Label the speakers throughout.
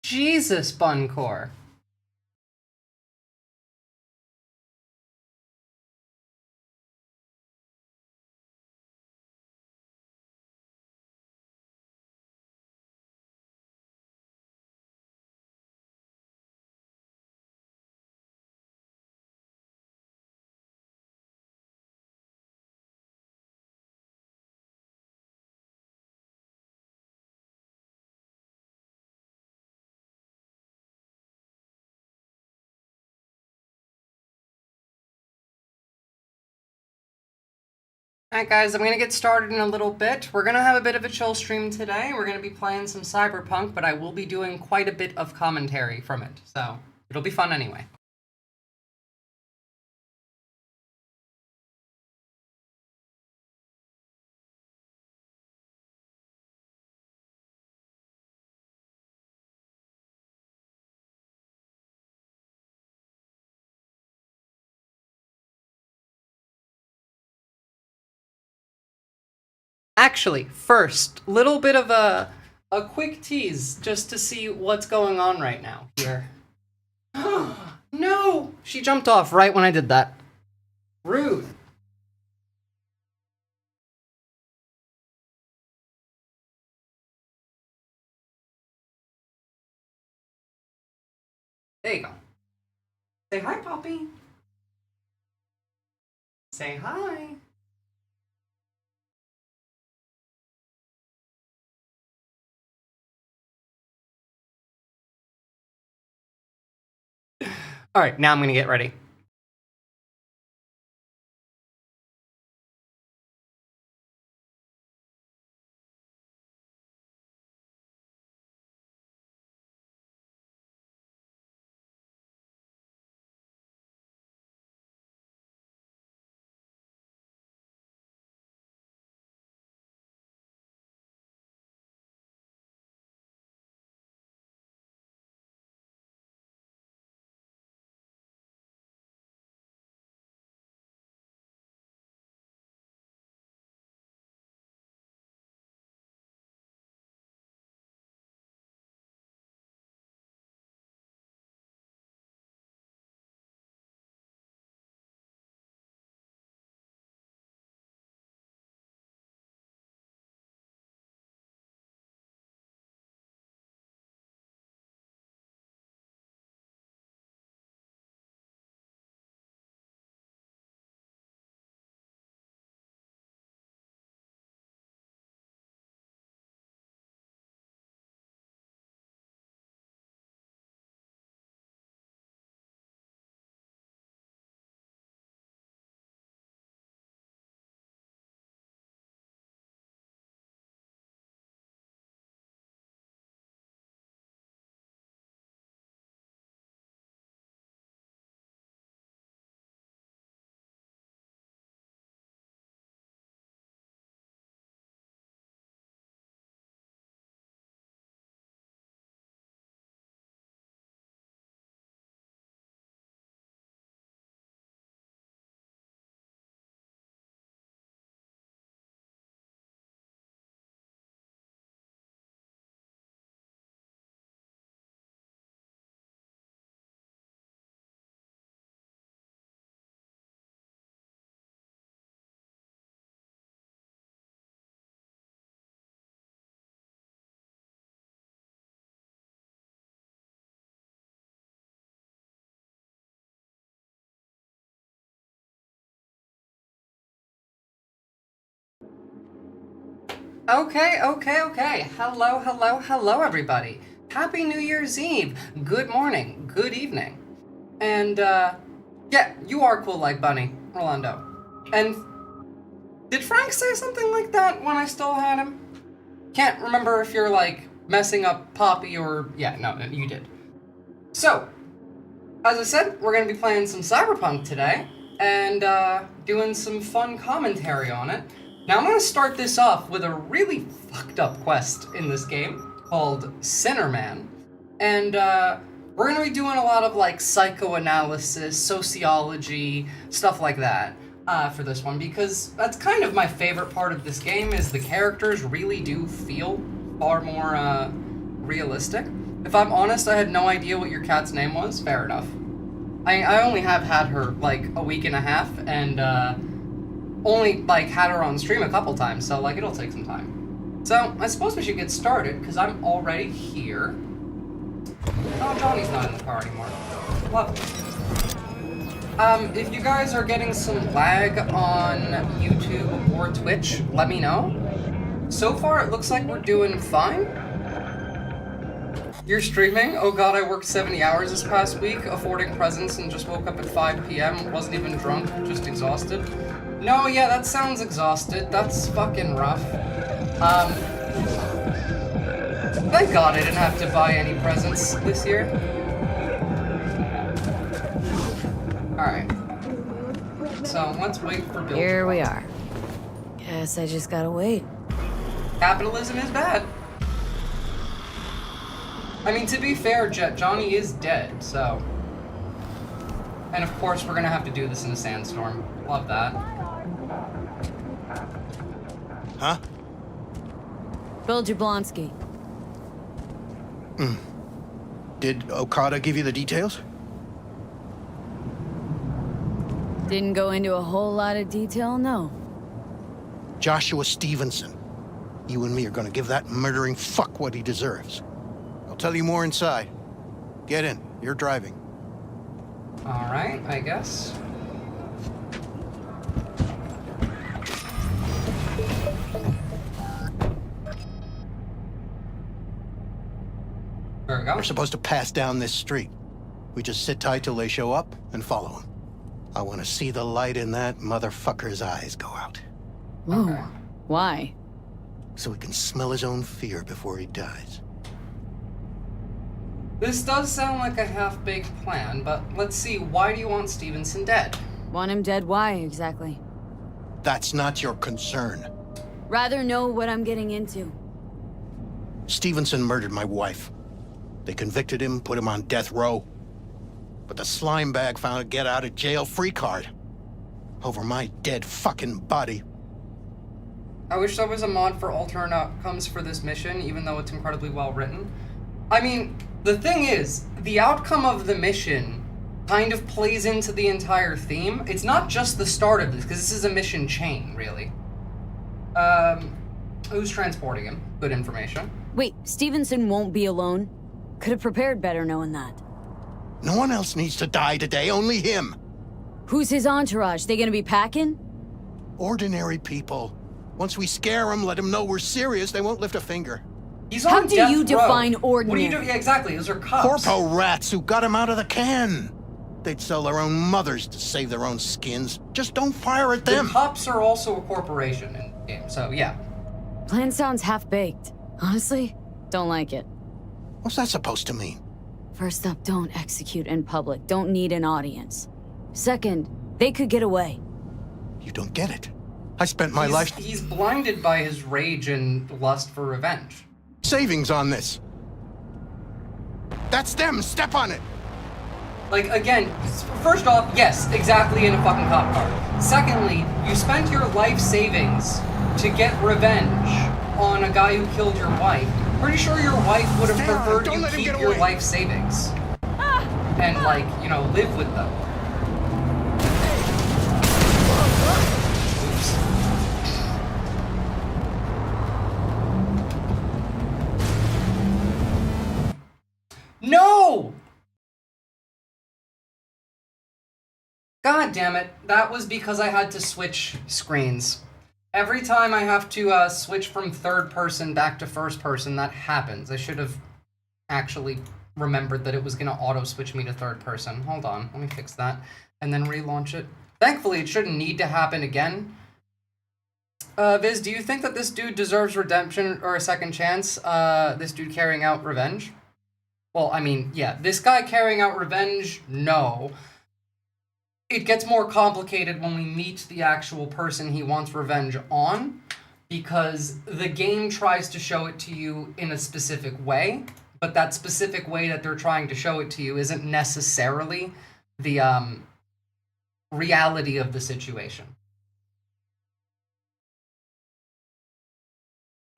Speaker 1: Jesus, Buncore. Alright guys, I'm gonna get started in a little bit. We're gonna have a bit of a chill stream today. We're gonna be playing some Cyberpunk, but I will be doing quite a bit of commentary from it, so it'll be fun anyway. Actually, first, little bit of a quick tease just to see what's going on right now here. No! She jumped off right when I did that. Rude. There you go. Say hi, Poppy. Say hi. Alright, now I'm gonna get ready. Okay. Hello, everybody. Happy New Year's Eve. Good morning, good evening. And, yeah, you are cool like Bunny, Rolando. And did Frank say something like that when I still had him? Can't remember if you're, like, messing up Poppy or... Yeah, no, you did. So, as I said, we're gonna be playing some Cyberpunk today, and, doing some fun commentary on it. Now I'm gonna start this off with a really fucked up quest in this game called Sinner Man. And we're gonna be doing a lot of like psychoanalysis, sociology, stuff like that for this one, because that's kind of my favorite part of this game is the characters really do feel far more realistic. If I'm honest, I had no idea what your cat's name was. Fair enough. I only have had her, like, a week and a half, and, only, like, had her on stream a couple times, so, like, it'll take some time. So, I suppose we should get started, because I'm already here. Oh, Johnny's not in the car anymore. Lovely. If you guys are getting some lag on YouTube or Twitch, let me know. So far, it looks like we're doing fine. You're streaming? Oh god, I worked 70 hours this past week, affording presents, and just woke up at 5 p.m. Wasn't even drunk, just exhausted. No, yeah, that sounds exhausted. That's fucking rough. Thank god I didn't have to buy any presents this year. Alright. So, let's wait for Bill.
Speaker 2: Here we are. Guess I just gotta wait.
Speaker 1: Capitalism is bad. I mean, to be fair, Johnny is dead, so... And of course, we're gonna have to do this in a sandstorm. Love that.
Speaker 3: Huh?
Speaker 2: Bill Jablonski.
Speaker 3: Did Okada give you the details?
Speaker 2: Didn't go into a whole lot of detail, no.
Speaker 3: Joshua Stevenson. You and me are gonna give that murdering fuck what he deserves. I'll tell you more inside. Get in. You're driving.
Speaker 1: Alright, I guess. There we go.
Speaker 3: We're supposed to pass down this street. We just sit tight till they show up and follow them. I want to see the light in that motherfucker's eyes go out.
Speaker 2: Whoa.
Speaker 1: Okay.
Speaker 2: Why?
Speaker 3: So he can smell his own fear before he dies.
Speaker 1: This does sound like a half-baked plan, but let's see, why do you want Stevenson dead?
Speaker 2: Want him dead? Why, exactly?
Speaker 3: That's not your concern.
Speaker 2: Rather know what I'm getting into.
Speaker 3: Stevenson murdered my wife. They convicted him, put him on death row. But the slime bag found a get-out-of-jail-free card. Over my dead fucking body.
Speaker 1: I wish there was a mod for alternate outcomes for this mission, even though it's incredibly well written. I mean, the thing is, the outcome of the mission kind of plays into the entire theme. It's not just the start of this, because this is a mission chain, really. Who's transporting him? Good information.
Speaker 2: Wait, Stevenson won't be alone? Could have prepared better knowing that.
Speaker 3: No one else needs to die today, only him.
Speaker 2: Who's his entourage? They gonna be packing?
Speaker 3: Ordinary people. Once we scare them, let them know we're serious, they won't lift a finger.
Speaker 1: He's
Speaker 2: How
Speaker 1: on
Speaker 2: do
Speaker 1: death
Speaker 2: you
Speaker 1: row.
Speaker 2: define
Speaker 1: What do
Speaker 2: ordinary?
Speaker 1: you do? Yeah, exactly. Those are cops.
Speaker 3: Corpo rats who got him out of the can. They'd sell their own mothers to save their own skins. Just don't fire at them.
Speaker 1: The cops are also a corporation in the game, so yeah.
Speaker 2: Plan sounds half-baked. Honestly, don't like it.
Speaker 3: What's that supposed to mean?
Speaker 2: First up, don't execute in public. Don't need an audience. Second, they could get away.
Speaker 3: You don't get it. I spent my life
Speaker 1: He's blinded by his rage and lust for revenge.
Speaker 3: savings on this. That's them. Step on it.
Speaker 1: Like, again, first off, yes, exactly in a fucking cop car. Secondly, you spent your life savings to get revenge on a guy who killed your wife. Pretty sure your wife would have
Speaker 3: Stay on him.
Speaker 1: preferred
Speaker 3: Don't
Speaker 1: you
Speaker 3: let him
Speaker 1: keep
Speaker 3: get
Speaker 1: your
Speaker 3: away.
Speaker 1: life savings. And, like, you know, live with them. Oops. No! God damn it. That was because I had to switch screens. Every time I have to switch from third person back to first person, that happens. I should have actually remembered that it was going to auto-switch me to third person. Hold on, let me fix that. And then relaunch it. Thankfully, it shouldn't need to happen again. Viz, do you think that this dude deserves redemption or a second chance? This dude carrying out revenge? Well, I mean, yeah, this guy carrying out revenge, no. It gets more complicated when we meet the actual person he wants revenge on, because the game tries to show it to you in a specific way, but that specific way that they're trying to show it to you isn't necessarily the reality of the situation.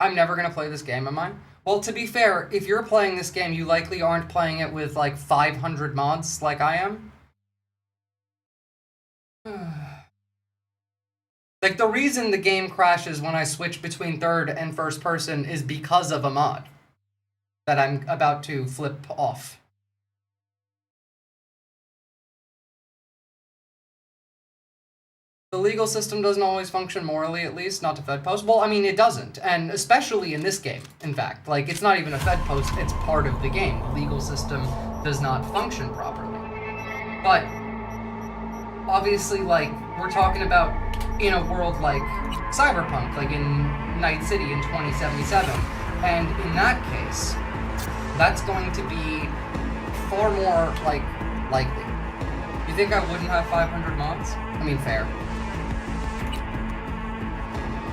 Speaker 1: I'm never gonna play this game, am I? Well, to be fair, if you're playing this game, you likely aren't playing it with like 500 mods like I am. Like, the reason the game crashes when I switch between third and first person is because of a mod that I'm about to flip off. The legal system doesn't always function morally, at least, not to Fed post. Well, I mean, it doesn't, and especially in this game, in fact. Like, it's not even a Fed post, it's part of the game. The legal system does not function properly. But, obviously, like, we're talking about in a world like Cyberpunk, like in Night City in 2077. And in that case, that's going to be far more, like, likely. You think I wouldn't have 500 mods? I mean, fair.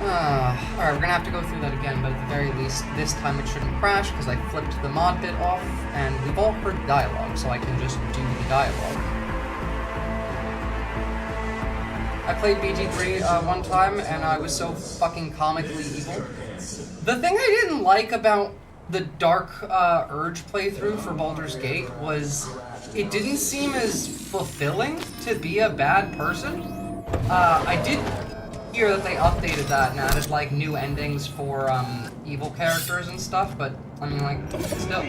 Speaker 1: Alright, we're gonna have to go through that again, but at the very least, this time it shouldn't crash, because I flipped the mod bit off, and we've all heard the dialogue, so I can just do the dialogue. I played BG3 one time, and I was so fucking comically evil. The thing I didn't like about the Dark Urge playthrough for Baldur's Gate was it didn't seem as fulfilling to be a bad person. I did hear that they updated that and added like new endings for evil characters and stuff, but I mean, like, still,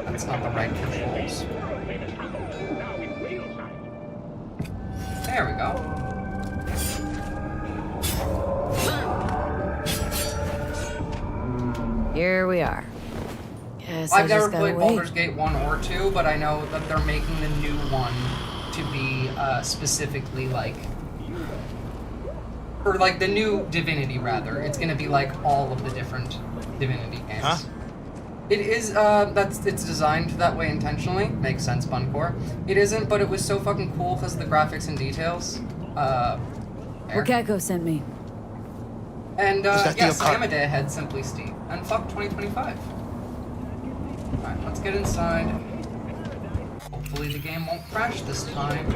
Speaker 1: that's not the right controls. There we go.
Speaker 2: Here we are. Guess
Speaker 1: I've never played Baldur's Gate 1 or 2, but I know that they're making the new one to be specifically like, or like the new Divinity rather. It's gonna be like all of the different Divinity games.
Speaker 3: Huh?
Speaker 1: It is, it's designed that way intentionally. Makes sense, Buncore. It isn't, but it was so fucking cool because of the graphics and details.
Speaker 2: Wakako sent me.
Speaker 1: And, yes, I am a day ahead, Simply Steve. And fuck 2025. Alright, let's get inside. Hopefully the game won't crash this time.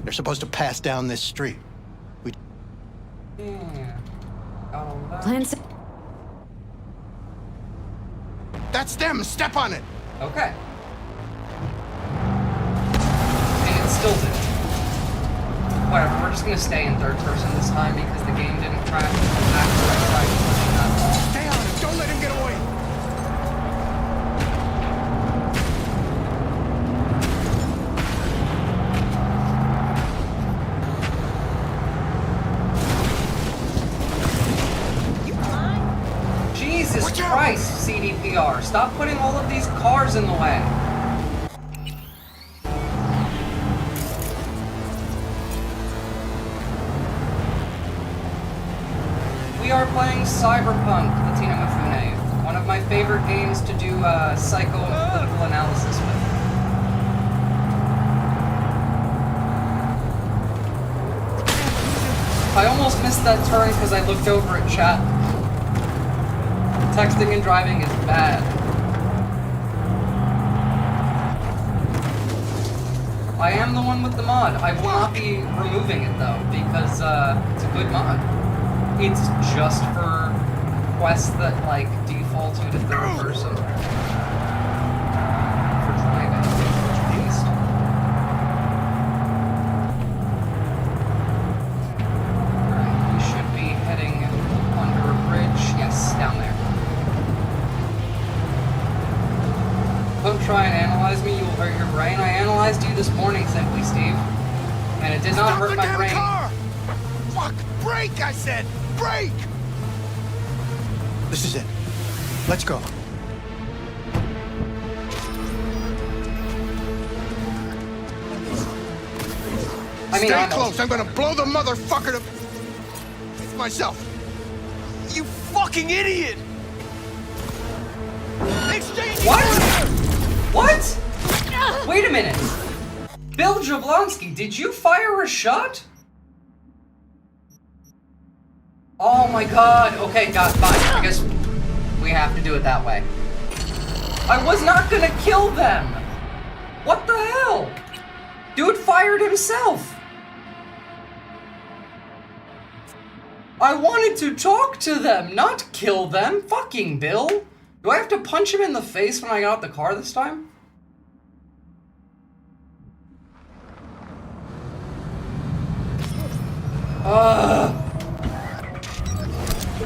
Speaker 3: They're supposed to pass down this street.
Speaker 1: Yeah. Got all that.
Speaker 2: Plans.
Speaker 3: That's them! Step on it!
Speaker 1: Okay. And it still did. Whatever, we're just gonna stay in third person this time because the game didn't crash after I tried pushing that ball.
Speaker 3: Stay on it! Don't let him get away!
Speaker 1: Jesus Christ, CDPR. Stop putting all of these cars in the way. We are playing Cyberpunk, Latina Mifune, one of my favorite games to do psycho and political analysis with. I almost missed that turn because I looked over at chat. Texting and driving is bad. I am the one with the mod. I will not be removing it though, because it's a good mod. It's just for quests that like default you to third person. For driving, at least. Alright, we should be heading under a bridge. Yes, down there. Don't try and analyze me, you will hurt your brain. I analyzed you this morning, Simply Steve. And it did not hurt my brain.
Speaker 3: Car! Fuck! Brake, I said! Brake! This is it. Let's go.
Speaker 1: I mean,
Speaker 3: stay close. I'm gonna blow the motherfucker to myself.
Speaker 4: You fucking idiot! Exchange.
Speaker 1: What? What? Wait a minute. Bill Jablonski, did you fire a shot? Oh my god. Okay, fine. I guess we have to do it that way. I was not gonna kill them. What the hell? Dude fired himself. I wanted to talk to them, not kill them. Fucking Bill. Do I have to punch him in the face when I get out the car this time?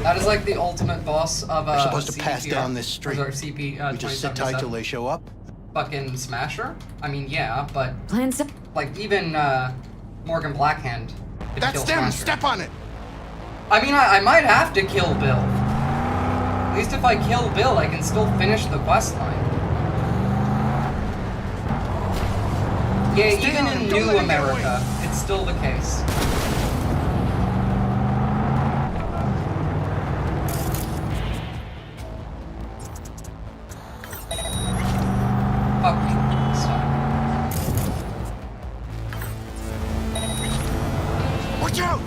Speaker 1: That is like the ultimate boss of
Speaker 3: We're supposed to
Speaker 1: CP,
Speaker 3: pass down this street.
Speaker 1: Or CP,
Speaker 3: We just sit tight till they show up.
Speaker 1: Fucking Smasher? I mean, yeah, but
Speaker 2: Plans.
Speaker 1: like even Morgan Blackhand. Could
Speaker 3: That's
Speaker 1: kill
Speaker 3: them!
Speaker 1: Smasher.
Speaker 3: Step on it!
Speaker 1: I mean, I might have to kill Bill. At least if I kill Bill, I can still finish the quest line. Yeah,
Speaker 3: Stay
Speaker 1: even
Speaker 3: on him,
Speaker 1: in
Speaker 3: don't
Speaker 1: New
Speaker 3: let him get
Speaker 1: America, it's still the case. Fuck you. Stop.
Speaker 3: Watch out!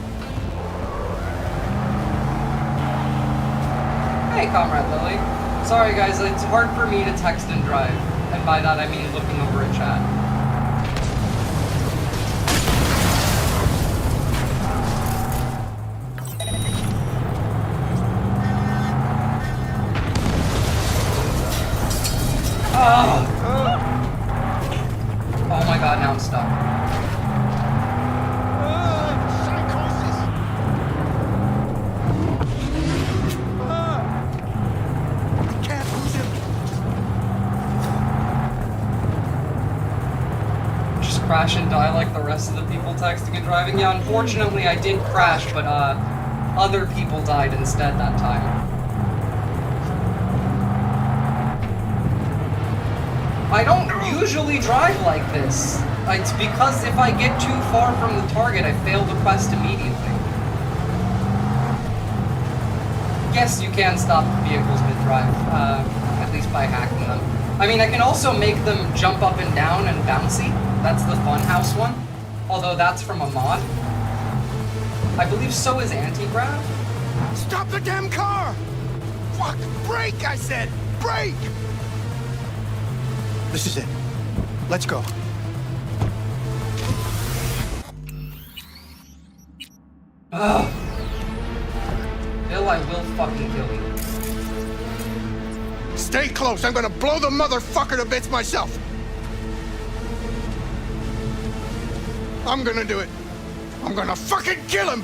Speaker 1: Hey, Comrade Lily. Sorry guys, it's hard for me to text and drive. And by that I mean looking over a chat. Oh my god, now I'm stuck.
Speaker 3: Can't lose him.
Speaker 1: Just crash and die like the rest of the people texting and driving. Yeah, unfortunately I did crash, but other people died instead that time. I don't usually drive like this. It's because if I get too far from the target, I fail the quest immediately. Yes, you can stop vehicles mid-drive, at least by hacking them. I mean, I can also make them jump up and down and bouncy. That's the Funhouse one. Although that's from a mod. I believe so is anti-grav.
Speaker 3: Stop the damn car! Fuck! Brake, I said! Brake! This is it. Let's go.
Speaker 1: Ugh. Bill, I will fucking kill you.
Speaker 3: Stay close. I'm gonna blow the motherfucker to bits myself. I'm gonna do it. I'm gonna fucking kill him.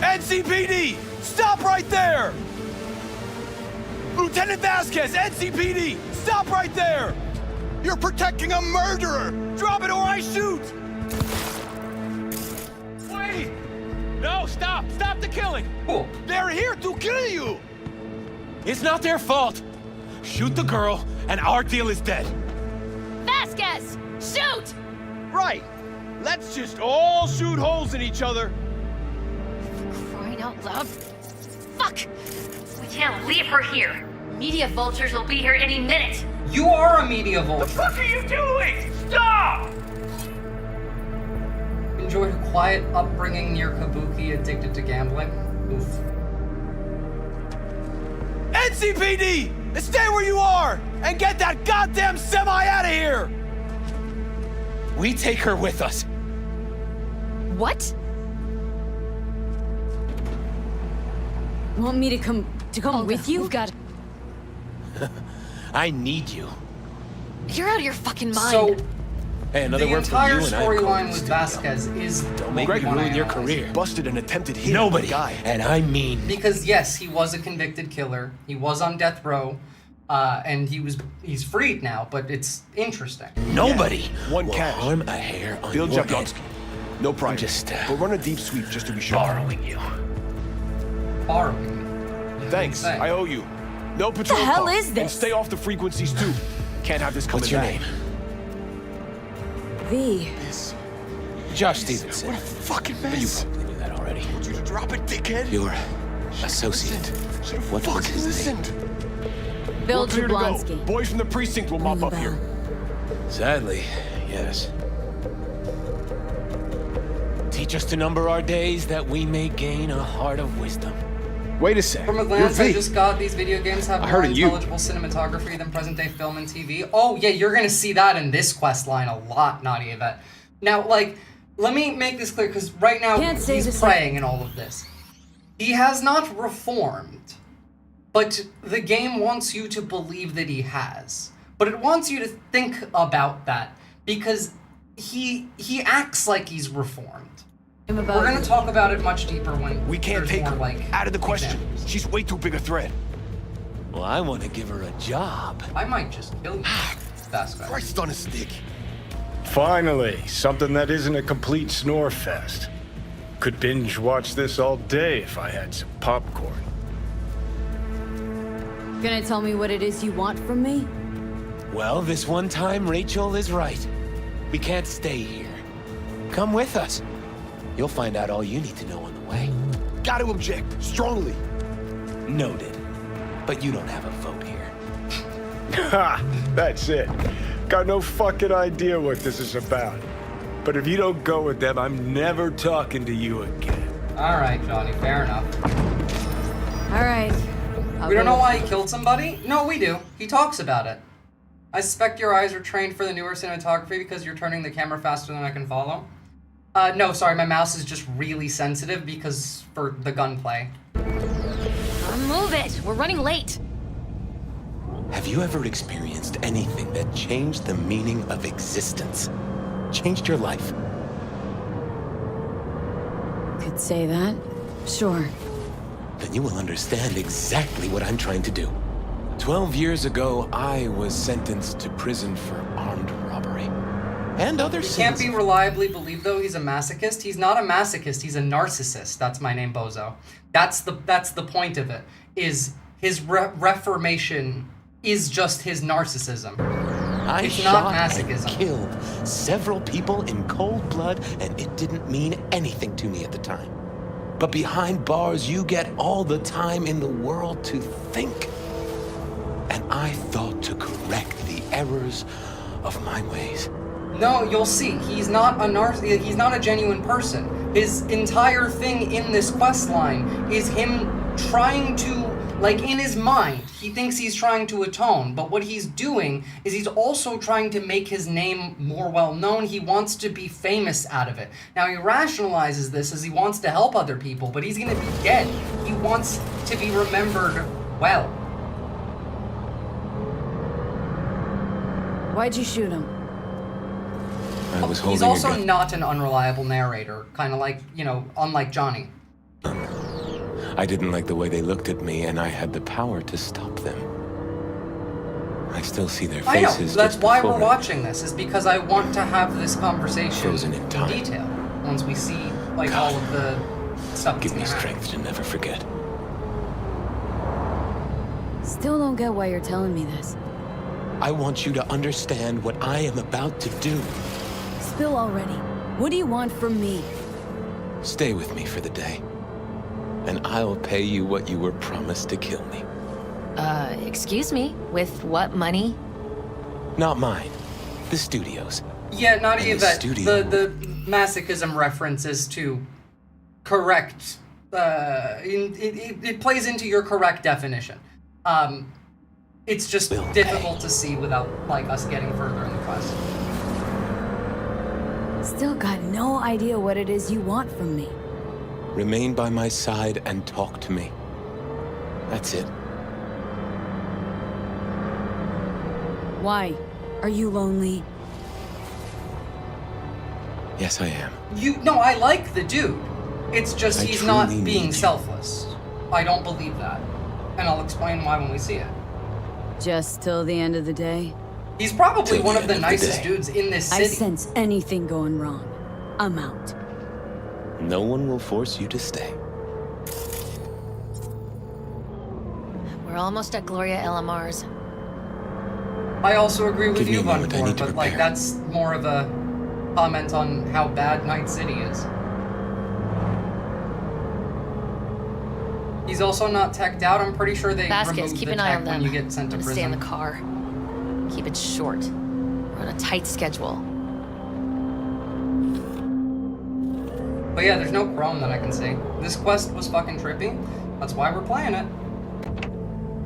Speaker 4: NCPD! Stop right there! Lieutenant Vasquez, NCPD! Stop right there!
Speaker 3: You're protecting a murderer.
Speaker 4: Drop it or I shoot! Wait! No, stop! Stop the killing!
Speaker 1: Cool.
Speaker 4: They're here to kill you! It's not their fault! Shoot the girl, and our deal is dead.
Speaker 5: Vasquez! Shoot!
Speaker 4: Right! Let's just all shoot holes in each other.
Speaker 5: Crying out loud. Fuck! We can't leave her here. Media vultures will be here any minute.
Speaker 1: You are a media
Speaker 4: What
Speaker 1: vulture.
Speaker 4: the fuck are you doing? Stop!
Speaker 1: Enjoyed a quiet upbringing near Kabuki, addicted to gambling. Oof.
Speaker 4: NCPD! Stay where you are! And get that goddamn semi out of here! We take her with us.
Speaker 2: What? Want me to come with you?
Speaker 5: We've got.
Speaker 4: I need you.
Speaker 5: You're out of your fucking mind.
Speaker 1: So,
Speaker 4: Hey, another
Speaker 1: the
Speaker 4: word from
Speaker 1: entire
Speaker 4: you and I'm
Speaker 1: storyline with Vasquez is
Speaker 4: Don't
Speaker 1: the
Speaker 4: make me
Speaker 1: one I
Speaker 4: ruin your
Speaker 1: analyzed.
Speaker 4: career.
Speaker 6: Busted an attempted hit.
Speaker 4: Nobody.
Speaker 6: Guy.
Speaker 4: And I mean.
Speaker 1: Because yes, he was a convicted killer. He was on death row, and he's freed now. But it's interesting.
Speaker 4: Nobody
Speaker 6: One
Speaker 4: will
Speaker 6: catch.
Speaker 4: harm a hair on
Speaker 6: Bill
Speaker 4: your head.
Speaker 6: Jablonski. No pride.
Speaker 4: I'm just,
Speaker 6: We'll run a deep sweep just to be sure.
Speaker 4: borrowing you.
Speaker 1: Borrowing.
Speaker 6: Thanks.
Speaker 1: Saying.
Speaker 6: I owe you. No patrol
Speaker 2: hell
Speaker 6: car.
Speaker 2: is
Speaker 6: And
Speaker 2: this?
Speaker 6: stay off the frequencies too. Can't have this coming
Speaker 4: What's your
Speaker 6: back.
Speaker 4: name?
Speaker 2: V.
Speaker 4: Josh Stevenson.
Speaker 6: What a fucking
Speaker 4: You
Speaker 6: mess.
Speaker 4: probably knew that already.
Speaker 6: Would you drop it, dickhead?
Speaker 4: Your associate. What was his name?
Speaker 2: Bill
Speaker 6: We're clear to go.
Speaker 2: Jablonski.
Speaker 6: Boys from the precinct will mop
Speaker 2: Ring
Speaker 6: up
Speaker 2: the
Speaker 6: here.
Speaker 2: bell.
Speaker 4: Sadly, yes. Teach us to number our days that we may gain a heart of wisdom.
Speaker 7: Wait a sec.
Speaker 1: From a
Speaker 7: You're
Speaker 1: glance I
Speaker 7: V.
Speaker 1: just got, these video games have
Speaker 7: I
Speaker 1: more
Speaker 7: heard of you.
Speaker 1: intelligible cinematography than present-day film and TV. Oh yeah, you're gonna see that in this quest line a lot, Nadia. That Now, like, let me make this clear, because right now
Speaker 2: Can't say the
Speaker 1: he's
Speaker 2: same.
Speaker 1: praying in all of this. He has not reformed, but the game wants you to believe that he has. But it wants you to think about that, because he acts like he's reformed.
Speaker 2: I'm about
Speaker 1: We're gonna
Speaker 2: you.
Speaker 1: talk about it much deeper when
Speaker 6: We can't
Speaker 1: there's
Speaker 6: take
Speaker 1: more,
Speaker 6: her.
Speaker 1: like,
Speaker 6: Out of the question.
Speaker 1: examples.
Speaker 6: She's way too big a threat.
Speaker 4: Well, I want to give her a job.
Speaker 1: I might just kill you. Fast guy.
Speaker 6: Christ on a stick.
Speaker 7: Finally, something that isn't a complete snore fest. Could binge watch this all day if I had some popcorn.
Speaker 2: Gonna tell me what it is you want from me?
Speaker 4: Well, this one time, Rachel is right. We can't stay here. Come with us. You'll find out all you need to know on the way.
Speaker 6: Got to object. Strongly.
Speaker 4: Noted. But you don't have a vote here.
Speaker 7: Ha! That's it. Got no fucking idea what this is about. But if you don't go with them, I'm never talking to you again.
Speaker 1: Alright, Johnny, fair enough.
Speaker 2: Alright.
Speaker 1: We don't know why he killed somebody? No, we do. He talks about it. I suspect your eyes are trained for the newer cinematography because you're turning the camera faster than I can follow. No, sorry, my mouse is just really sensitive because for the gunplay.
Speaker 5: Move it! We're running late!
Speaker 4: Have you ever experienced anything that changed the meaning of existence? Changed your life?
Speaker 2: Could say that. Sure.
Speaker 4: Then you will understand exactly what I'm trying to do. 12 years ago, I was sentenced to prison for armed robbery. And other
Speaker 1: He can't
Speaker 4: sins.
Speaker 1: be reliably believed though he's a masochist. He's not a masochist, he's a narcissist. That's my name, Bozo. That's the point of it. Is his reformation is just his narcissism.
Speaker 4: I
Speaker 1: It's
Speaker 4: shot
Speaker 1: not
Speaker 4: and
Speaker 1: masochism.
Speaker 4: killed several people in cold blood, and it didn't mean anything to me at the time. But behind bars, you get all the time in the world to think. And I thought to correct the errors of my ways.
Speaker 1: No, you'll see. He's not he's not a genuine person. His entire thing in this quest line is him trying to, like, in his mind, he thinks he's trying to atone, but what he's doing is he's also trying to make his name more well known. He wants to be famous out of it. Now, he rationalizes this as he wants to help other people, but he's gonna be dead. He wants to be remembered well.
Speaker 2: Why'd you shoot him?
Speaker 4: I was holding
Speaker 1: He's also
Speaker 4: a gun.
Speaker 1: not an unreliable narrator, kind of like, you know, unlike Johnny.
Speaker 4: I didn't like the way they looked at me, and I had the power to stop them. I still see their
Speaker 1: I know,
Speaker 4: faces.
Speaker 1: that's
Speaker 4: just
Speaker 1: why
Speaker 4: before
Speaker 1: we're
Speaker 4: me.
Speaker 1: watching this, is because I want to have this conversation
Speaker 4: Frozen in time.
Speaker 1: detail, once we see, like,
Speaker 4: God.
Speaker 1: all of the stuff that's
Speaker 4: Give me
Speaker 1: gonna happen.
Speaker 4: strength to never forget.
Speaker 2: Still don't get why you're telling me this.
Speaker 4: I want you to understand what I am about to do.
Speaker 2: Spill already. What do you want from me?
Speaker 4: Stay with me for the day, and I'll pay you what you were promised to kill me.
Speaker 5: Excuse me? With what money?
Speaker 4: Not mine. The studio's.
Speaker 1: Yeah, not
Speaker 4: In
Speaker 1: even
Speaker 4: the
Speaker 1: that.
Speaker 4: studio.
Speaker 1: The masochism references to correct, it plays into your correct definition. It's just
Speaker 4: Will
Speaker 1: difficult to see without, like, us getting further in the quest.
Speaker 2: Still got no idea what it is you want from me.
Speaker 4: Remain by my side and talk to me. That's it.
Speaker 2: Why? Are you lonely?
Speaker 4: Yes, I am.
Speaker 1: No, I like the dude. It's just
Speaker 4: I
Speaker 1: he's not
Speaker 4: truly
Speaker 1: being
Speaker 4: need you.
Speaker 1: selfless. I don't believe that. And I'll explain why when we see it.
Speaker 2: Just till the end of the day?
Speaker 1: He's probably
Speaker 4: Till
Speaker 1: one
Speaker 4: the
Speaker 1: of the
Speaker 4: end of the
Speaker 1: nicest
Speaker 4: day.
Speaker 1: dudes in this
Speaker 2: I
Speaker 1: city.
Speaker 2: sense anything going wrong. I'm out.
Speaker 4: No one will force you to stay.
Speaker 5: We're almost at Gloria Elamar's.
Speaker 1: I also agree with
Speaker 4: Give me
Speaker 1: you,
Speaker 4: a moment, I
Speaker 1: Buncore,
Speaker 4: need to
Speaker 1: but, like,
Speaker 4: prepare.
Speaker 1: that's more of a comment on how bad Night City is. He's also not teched out. I'm pretty sure they
Speaker 5: Vasquez,
Speaker 1: remove
Speaker 5: keep
Speaker 1: the
Speaker 5: an eye
Speaker 1: tech
Speaker 5: on them.
Speaker 1: when you get sent to
Speaker 5: I'm gonna stay in
Speaker 1: prison.
Speaker 5: the car. Keep it short. We're on a tight schedule.
Speaker 1: But yeah, there's no chrome that I can see. This quest was fucking trippy. That's why we're playing it.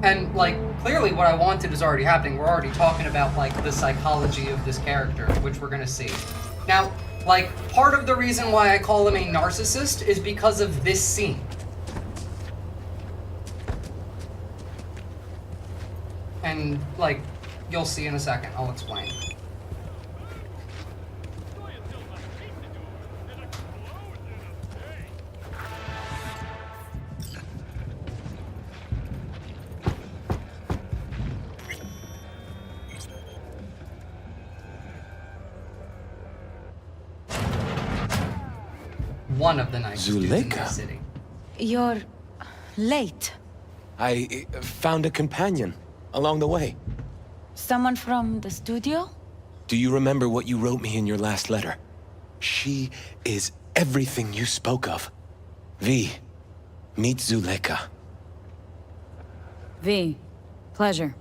Speaker 1: And, like, clearly what I wanted is already happening. We're already talking about, like, the psychology of this character, which we're gonna see. Now, Like, part of the reason why I call him a narcissist is because of this scene. And, like, you'll see in a second. I'll explain. One of the nicest dudes in the city.
Speaker 8: You're late.
Speaker 4: I found a companion along the way.
Speaker 8: Someone from the studio?
Speaker 4: Do you remember what you wrote me in your last letter? She is everything you spoke of. V, meet Zuleka.
Speaker 2: V, pleasure.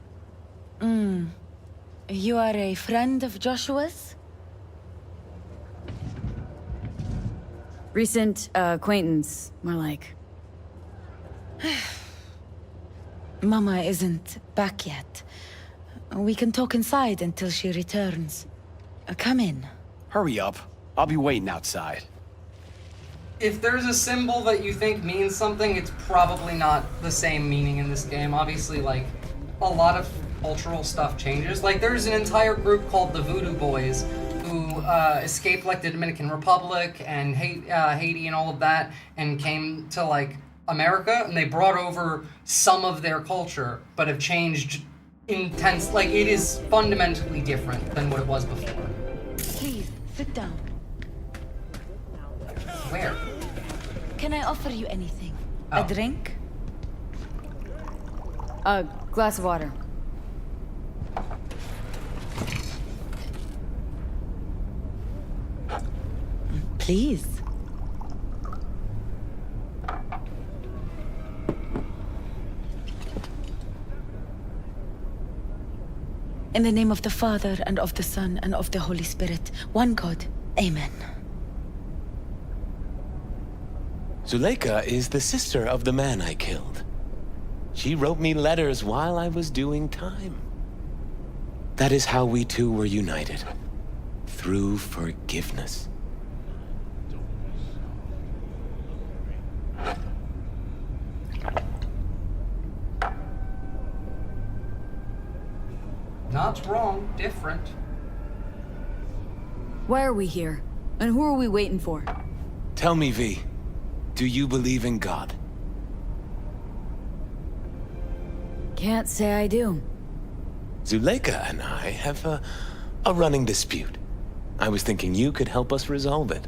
Speaker 8: You are a friend of Joshua's?
Speaker 2: Recent acquaintance, more like.
Speaker 8: Mama isn't back yet. We can talk inside until she returns. Come in.
Speaker 6: Hurry up. I'll be waiting outside.
Speaker 1: If there's a symbol that you think means something, it's probably not the same meaning in this game. Obviously, like, a lot of cultural stuff changes. Like, there's an entire group called the Voodoo Boys who escaped, like, the Dominican Republic and Haiti and all of that, and came to, like, America, and they brought over some of their culture, but have changed intense. Like, it is fundamentally different than what it was before.
Speaker 8: Please, sit down.
Speaker 1: Where?
Speaker 8: Can I offer you anything?
Speaker 1: Oh.
Speaker 8: A drink?
Speaker 2: A glass of water.
Speaker 8: Please. In the name of the Father, and of the Son, and of the Holy Spirit, one God. Amen.
Speaker 4: Zuleka is the sister of the man I killed. She wrote me letters while I was doing time. That is how we two were united. Through forgiveness.
Speaker 1: Not wrong, different.
Speaker 2: Why are we here? And who are we waiting for?
Speaker 4: Tell me, V, do you believe in God?
Speaker 2: Can't say I do.
Speaker 4: Zuleka and I have a running dispute. I was thinking you could help us resolve it.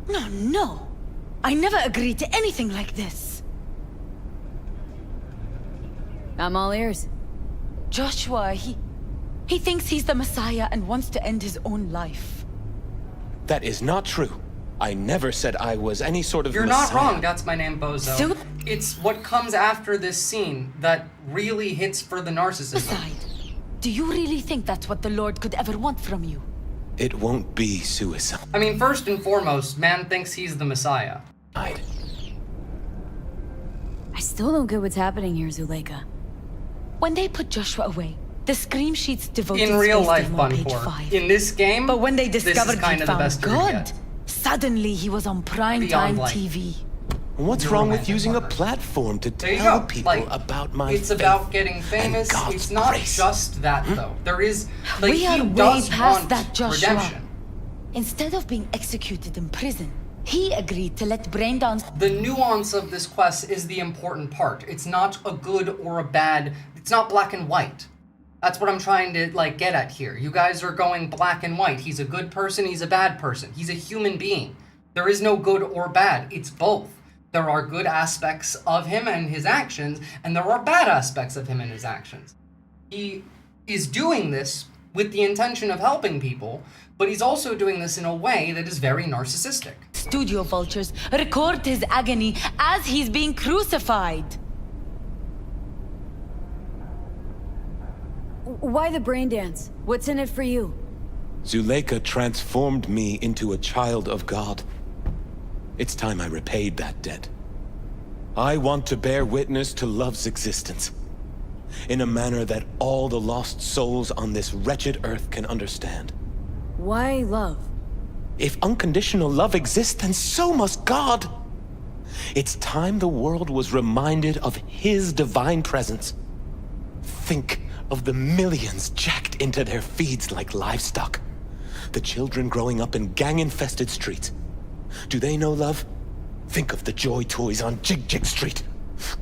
Speaker 8: No. I never agreed to anything like this.
Speaker 2: I'm all ears.
Speaker 8: Joshua, he thinks he's the Messiah and wants to end his own life.
Speaker 4: That is not true. I never said I was any sort of
Speaker 1: You're
Speaker 4: Messiah.
Speaker 1: not wrong, that's my name, Bozo.
Speaker 8: So-
Speaker 1: It's what comes after this scene that really hits for the narcissism.
Speaker 8: Beside, do you really think that's what the Lord could ever want from you?
Speaker 4: It won't be suicide.
Speaker 1: I mean, first and foremost, man thinks he's the Messiah.
Speaker 2: I still don't get what's happening here, Zuleka.
Speaker 8: When they put Joshua away, the scream sheets devoted
Speaker 1: In real
Speaker 8: space
Speaker 1: life,
Speaker 8: to him on page
Speaker 1: Bunpour.
Speaker 8: 5.
Speaker 1: In this game,
Speaker 8: But when they
Speaker 1: this
Speaker 8: discovered
Speaker 1: is kind
Speaker 8: he
Speaker 1: of the
Speaker 8: found
Speaker 1: best you're gonna
Speaker 8: God,
Speaker 1: get.
Speaker 8: suddenly he was on primetime
Speaker 1: Beyond, like,
Speaker 8: TV.
Speaker 4: What's
Speaker 1: You're
Speaker 4: wrong
Speaker 1: romantic
Speaker 4: with using a
Speaker 1: lovers.
Speaker 4: platform to
Speaker 1: There you
Speaker 4: tell
Speaker 1: go.
Speaker 4: people
Speaker 1: Like,
Speaker 4: about my
Speaker 1: it's
Speaker 4: faith
Speaker 1: about getting
Speaker 4: and
Speaker 1: famous.
Speaker 4: God's
Speaker 1: It's not
Speaker 4: grace?
Speaker 1: just that, though. There is, like,
Speaker 8: We are
Speaker 1: he
Speaker 8: way
Speaker 1: does
Speaker 8: past
Speaker 1: want
Speaker 8: that, Joshua.
Speaker 1: redemption.
Speaker 8: Instead of being executed in prison, he agreed to let Braindon's...
Speaker 1: The nuance of this quest is the important part. It's not a good or a bad. It's not black and white. That's what I'm trying to, like, get at here. You guys are going black and white. He's a good person, he's a bad person. He's a human being. There is no good or bad. It's both. There are good aspects of him and his actions, and there are bad aspects of him and his actions. He is doing this with the intention of helping people, but he's also doing this in a way that is very narcissistic.
Speaker 8: studio vultures record his agony as he's being crucified.
Speaker 2: Why the brain dance? What's in it for you?
Speaker 4: Zuleka transformed me into a child of God. It's time I repaid that debt. I want to bear witness to love's existence in a manner that all the lost souls on this wretched earth can understand.
Speaker 2: Why love?
Speaker 4: If unconditional love exists, then so must God. It's time the world was reminded of His divine presence. Think of the millions jacked into their feeds like livestock. The children growing up in gang-infested streets. Do they know love? Think of the joy toys on Jig Jig Street.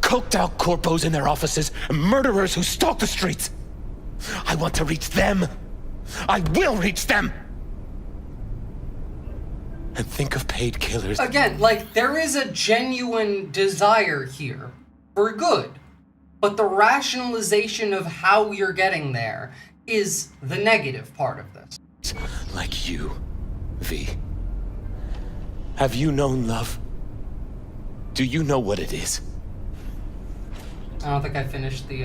Speaker 4: Coked-out corpos in their offices, and murderers who stalk the streets. I want to reach them. I will reach them! And think of paid killers.
Speaker 1: Again, like, there is a genuine desire here for good. But the rationalization of how you're getting there is the negative part of this.
Speaker 4: Like you, V. Have you known love? Do you know what it is?
Speaker 1: I don't think I finished the,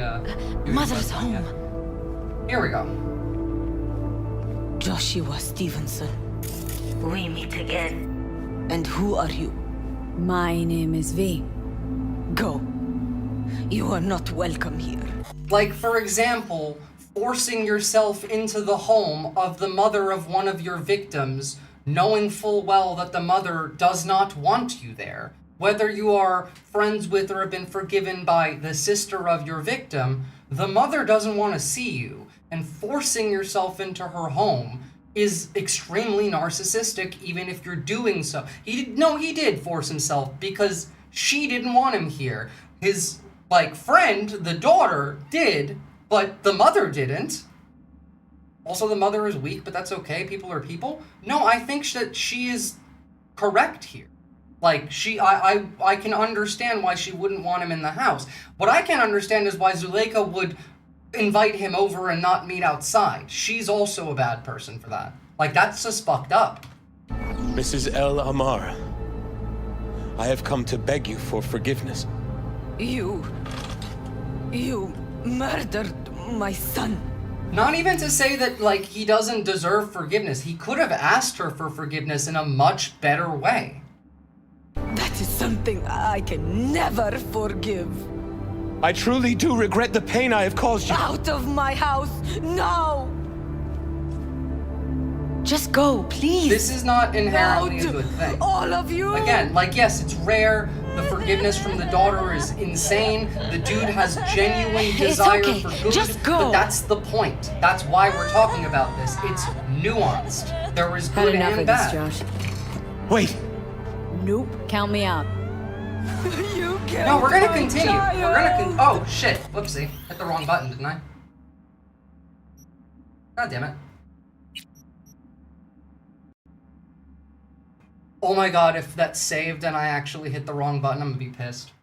Speaker 8: Mother's home.
Speaker 1: yet. Here we go.
Speaker 8: Joshua Stevenson.
Speaker 9: We meet again.
Speaker 8: And who are you?
Speaker 2: My name is V.
Speaker 8: Go. You are not welcome here.
Speaker 1: Like, for example, forcing yourself into the home of the mother of one of your victims, knowing full well that the mother does not want you there. Whether you are friends with or have been forgiven by the sister of your victim, the mother doesn't want to see you, and forcing yourself into her home is extremely narcissistic, even if you're doing so. He did force himself because she didn't want him here. His, friend, the daughter, did, but the mother didn't. Also, the mother is weak, but that's okay. People are people. No, I think that she is correct here. I can understand why she wouldn't want him in the house. What I can't understand is why Zuleika would invite him over and not meet outside. She's also a bad person for that. That's just fucked up.
Speaker 4: Mrs. El Amar, I have come to beg you for forgiveness.
Speaker 8: You murdered my son.
Speaker 1: Not even to say that, he doesn't deserve forgiveness. He could have asked her for forgiveness in a much better way.
Speaker 8: That is something I can never forgive.
Speaker 4: I truly do regret the pain I have caused you.
Speaker 8: Out of my house, now! Just go, please.
Speaker 1: This is not inherently a good thing.
Speaker 8: All of you!
Speaker 1: Again, yes, it's rare. The forgiviance from the daughter is insane. The dude has genuine desire
Speaker 8: okay.
Speaker 1: for good.
Speaker 8: Just go.
Speaker 1: But that's the point. That's why we're talking about this. It's nuanced. There is
Speaker 2: Had
Speaker 1: good
Speaker 2: enough
Speaker 1: and
Speaker 2: of
Speaker 1: bad.
Speaker 2: this, Josh.
Speaker 4: Wait.
Speaker 2: Nope. Count me out.
Speaker 8: You
Speaker 1: No, we're gonna
Speaker 8: my
Speaker 1: continue.
Speaker 8: child.
Speaker 1: We're gonna oh shit. Whoopsie. Hit the wrong button, didn't I? God damn it. Oh my god, if that's saved and I actually hit the wrong button, I'm gonna be pissed.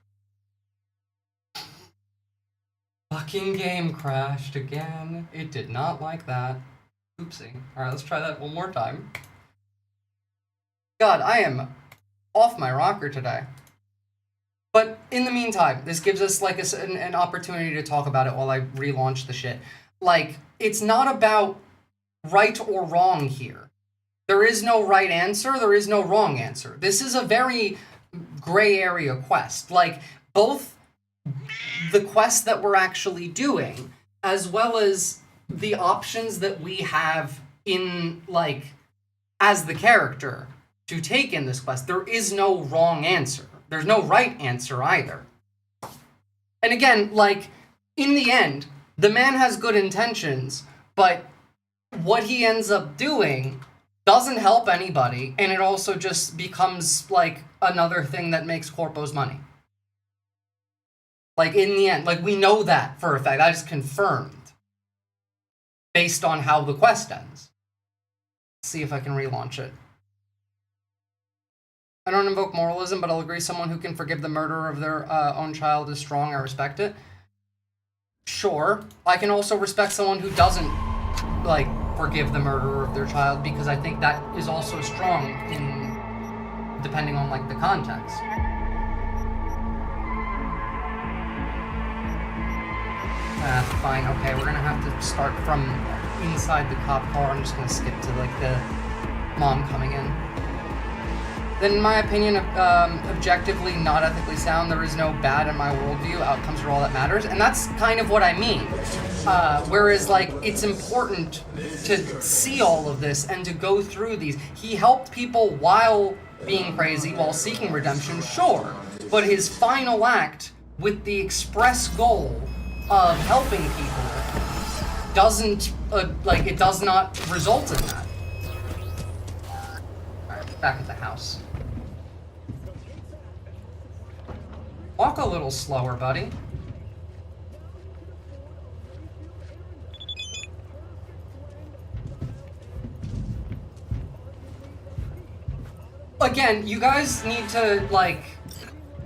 Speaker 1: Fucking game crashed again. It did not like that. Oopsie. Alright, let's try that one more time. God, I am off my rocker today. But in the meantime, this gives us an opportunity to talk about it while I relaunch the shit. It's not about right or wrong here. There is no right answer, there is no wrong answer. This is a very gray area quest. Both the quest that we're actually doing, as well as the options that we have in, as the character to take in this quest, there is no wrong answer. There's no right answer either. And again, in the end, the man has good intentions, but what he ends up doing doesn't help anybody, and it also just becomes, another thing that makes corpos money. In the end, we know that for a fact. That is confirmed. Based on how the quest ends. Let's see if I can relaunch it. I don't invoke moralism, but I'll agree someone who can forgive the murder of their own child is strong. I respect it. Sure. I can also respect someone who doesn't, forgive the murderer of their child, because I think that is also strong depending on, the context. Fine, okay, we're gonna have to start from inside the cop car. I'm just gonna skip to, the mom coming in. then in my opinion, objectively not ethically sound. There is no bad in my worldview. Outcomes are all that matters, and that's kind of what I mean. Whereas, like, it's important to see all of this and to go through these. He helped people while being crazy, while seeking redemption, sure, but his final act with the express goal of helping people doesn't, it does not result in that. Alright, back at the house. Walk a little slower, buddy. Again, you guys need to, like,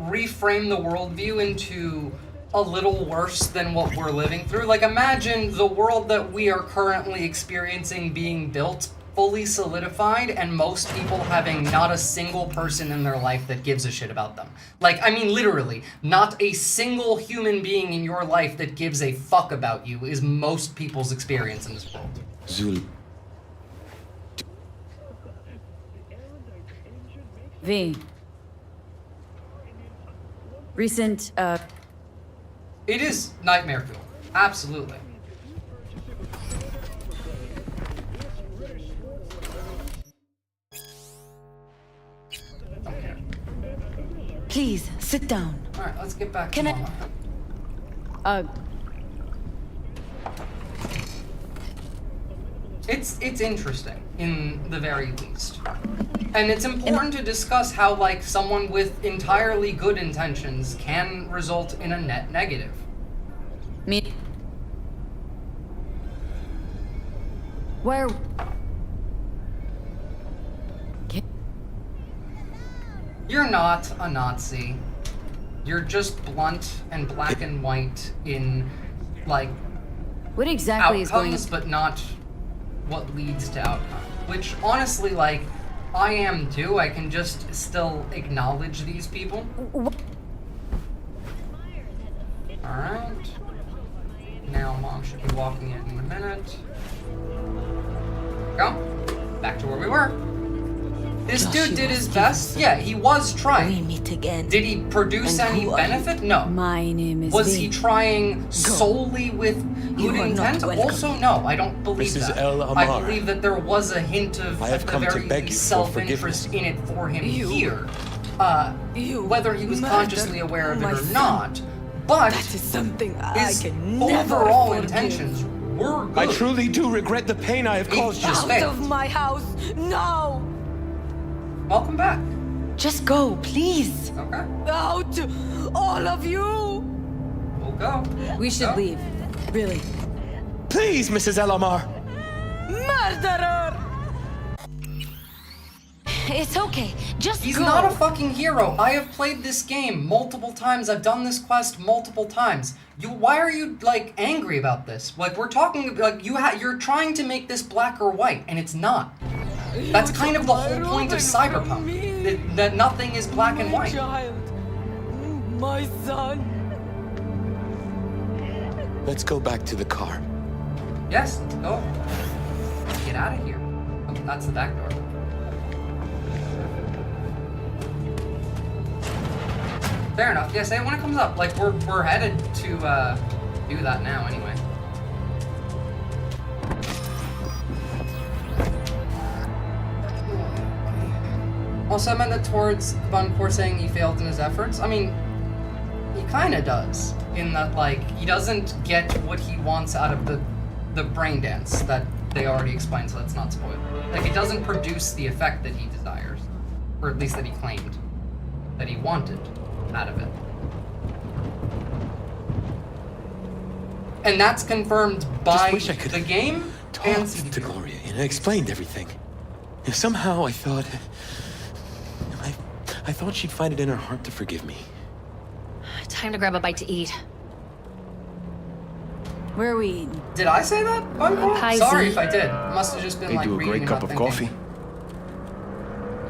Speaker 1: reframe the worldview into a little worse than what we're living through. Like, imagine the world that we are currently experiencing being built fully solidified and most people having not a single person in their life that gives a shit about them. Like, I mean, literally, not a single human being in your life that gives a fuck about you is most people's experience in this world.
Speaker 4: Zul,
Speaker 2: V. Recent,
Speaker 1: It is nightmare fuel. Absolutely. Okay.
Speaker 8: Please, sit down.
Speaker 1: Alright, let's get back
Speaker 8: Can
Speaker 1: to
Speaker 8: I-
Speaker 1: Mama. It's interesting, in the very least. And it's important to discuss how, like, someone with entirely good intentions can result in a net negative.
Speaker 2: me. Where?
Speaker 1: You're not a Nazi. You're just blunt and black and white in, like,
Speaker 2: What exactly is going
Speaker 1: outcomes, but not what leads to outcome. Which, honestly, like, I am too. I can just still acknowledge these people. Alright. Now Mom should be walking in a minute. Go. Back to where we were. This dude did his best. Yeah, he was
Speaker 9: We
Speaker 1: trying.
Speaker 9: meet again.
Speaker 1: Did he produce
Speaker 9: And
Speaker 1: any
Speaker 9: who are you?
Speaker 1: benefit? No.
Speaker 2: My name is
Speaker 1: Was
Speaker 2: V.
Speaker 1: he trying solely with
Speaker 9: You
Speaker 1: good
Speaker 9: are not
Speaker 1: intent?
Speaker 9: welcome.
Speaker 1: Also, no, I don't believe
Speaker 4: Mrs.
Speaker 1: that.
Speaker 4: El
Speaker 1: I
Speaker 4: Amar,
Speaker 1: believe that there was a hint of,
Speaker 4: I have
Speaker 1: at the
Speaker 4: come to
Speaker 1: very
Speaker 4: beg
Speaker 1: least,
Speaker 4: you for
Speaker 1: self-interest in it for him
Speaker 9: You-
Speaker 1: here.
Speaker 9: You
Speaker 1: Whether he was
Speaker 9: murdered
Speaker 1: consciously aware of it
Speaker 9: my
Speaker 1: or
Speaker 9: son.
Speaker 1: not. But
Speaker 9: That is something I
Speaker 1: his
Speaker 9: can never
Speaker 1: overall
Speaker 9: forgive.
Speaker 1: intentions were good.
Speaker 4: I truly do regret the pain I have caused you.
Speaker 1: Just
Speaker 9: Out
Speaker 1: failed.
Speaker 9: of my house, now!
Speaker 1: Welcome back.
Speaker 8: Just go, please.
Speaker 1: Okay,
Speaker 9: Out! All of you!
Speaker 1: we'll go.
Speaker 2: We should
Speaker 1: Go.
Speaker 2: leave. Really.
Speaker 4: Please, Mrs. El Amar.
Speaker 9: Murderer!
Speaker 8: It's okay. Just
Speaker 1: He's
Speaker 8: go.
Speaker 1: not a fucking hero. I have played this game multiple times. I've done this quest multiple times. Why are you, like, angry about this? Like, we're talking, like, you're trying to make this black or white, and it's not. That's
Speaker 9: You
Speaker 1: kind of
Speaker 9: took
Speaker 1: the
Speaker 9: my
Speaker 1: whole point of
Speaker 9: Ruben from
Speaker 1: Cyberpunk.
Speaker 9: me.
Speaker 1: That nothing is black and
Speaker 9: My
Speaker 1: white.
Speaker 9: child. My son.
Speaker 4: Let's go back to the car.
Speaker 1: Yes, let's go. Get out of here. Oh, that's the back door. Fair enough. Yeah, say it when it comes up. Like, we're headed to do that now anyway. Also, I meant that towards Buncore saying he failed in his efforts. I mean, he kind of does, in that, like, he doesn't get what he wants out of the brain dance that they already explained, so that's not spoiler. Like, it doesn't produce the effect that he desires, or at least that he claimed that he wanted out of it. And that's confirmed by
Speaker 4: wish I could
Speaker 1: the game and
Speaker 4: Talked
Speaker 1: CD.
Speaker 4: to Gloria and I explained everything. And somehow I thought she'd find it in her heart to forgive me.
Speaker 5: Time to grab a bite to eat.
Speaker 2: Where are we eating?
Speaker 1: Did I say that? Buncore?
Speaker 5: Hi,
Speaker 1: Sorry
Speaker 5: Z.
Speaker 1: if I did. Must have just been
Speaker 6: They
Speaker 1: like
Speaker 6: do a
Speaker 1: reading
Speaker 6: great
Speaker 1: and
Speaker 6: cup
Speaker 1: not
Speaker 6: of
Speaker 1: thinking.
Speaker 6: coffee.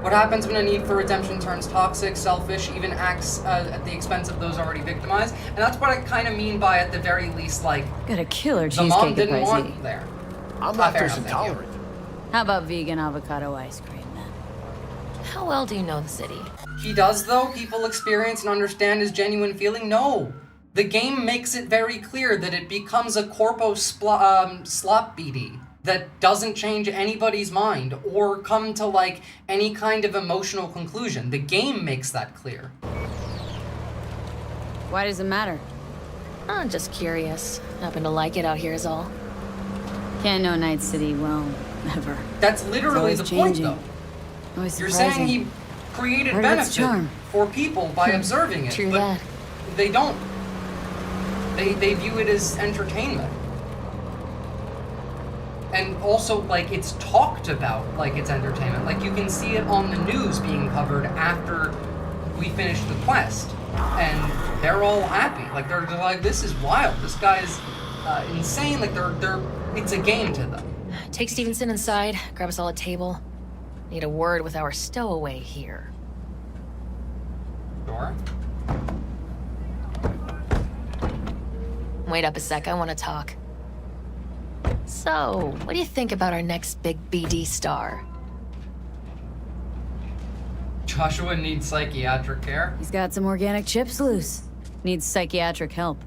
Speaker 1: What happens when a need for redemption turns toxic, selfish, even acts at the expense of those already victimized? And that's what I kind of mean by, at the very least, like,
Speaker 2: Got a killer
Speaker 1: the mom
Speaker 2: cheesecake
Speaker 1: didn't
Speaker 2: at
Speaker 1: want
Speaker 2: Z.
Speaker 1: there.
Speaker 6: I'm
Speaker 1: Ah, fair
Speaker 6: lactose
Speaker 1: enough, thank you.
Speaker 6: intolerant.
Speaker 2: How about vegan avocado ice cream then?
Speaker 5: How well do you know the city?
Speaker 1: He does, though? People experience and understand his genuine feeling? No. The game makes it very clear that it becomes a slop BD that doesn't change anybody's mind or come to, like, any kind of emotional conclusion. The game makes that clear.
Speaker 2: Why does it matter?
Speaker 5: I'm just curious. Happen to like it out here is all.
Speaker 2: Can't know Night City well, ever.
Speaker 1: That's literally
Speaker 2: It's
Speaker 1: the
Speaker 2: always
Speaker 1: point,
Speaker 2: changing.
Speaker 1: though.
Speaker 2: Always
Speaker 1: You're
Speaker 2: surprising.
Speaker 1: saying he created
Speaker 2: Part of its
Speaker 1: benefit
Speaker 2: charm.
Speaker 1: for people by observing it,
Speaker 5: True
Speaker 1: but
Speaker 5: that.
Speaker 1: they don't. They view it as entertainment. And also, like, it's talked about like it's entertainment. Like, you can see it on the news being covered after we finish the quest. And they're all happy. Like, they're like, this is wild. This guy's insane. Like, it's a game to them.
Speaker 5: Take Stevenson inside, grab us all a table. Need a word with our stowaway here.
Speaker 1: Sure.
Speaker 5: Wait up a sec, I want to talk. So, what do you think about our next big BD star?
Speaker 1: Joshua needs psychiatric care.
Speaker 2: He's got some organic chips loose. Needs psychiatric help.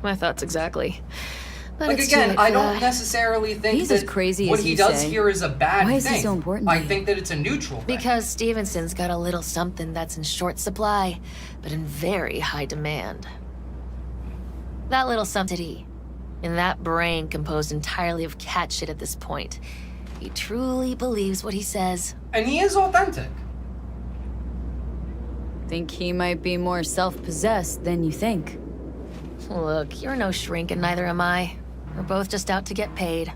Speaker 5: My thoughts exactly. But
Speaker 1: Like,
Speaker 5: it's too
Speaker 1: again,
Speaker 5: late
Speaker 1: I
Speaker 5: for
Speaker 1: don't
Speaker 5: that.
Speaker 1: necessarily think
Speaker 2: He's
Speaker 1: that
Speaker 2: as crazy
Speaker 1: what
Speaker 2: as
Speaker 1: he
Speaker 2: you
Speaker 1: does
Speaker 2: say.
Speaker 1: here is a bad
Speaker 2: Why
Speaker 1: thing.
Speaker 2: is he so important to
Speaker 1: I
Speaker 2: you?
Speaker 1: think that it's a neutral thing.
Speaker 5: Because Stevenson's got a little something that's in short supply, but in very high demand. That little something, in that brain composed entirely of cat shit at this point, he truly believes what he says.
Speaker 1: And he is authentic.
Speaker 2: Think he might be more self-possessed than you think.
Speaker 5: Look, you're no shrink and neither am I. We're both just out to get paid.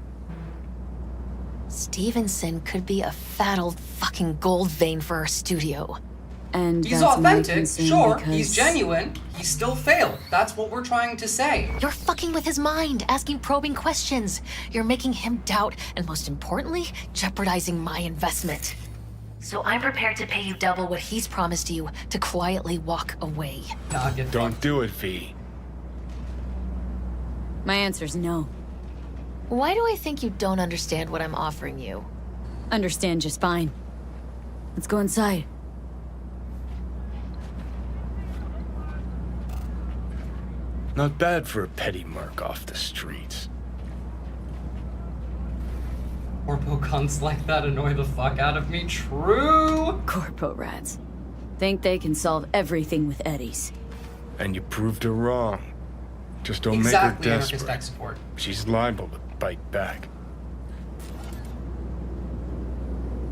Speaker 5: Stevenson could be a fat old fucking gold vein for our studio.
Speaker 2: And
Speaker 1: He's
Speaker 2: that's my
Speaker 1: authentic,
Speaker 2: concern
Speaker 1: sure.
Speaker 2: because
Speaker 1: He's genuine. He still failed. That's what we're trying to say.
Speaker 5: You're fucking with his mind, asking probing questions. You're making him doubt, and most importantly, jeopardizing my investment. So I'm prepared to pay you double what he's promised you to quietly walk away.
Speaker 1: Nah, get
Speaker 7: Don't do it, V.
Speaker 2: My answer's no.
Speaker 5: Why do I think you don't understand what I'm offering you?
Speaker 2: Understand just fine. Let's go inside.
Speaker 7: Not bad for a petty merc off the streets.
Speaker 1: Corpo cunts like that annoy the fuck out of me. True.
Speaker 2: Corpo rats. Think they can solve everything with eddies.
Speaker 7: And you proved her wrong. Just don't
Speaker 1: Exactly,
Speaker 7: make her
Speaker 1: anarchist
Speaker 7: desperate.
Speaker 1: tech support.
Speaker 7: She's liable to bite back.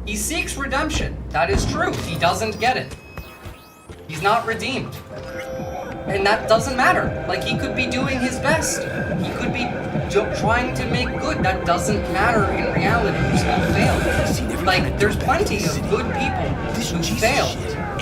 Speaker 1: He seeks redemption. That is true. He doesn't get it. He's not redeemed. And that doesn't matter. Like, he could be doing his best. He could be trying to make good. That doesn't matter in reality. You still fail. Like, there's plenty of good people who fail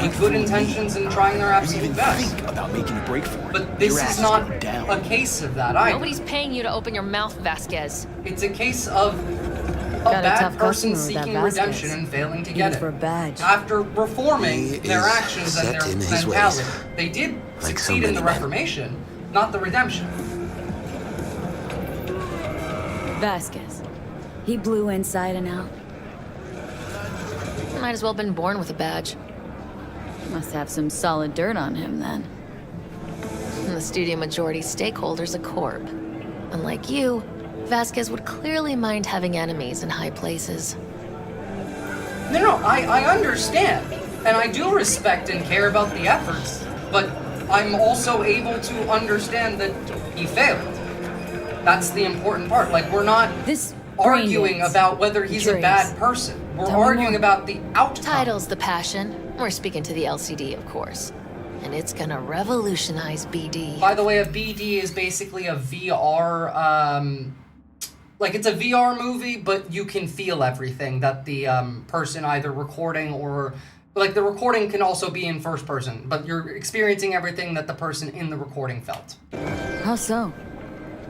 Speaker 1: with good intentions and trying their absolute best.
Speaker 6: About making a break for it.
Speaker 1: But this is not a case of that either.
Speaker 5: Nobody's paying you to open your mouth, Vasquez.
Speaker 1: It's a case of a
Speaker 2: Got a
Speaker 1: bad
Speaker 2: tough
Speaker 1: person
Speaker 2: customer with that
Speaker 1: seeking
Speaker 2: Vasquez.
Speaker 1: redemption and failing to get
Speaker 2: Aims
Speaker 1: it.
Speaker 2: for a badge.
Speaker 1: After reforming
Speaker 3: He
Speaker 1: their
Speaker 3: is
Speaker 1: actions and
Speaker 3: set
Speaker 1: their
Speaker 3: in his
Speaker 1: mentality.
Speaker 3: ways.
Speaker 1: They did
Speaker 3: Like so
Speaker 1: succeed in the
Speaker 3: many men.
Speaker 1: reformation, not the redemption.
Speaker 2: Vasquez. He blew inside and out.
Speaker 5: Might as well have been born with a badge.
Speaker 2: Must have some solid dirt on him then.
Speaker 5: And the studio majority stakeholder's a corp. Unlike you, Vasquez would clearly mind having enemies in high places.
Speaker 1: No, I understand. And I do respect and care about the efforts. But I'm also able to understand that he failed. That's the important part. Like, we're not
Speaker 2: This
Speaker 1: arguing
Speaker 2: braindance.
Speaker 1: about whether he's a
Speaker 2: Curious.
Speaker 1: bad person. We're
Speaker 2: Tell me
Speaker 1: arguing
Speaker 2: more.
Speaker 1: about the outcome.
Speaker 5: Title's the passion. We're speaking to the LCD, of course. And it's gonna revolutionize BD.
Speaker 1: By the way, a BD is basically a VR, like, it's a VR movie, but you can feel everything that the person either recording or, like, the recording can also be in first person, but you're experiencing everything that the person in the recording felt.
Speaker 2: How so?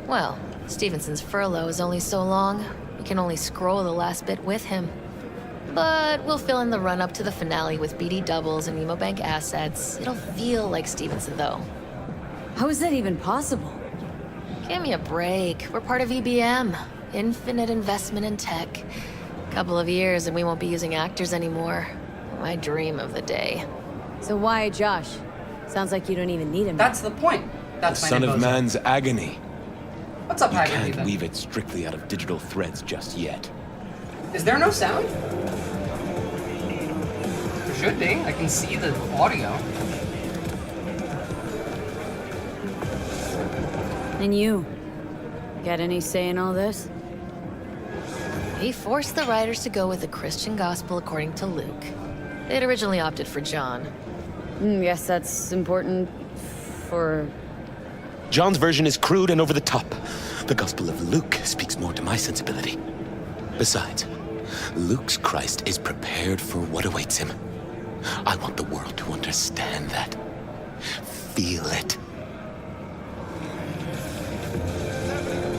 Speaker 5: Well, Stevenson's furlough is only so long. We can only scroll the last bit with him. But we'll fill in the run-up to the finale with BD doubles and Emobank assets. It'll feel like Stevenson, though.
Speaker 2: How is that even possible?
Speaker 5: Give me a break. We're part of EBM. Infinite investment in tech. Couple of years and we won't be using actors anymore. My dream of the day.
Speaker 2: So why Josh? Sounds like you don't even need him.
Speaker 1: That's the point. That's
Speaker 4: The
Speaker 1: my
Speaker 4: son of
Speaker 1: Niboza.
Speaker 4: man's agony.
Speaker 1: What's up,
Speaker 4: You
Speaker 1: Hagrid?
Speaker 4: can't
Speaker 1: Ethan?
Speaker 4: weave it strictly out of digital threads just yet.
Speaker 1: Is there no sound? There should be. I can see the audio.
Speaker 2: And you? Got any say in all this?
Speaker 5: He forced the writers to go with the Christian gospel according to Luke. They'd originally opted for John.
Speaker 2: Yes, that's important for...
Speaker 4: John's version is crude and over the top. The Gospel of Luke speaks more to my sensibility. Besides, Luke's Christ is prepared for what awaits him. I want the world to understand that. Feel it.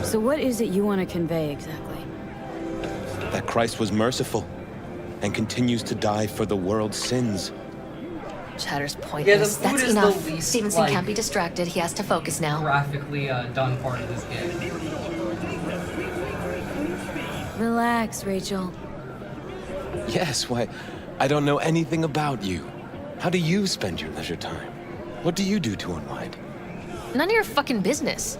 Speaker 2: So what is it you want to convey exactly?
Speaker 4: That Christ was merciful and continues to die for the world's sins.
Speaker 5: Chatter's
Speaker 1: Yeah, the
Speaker 5: pointless.
Speaker 1: food
Speaker 5: That's
Speaker 1: is the
Speaker 5: enough.
Speaker 1: least,
Speaker 5: Stevenson
Speaker 1: like,
Speaker 5: can't be distracted. He has to focus now.
Speaker 1: Graphically done part of this game.
Speaker 2: Relax, Rachel.
Speaker 4: Yes, why, I don't know anything about you. How do you spend your leisure time? What do you do to unwind?
Speaker 5: None of your fucking business.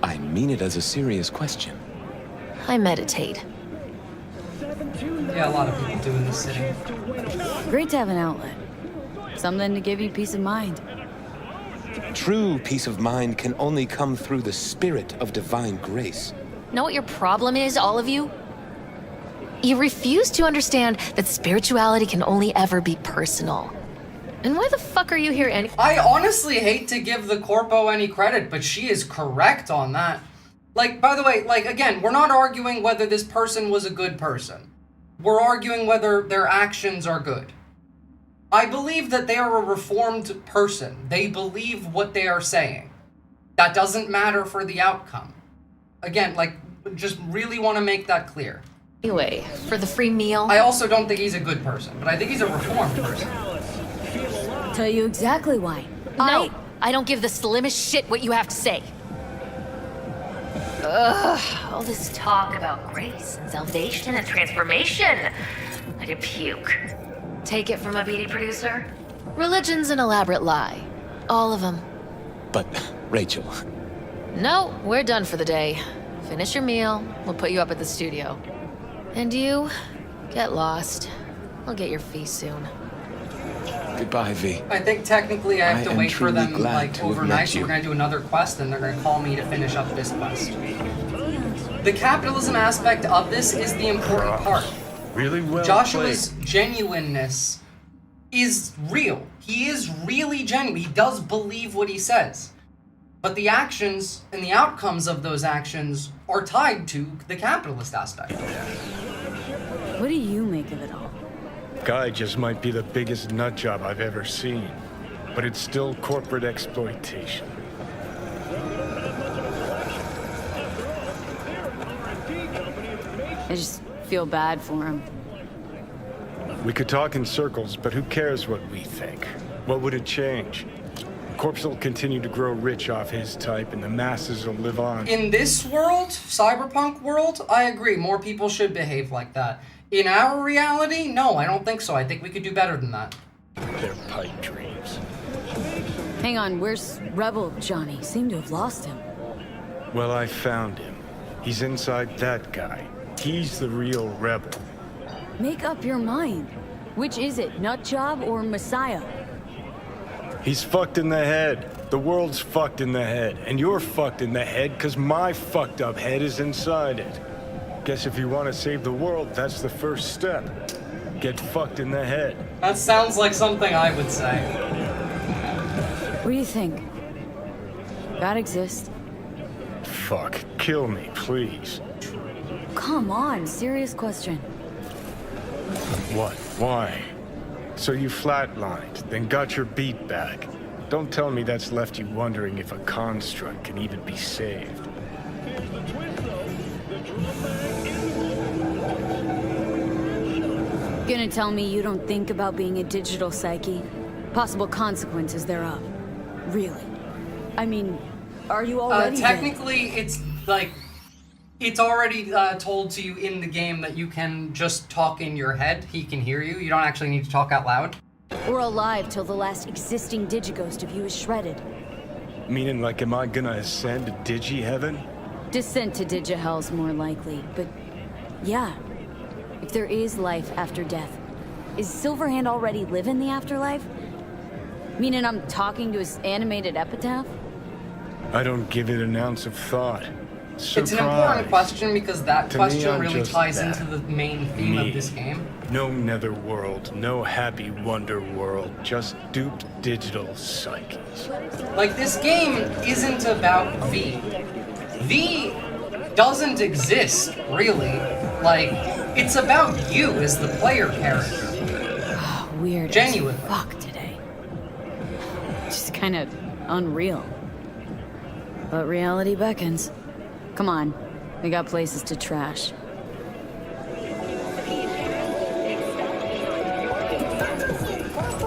Speaker 4: I mean it as a serious question.
Speaker 5: I meditate.
Speaker 1: Yeah, a lot of people do in this city.
Speaker 2: Great to have an outlet. Something to give you peace of mind.
Speaker 4: True peace of mind can only come through the spirit of divine grace.
Speaker 5: Know what your problem is, all of you? You refuse to understand that spirituality can only ever be personal. And why the fuck are you here anyway?
Speaker 1: I honestly hate to give the Corpo any credit, but she is correct on that. Like, by the way, like, again, we're not arguing whether this person was a good person. We're arguing whether their actions are good. I believe that they are a reformed person. They believe what they are saying. That doesn't matter for the outcome. Again, like, just really want to make that clear.
Speaker 5: Anyway, for the free meal.
Speaker 1: I also don't think he's a good person, but I think he's a reformed person.
Speaker 2: Tell you exactly why.
Speaker 5: No, I don't give the slimmest shit what you have to say. Ugh, all this talk about grace and salvation and transformation. I could puke. Take it from a BD producer? Religion's an elaborate lie. All of them.
Speaker 4: But, Rachel,
Speaker 5: No, we're done for the day. Finish your meal, we'll put you up at the studio. And you, get lost. I'll get your fee soon.
Speaker 4: goodbye, V.
Speaker 1: I think technically I have to
Speaker 4: am
Speaker 1: wait for
Speaker 4: truly
Speaker 1: them,
Speaker 4: glad
Speaker 1: like,
Speaker 4: to have
Speaker 1: overnight,
Speaker 4: met
Speaker 1: so
Speaker 4: you.
Speaker 1: we're gonna do another quest, and they're gonna call me to finish up this quest. The capitalism aspect of this is the important part.
Speaker 7: Really well
Speaker 1: Joshua's genuineness is real. He is really genuine. He does believe what he says. But the actions and the outcomes of those actions are tied to the capitalist aspect.
Speaker 2: What do you make of it all?
Speaker 7: Guy just might be the biggest nut job I've ever seen, but it's still corporate exploitation.
Speaker 2: I just feel bad for him.
Speaker 7: We could talk in circles, but who cares what we think? What would it change? Corpse will continue to grow rich off his type, and the masses will live on.
Speaker 1: In this world, cyberpunk world, I agree. More people should behave like that. In our reality, no, I don't think so. I think we could do better than that.
Speaker 7: Their pipe dreams.
Speaker 2: Hang on, where's Rebel Johnny? Seem to have lost him.
Speaker 7: Well, I found him. He's inside that guy. He's the real rebel.
Speaker 2: Make up your mind. Which is it, Nutjob or Messiah?
Speaker 7: He's fucked in the head. The world's fucked in the head. And you're fucked in the head because my fucked up head is inside it. Guess if you want to save the world, that's the first step. Get fucked in the head.
Speaker 1: That sounds like something I would say.
Speaker 2: What do you think? God exists?
Speaker 7: Fuck. Kill me, please.
Speaker 2: Come on, serious question.
Speaker 7: What? Why? So you flatlined, then got your beat back. Don't tell me that's left you wondering if a construct can even be saved.
Speaker 2: Gonna tell me you don't think about being a digital psyche? Possible consequences thereof. Really? I mean, are you already dead?
Speaker 1: Technically, it's like it's already told to you in the game that you can just talk in your head. He can hear you. You don't actually need to talk out loud.
Speaker 2: We're alive till the last existing digighost of you is shredded.
Speaker 7: Meaning, like, am I gonna ascend to Digi-Heaven?
Speaker 2: Descent to Digihell's more likely, but yeah. If there is life after death, is Silverhand already live in the afterlife? Meaning I'm talking to his animated epitaph?
Speaker 7: I don't give it an ounce of thought.
Speaker 1: It's an important question because that
Speaker 7: To me,
Speaker 1: question
Speaker 7: I'm
Speaker 1: really
Speaker 7: just
Speaker 1: ties
Speaker 7: that.
Speaker 1: into the main theme
Speaker 7: Me.
Speaker 1: of this game.
Speaker 7: No netherworld, no happy wonder world, just duped digital psyches.
Speaker 1: Like, this game isn't about V. V doesn't exist, really. Like, it's about you as the player character.
Speaker 2: Weird
Speaker 1: Genuinely.
Speaker 2: as fuck today. Just kind of unreal. But reality beckons. Come on, we got places to trash.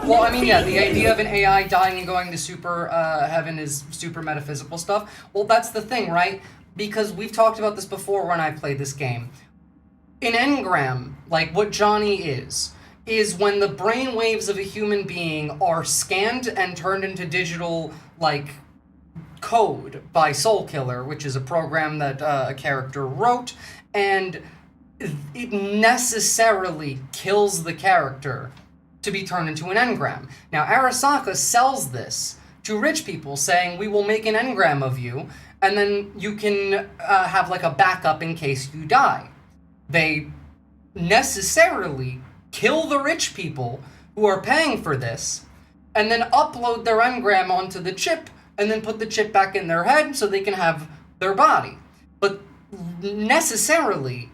Speaker 1: Well, I mean, yeah, the idea of an AI dying and going to super heaven is super metaphysical stuff. Well, that's the thing, right? Because we've talked about this before when I played this game. An engram, like what Johnny is when the brain waves of a human being are scanned and turned into digital, like, code by Soulkiller, which is a program that a character wrote, and it necessarily kills the character to be turned into an engram. Now, Arasaka sells this to rich people, saying, we will make an engram of you, and then you can have, like, a backup in case you die. They necessarily kill the rich people who are paying for this, and then upload their engram onto the chip, and then put the chip back in their head so they can have their body. But necessarily,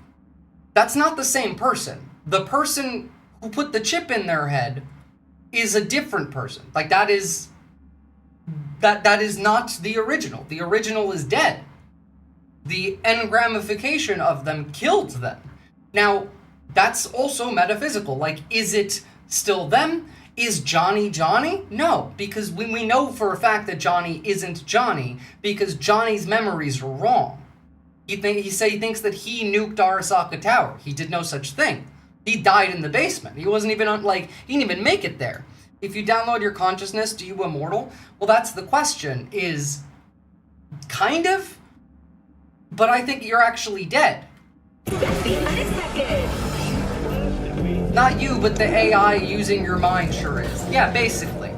Speaker 1: that's not the same person. The person who put the chip in their head is a different person. Like, that is not the original. The original is dead. The engramification of them killed them. Now, that's also metaphysical. Like, is it still them? Is Johnny Johnny? No, because we know for a fact that Johnny isn't Johnny, because Johnny's memories are wrong. He thinks that he nuked Arasaka Tower. He did no such thing. He died in the basement. He wasn't even he didn't even make it there. If you download your consciousness, do you immortal? Well, that's the question, is kind of, but I think you're actually dead. Not you, but the AI using your mind sure is. Yeah, basically.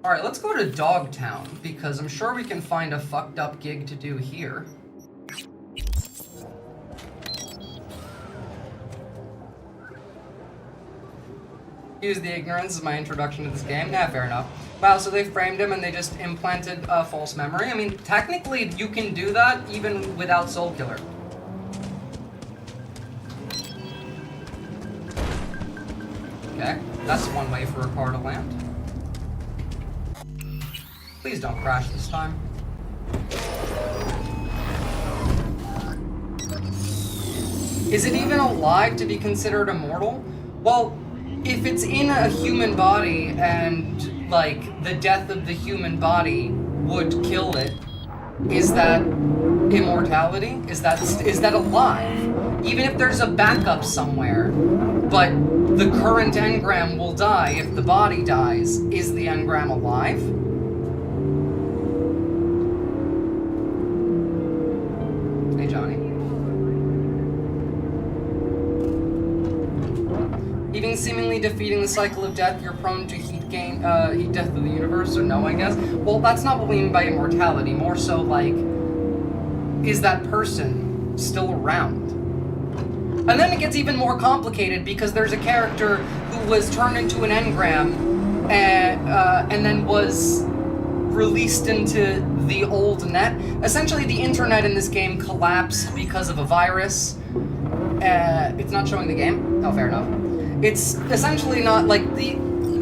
Speaker 1: Alright, let's go to Dogtown, because I'm sure we can find a fucked up gig to do here. Use the ignorance as my introduction to this game. Yeah, fair enough. Wow, so they framed him and they just implanted a false memory? I mean, technically you can do that even without Soulkiller. Okay, that's one way for a car to land. Please don't crash this time. Is it even alive to be considered immortal? Well, if it's in a human body and, like, the death of the human body would kill it, is that immortality? Is that alive? Even if there's a backup somewhere, but the current engram will die if the body dies, is the engram alive? Hey, Johnny. Even seemingly defeating the cycle of death, you're prone to heat death of the universe, or no, I guess? Well, that's not what we mean by immortality. More so, like, is that person still around? And then it gets even more complicated because there's a character who was turned into an engram and then was released into the old net. Essentially, the internet in this game collapsed because of a virus. It's not showing the game? Oh, fair enough. It's essentially not, like, the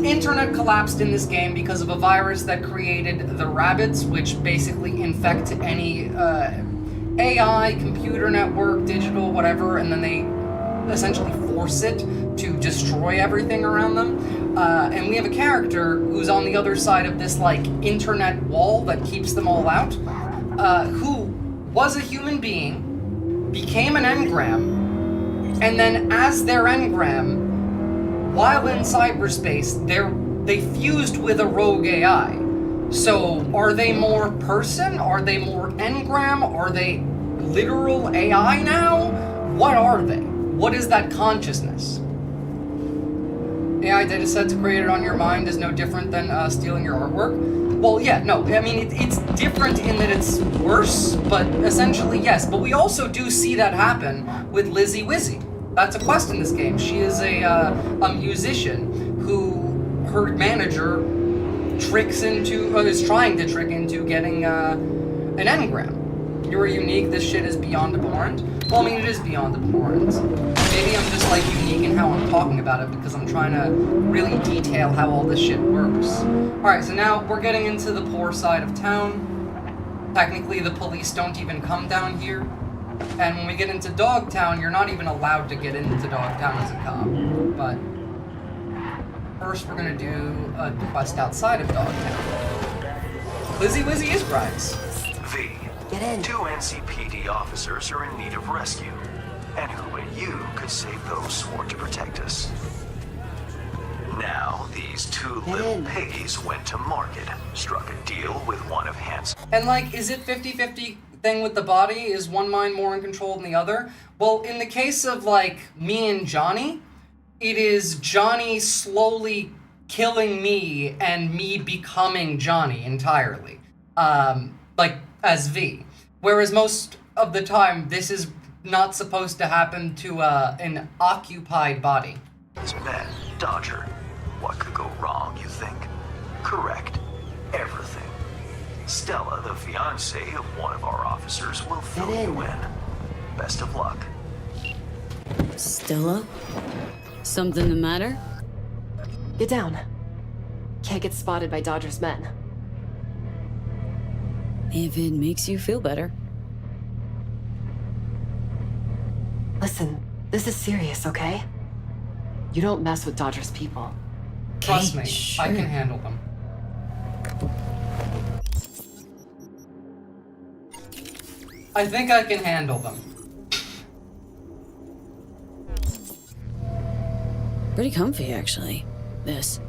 Speaker 1: internet collapsed in this game because of a virus that created the rabbits, which basically infect any AI, computer network, digital, whatever, and then they essentially force it to destroy everything around them. And we have a character who's on the other side of this, like, internet wall that keeps them all out, who was a human being, became an engram, and then as their engram, while in cyberspace, they fused with a rogue AI. So, are they more person? Are they more engram? Are they literal AI now? What are they? What is that consciousness? AI datasets created on your mind is no different than stealing your artwork. Well, yeah, no, I mean, it's different in that it's worse, but essentially, yes. But we also do see that happen with Lizzie Wizzy. That's a quest in this game. She is a musician who her manager is trying to trick into getting an engram. You are unique, this shit is beyond abhorrent. Well, I mean, it is beyond abhorrent. Maybe I'm just, like, unique in how I'm talking about it because I'm trying to really detail how all this shit works. Alright, so now we're getting into the poor side of town. Technically, the police don't even come down here. And when we get into Dogtown, you're not even allowed to get into Dogtown as a cop. But first, we're gonna do a quest outside of Dogtown. Lizzie Wizzy is Bryce.
Speaker 10: V.
Speaker 8: Get in.
Speaker 10: 2 NCPD officers are in need of rescue. And who but you could save those sworn to protect us? Now, these 2 little piggies went to market, struck a deal with one of Hans.
Speaker 1: And, like, is it 50-50 thing with the body? Is one mind more in control than the other? Well, in the case of, like, me and Johnny, it is Johnny slowly killing me and me becoming Johnny entirely. Like, as V. Whereas most of the time, this is not supposed to happen to an occupied body.
Speaker 10: His men, Dodger. What could go wrong, you think? Correct. Everything. Stella, the fiancée of one of our officers, will fill you in. Best of luck.
Speaker 2: Stella? Something the matter?
Speaker 11: Get down. Can't get spotted by Dodger's men.
Speaker 2: If it makes you feel better.
Speaker 11: Listen, this is serious, okay? You don't mess with Dodger's people.
Speaker 1: Trust me,
Speaker 2: sure.
Speaker 1: I can handle them. I think I can handle them.
Speaker 2: Pretty comfy, actually. This.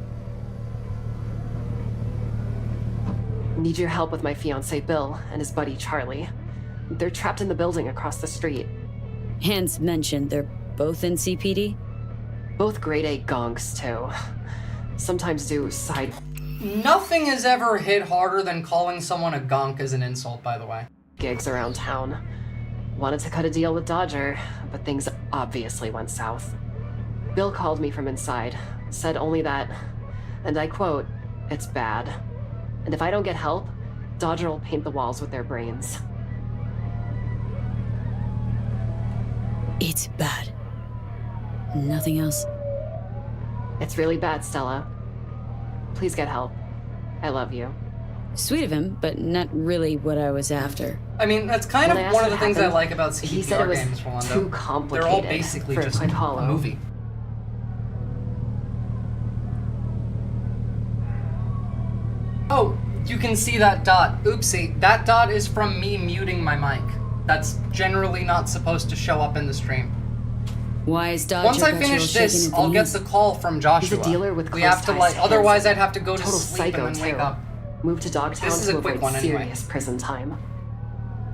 Speaker 11: Need your help with my fiancé Bill and his buddy Charlie. They're trapped in the building across the street.
Speaker 2: Hans mentioned they're both in CPD?
Speaker 11: Both grade A gonks, too. Sometimes do side
Speaker 1: Nothing has ever hit harder than calling someone a gonk as an insult, by the way.
Speaker 11: gigs around town. Wanted to cut a deal with Dodger, but things obviously went south. Bill called me from inside, said only that, and I quote, "It's bad. And if I don't get help, Dodger will paint the walls with their brains."
Speaker 2: It's bad. Nothing else?
Speaker 11: It's really bad, Stella. Please get help. I love you.
Speaker 2: Sweet of him, but not really what I was after.
Speaker 1: I mean, that's kind
Speaker 11: When I
Speaker 1: of
Speaker 11: asked
Speaker 1: one of the
Speaker 11: what
Speaker 1: things I
Speaker 11: happened,
Speaker 1: like about
Speaker 11: he said it
Speaker 1: CDPR
Speaker 11: was
Speaker 1: games, Rolando.
Speaker 11: too complicated
Speaker 1: They're all basically
Speaker 11: for a
Speaker 1: just
Speaker 11: quick
Speaker 1: a
Speaker 11: hollow.
Speaker 1: movie. Oh, you can see that dot. Oopsie, that dot is from me muting my mic. That's generally not supposed to show up in the stream.
Speaker 2: Why is Dodger
Speaker 1: Once I
Speaker 2: got you all
Speaker 1: finish
Speaker 2: shaken
Speaker 1: this,
Speaker 2: at the
Speaker 1: I'll get
Speaker 2: knees?
Speaker 1: the call from Joshua.
Speaker 11: He's a dealer with
Speaker 1: we
Speaker 11: close
Speaker 1: have to
Speaker 11: ties
Speaker 1: like,
Speaker 11: to
Speaker 1: otherwise
Speaker 11: Hanson.
Speaker 1: I'd have to go to
Speaker 11: Total
Speaker 1: sleep
Speaker 11: psycho,
Speaker 1: and then wake
Speaker 11: too.
Speaker 1: up.
Speaker 11: Moved to Dogtown
Speaker 1: This is
Speaker 11: to
Speaker 1: a quick
Speaker 11: avoid
Speaker 1: one anyway.
Speaker 11: serious prison time.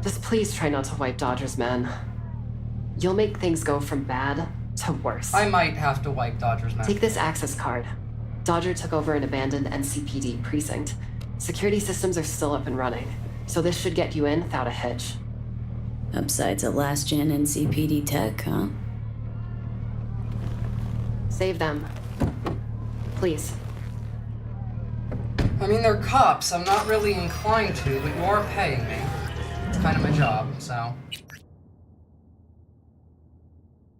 Speaker 11: Just please try not to wipe Dodger's men. You'll make things go from bad to worse.
Speaker 1: I might have to wipe Dodger's man.
Speaker 11: Take this access card. Dodger took over an abandoned NCPD precinct. Security systems are still up and running, so this should get you in without a hitch.
Speaker 2: Upsides of last-gen NCPD tech, huh?
Speaker 11: Save them. Please.
Speaker 1: I mean, they're cops. I'm not really inclined to, but you are paying me. It's kind of my job, so.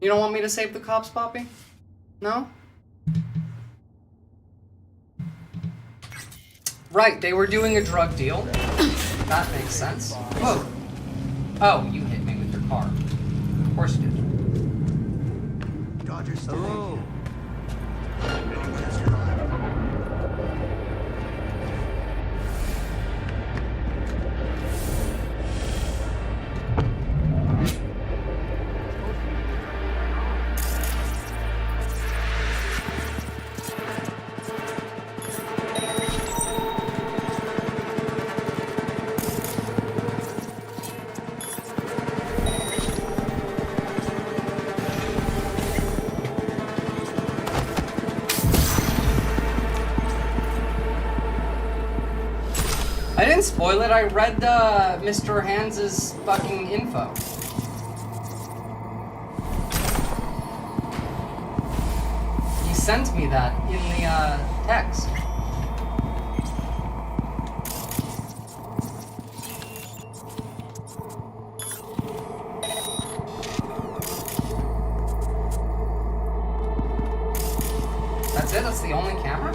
Speaker 1: You don't want me to save the cops, Poppy? No? Right, they were doing a drug deal. That makes sense. Whoa. Oh, you hit me with your car. Of course you did.
Speaker 3: Dodger's still
Speaker 10: Oh.
Speaker 1: didn't spoil it. I read Mr. Hans's fucking info. He sent me that in the text. That's it? That's the only camera?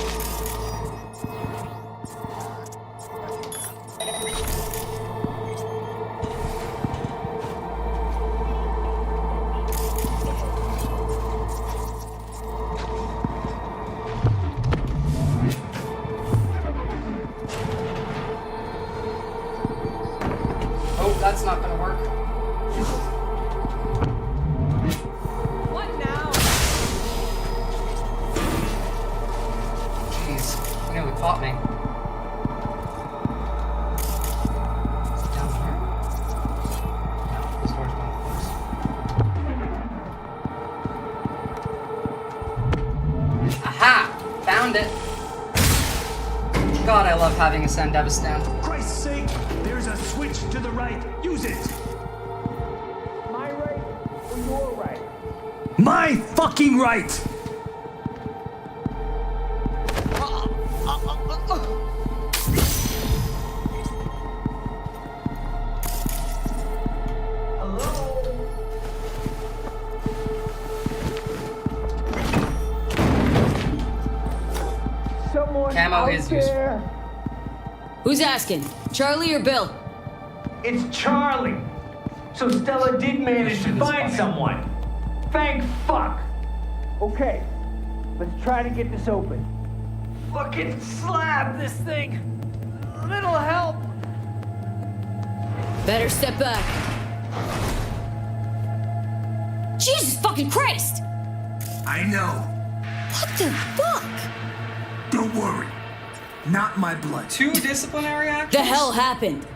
Speaker 1: Oh, that's not gonna work.
Speaker 9: What now?
Speaker 1: Jeez, you nearly caught me. Is it down here? No, this door's one close. Aha! Found it! God, I love having a send dev stand.
Speaker 12: For Christ's sake, there's a switch to the right. Use it.
Speaker 13: My right or your right?
Speaker 12: My fucking right.
Speaker 13: Someone
Speaker 1: Camo
Speaker 13: out
Speaker 1: is useful.
Speaker 13: there.
Speaker 2: Who's asking? Charlie or Bill?
Speaker 13: It's Charlie. So Stella did manage to find someone. Thank fuck. Okay, let's try to get this open. Fucking slab this thing. A little help.
Speaker 2: Better step back. Jesus fucking Christ!
Speaker 12: I know.
Speaker 2: What the fuck?
Speaker 12: Don't worry. Not my blood.
Speaker 1: 2 disciplinary actions?
Speaker 2: The hell happened?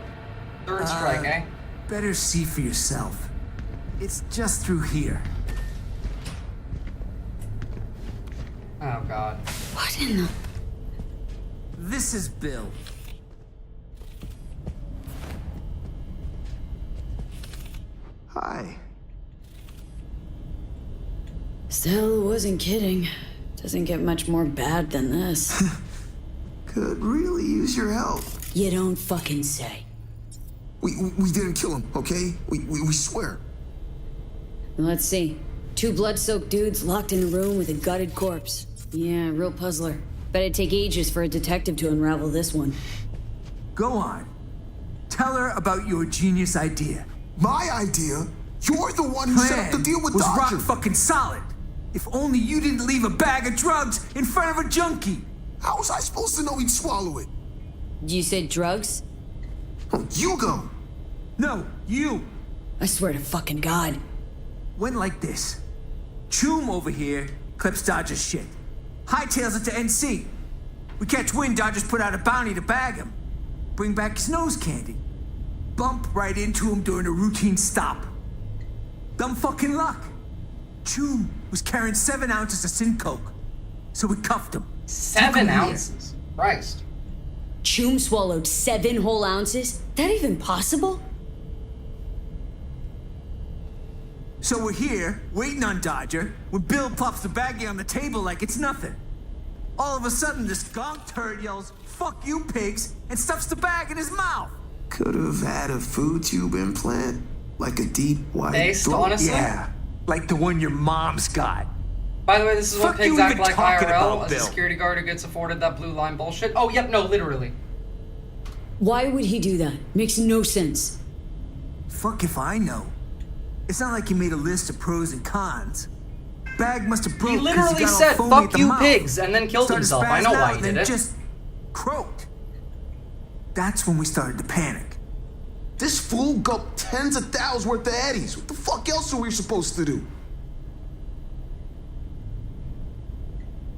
Speaker 1: Third strike, eh?
Speaker 12: Better see for yourself. It's just through here.
Speaker 1: Oh god.
Speaker 2: What in the...
Speaker 12: This is Bill. Hi.
Speaker 2: Stella wasn't kidding. Doesn't get much more bad than this.
Speaker 14: Could really use your help.
Speaker 2: You don't fucking say.
Speaker 14: We didn't kill him, okay? We swear.
Speaker 2: Let's see. 2 blood-soaked dudes locked in a room with a gutted corpse. Yeah, real puzzler. Bet it'd take ages for a detective to unravel this one.
Speaker 12: Go on. Tell her about your genius idea.
Speaker 14: My idea? You're the one who set up the deal with
Speaker 12: was
Speaker 14: Dodger.
Speaker 12: rock fucking solid. If only you didn't leave a bag of drugs in front of a junkie.
Speaker 14: How was I supposed to know he'd swallow it?
Speaker 2: You said drugs?
Speaker 14: Oh, you go.
Speaker 12: No, you.
Speaker 2: I swear to fucking God.
Speaker 12: Went like this. Choom over here clips Dodger's shit. Hightails it to NC. We catch wind Dodger's put out a bounty to bag him. Bring back his nose candy. Bump right into him during a routine stop. Dumb fucking luck. Choom was carrying 7 ounces of sin coke. So we cuffed him.
Speaker 1: 7 ounces? Christ.
Speaker 2: Choom swallowed 7 whole ounces? That even possible?
Speaker 12: So we're here, waiting on Dodger, when Bill plops the baggie on the table like it's nothing. All of a sudden, this gonk turd yells, "Fuck you, pigs," and stuffs the bag in his mouth.
Speaker 14: Could have had a food tube implant, like a deep white
Speaker 1: Based,
Speaker 14: throat.
Speaker 1: honestly?
Speaker 12: Yeah, like the one your mom's got.
Speaker 1: By the way, this is what
Speaker 12: Fuck you
Speaker 1: pigs act
Speaker 12: even
Speaker 1: like
Speaker 12: talking
Speaker 1: IRL
Speaker 12: about,
Speaker 1: as a
Speaker 12: Bill?
Speaker 1: security guard who gets afforded that blue line bullshit. Oh, yep, no, literally.
Speaker 2: Why would he do that? Makes no sense.
Speaker 12: Fuck if I know. It's not like he made a list of pros and cons. Bag must have broke
Speaker 1: He
Speaker 12: 'cause
Speaker 1: literally
Speaker 12: got all
Speaker 1: said,
Speaker 12: foamy
Speaker 1: "Fuck
Speaker 12: at the
Speaker 1: you,
Speaker 12: mouth."
Speaker 1: pigs," and then killed
Speaker 12: Started
Speaker 1: himself. I know
Speaker 12: spazzing
Speaker 1: why
Speaker 12: out
Speaker 1: he
Speaker 12: and
Speaker 1: did
Speaker 12: then
Speaker 1: it.
Speaker 12: just croaked. That's when we started to panic.
Speaker 14: This fool gulped tens of thousands worth of Eddies. What the fuck else are we supposed to do?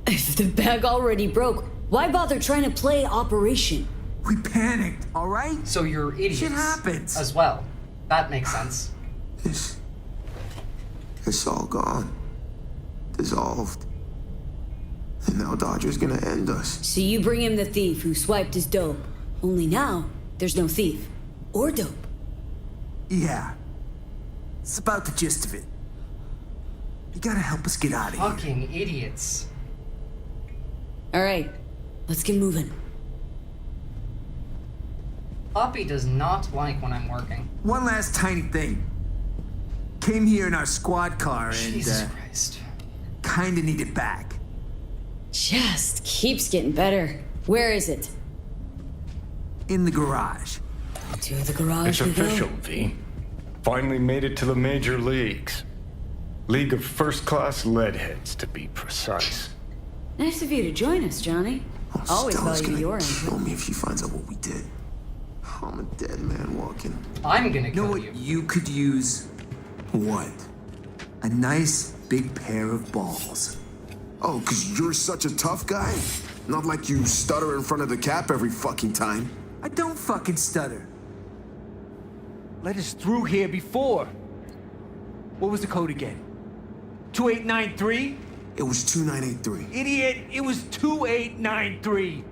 Speaker 2: If the bag already broke, why bother trying to play Operation?
Speaker 12: We panicked, all right?
Speaker 1: So you're idiots.
Speaker 12: Shit happens.
Speaker 1: As well. That makes sense.
Speaker 14: It's all gone. Dissolved. And now Dodger's gonna end us.
Speaker 2: So you bring him the thief who swiped his dope. Only now, there's no thief. Or dope.
Speaker 12: Yeah. It's about the gist of it. You gotta help us get out of here.
Speaker 1: Fucking idiots.
Speaker 2: Alright, let's get moving.
Speaker 1: Poppy does not like when I'm working.
Speaker 12: One last tiny thing. Came here in our squad car and,
Speaker 1: Jesus Christ.
Speaker 12: Kinda need it back.
Speaker 2: Just keeps getting better. Where is it?
Speaker 12: In the garage.
Speaker 2: To the garage
Speaker 7: It's
Speaker 2: we
Speaker 7: official,
Speaker 2: go.
Speaker 7: V. Finally made it to the major leagues. League of first-class leadheads, to be precise.
Speaker 2: Nice of you to join us, Johnny. Always
Speaker 14: Stella's
Speaker 2: value
Speaker 14: gonna
Speaker 2: your
Speaker 14: kill
Speaker 2: input.
Speaker 14: me if she finds out what we did. I'm a dead man walking.
Speaker 1: I'm gonna
Speaker 12: You know
Speaker 1: kill
Speaker 12: what
Speaker 1: you.
Speaker 12: you could use? What? A nice big pair of balls.
Speaker 14: Oh, 'cause you're such a tough guy? Not like you stutter in front of the cap every fucking time.
Speaker 12: I don't fucking stutter. Let us through here before. What was the code again? 2893?
Speaker 14: It was 2983.
Speaker 12: Idiot, it was 2893.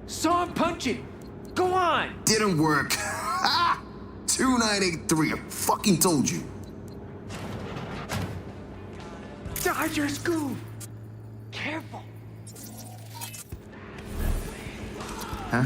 Speaker 12: Saw him punch it. Go on.
Speaker 14: Didn't work. Ha! 2983. I fucking told you.
Speaker 12: Dodger Scoop. Careful. Huh?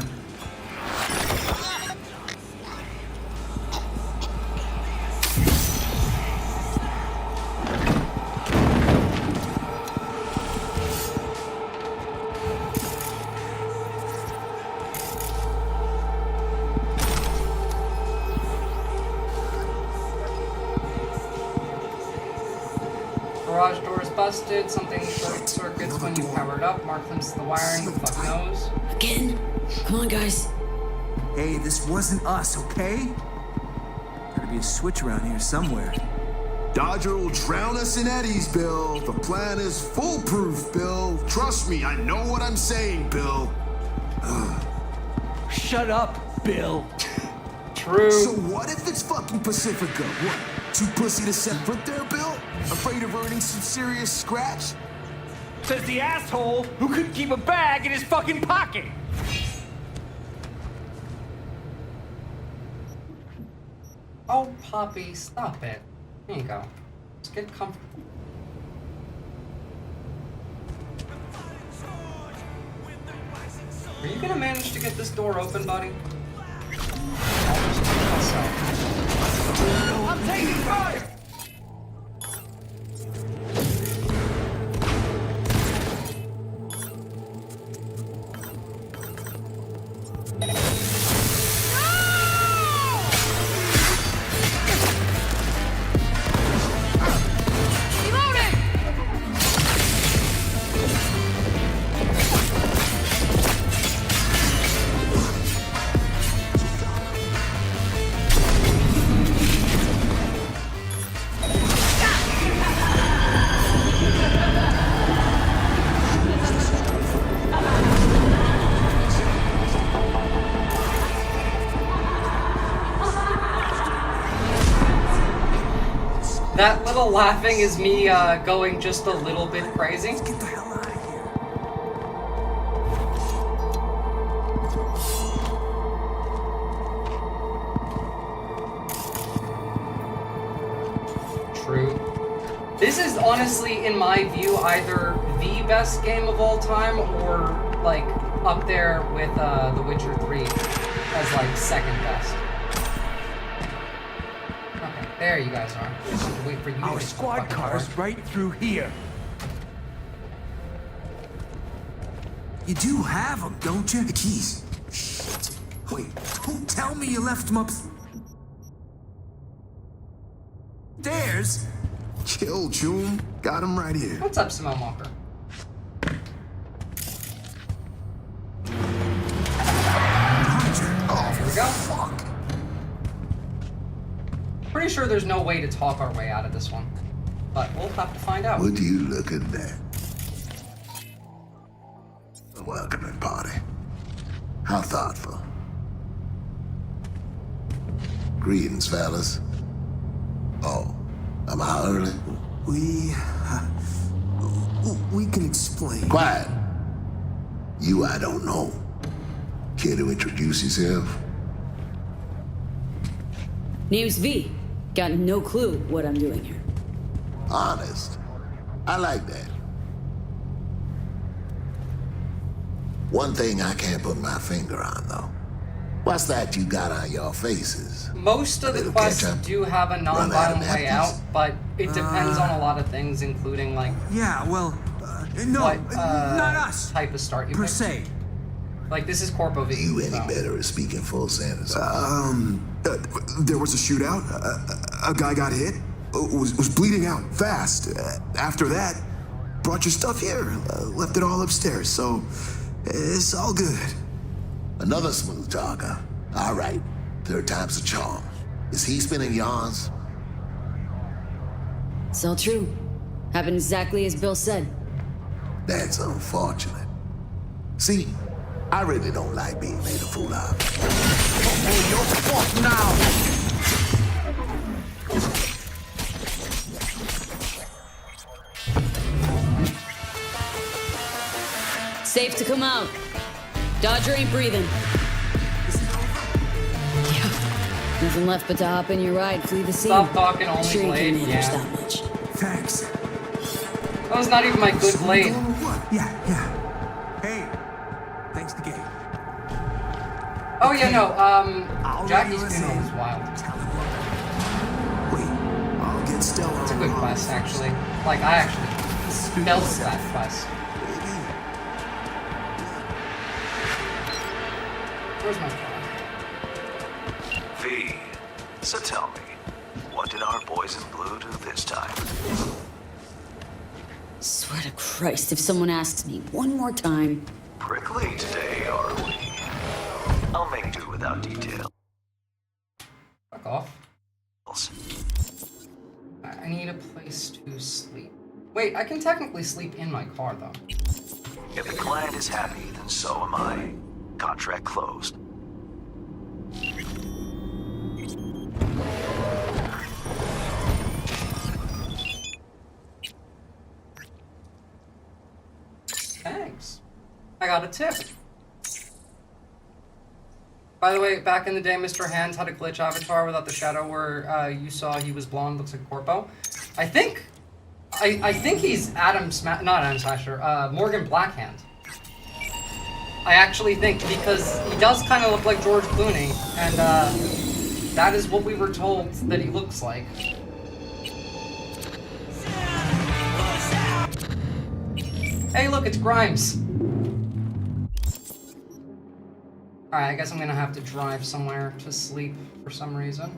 Speaker 1: Garage door is busted. Something short circuits when you power it up. Mark limits the wiring. Who the fuck knows?
Speaker 2: Again? Come on, guys.
Speaker 12: Hey, this wasn't us, okay? Gotta be a switch around here somewhere.
Speaker 14: Dodger will drown us in eddies, Bill. The plan is foolproof, Bill. Trust me, I know what I'm saying, Bill.
Speaker 12: Shut up, Bill.
Speaker 1: True.
Speaker 14: So what if it's fucking Pacifica? What? Too pussy to set foot there, Bill? Afraid of earning some serious scratch?
Speaker 13: Says the asshole who couldn't keep a bag in his fucking pocket.
Speaker 1: Oh, Poppy, stop it. There you go. Just get comfortable. Are you gonna manage to get this door open, buddy? I'll just do it myself.
Speaker 13: I'm taking fire!
Speaker 1: That little laughing is me going just a little bit crazy.
Speaker 12: Let's get the hell out of here.
Speaker 1: True. This is honestly, in my view, either the best game of all time or, like, up there with The Witcher 3 as, like, second best. Okay, there you guys are. I just have to wait for you to
Speaker 12: Our
Speaker 1: get the
Speaker 12: squad
Speaker 1: fucking
Speaker 12: car's
Speaker 1: door.
Speaker 12: right through here. You do have them, don't you?
Speaker 14: The keys.
Speaker 12: Wait, don't tell me you left them upstairs.
Speaker 14: Chill, Choom. Got him right here.
Speaker 1: What's up, Simone Walker?
Speaker 14: Oh,
Speaker 1: Here we go.
Speaker 14: fuck.
Speaker 1: Pretty sure there's no way to talk our way out of this one. But we'll have to find out.
Speaker 14: Would you look at that? A welcoming party. How thoughtful. Greetings, fellas. Oh, am I early?
Speaker 12: We can explain.
Speaker 14: Quiet. You, I don't know. Care to introduce yourself?
Speaker 2: Name's V. Got no clue what I'm doing here.
Speaker 14: Honest. I like that. One thing I can't put my finger on, though. What's that you got on your faces?
Speaker 1: Most of the quests do have a non-violent way out, but it depends on a lot of things, including like
Speaker 12: Yeah, well, no,
Speaker 1: what
Speaker 12: not us.
Speaker 1: type of start you
Speaker 12: Per
Speaker 1: pick.
Speaker 12: se.
Speaker 1: Like this is Corpo V.
Speaker 14: You any better at speaking full sentence?
Speaker 15: There was a shootout. A guy got hit. Was bleeding out fast. After that, brought your stuff here. Left it all upstairs. So it's all good.
Speaker 14: Another smooth talker. All right. Third time's a charm. Is he spinning yarns?
Speaker 2: It's all true. Happened exactly as Bill said.
Speaker 14: That's unfortunate. See, I really don't like being made a fool of.
Speaker 12: Hey, you're fucked now.
Speaker 2: Safe to come out. Dodger ain't breathing. Yeah. Nothing left but to hop in your ride, flee the scene.
Speaker 1: Stop talking, only
Speaker 2: sure
Speaker 1: blade.
Speaker 2: You can manage
Speaker 1: Yeah.
Speaker 2: that much.
Speaker 12: Thanks.
Speaker 1: That was not even my good blade.
Speaker 12: Yeah. Hey, thanks to Gabe.
Speaker 1: Oh yeah, no. Jackie's funeral was wild.
Speaker 15: I'll get Stella.
Speaker 1: It's a good quest, actually. Like I actually felt that quest. Where's my phone?
Speaker 10: V, so tell me, what did our boys in blue do this time?
Speaker 2: Swear to Christ, if someone asks me one more time.
Speaker 10: Prickly today, are we? I'll make do without detail.
Speaker 1: Fuck off. I need a place to sleep. Wait, I can technically sleep in my car, though.
Speaker 10: If the client is happy, then so am I. Contract closed.
Speaker 1: Thanks. I got a tip. By the way, back in the day, Mr. Hands had a glitch avatar without the shadow where you saw he was blonde, looks like Corpo. I think he's not Adam Smasher, Morgan Blackhand. I actually think, because he does kind of look like George Clooney, and that is what we were told that he looks like. Hey, look, it's Grimes. Alright, I guess I'm gonna have to drive somewhere to sleep for some reason.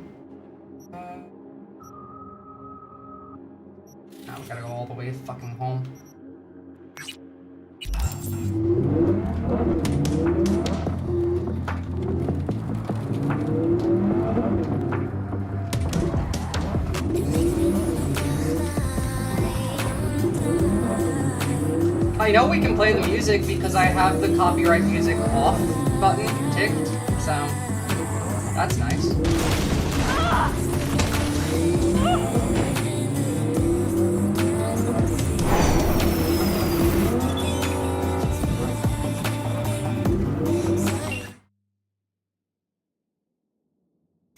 Speaker 1: Now we gotta go all the way fucking home. I know we can play the music because I have the copyright music off button ticked, so that's nice.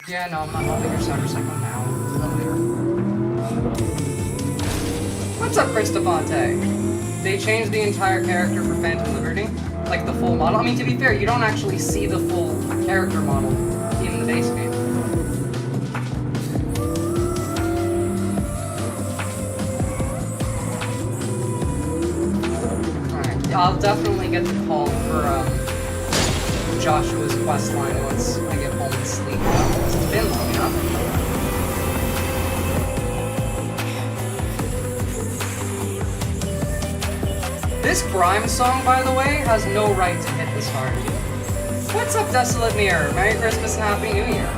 Speaker 1: Yeah, no, I'm not holding your motorcycle now. Later. What's up, Cristobante? They changed the entire character for Phantom Liberty, like the full model. I mean, to be fair, you don't actually see the full character model in the base game. Alright, I'll definitely get the call for Joshua's questline once I get home and sleep. It's been long enough. This Grimes song, by the way, has no right to hit this hard. What's up, Desolate Mirror? Merry Christmas and Happy New Year.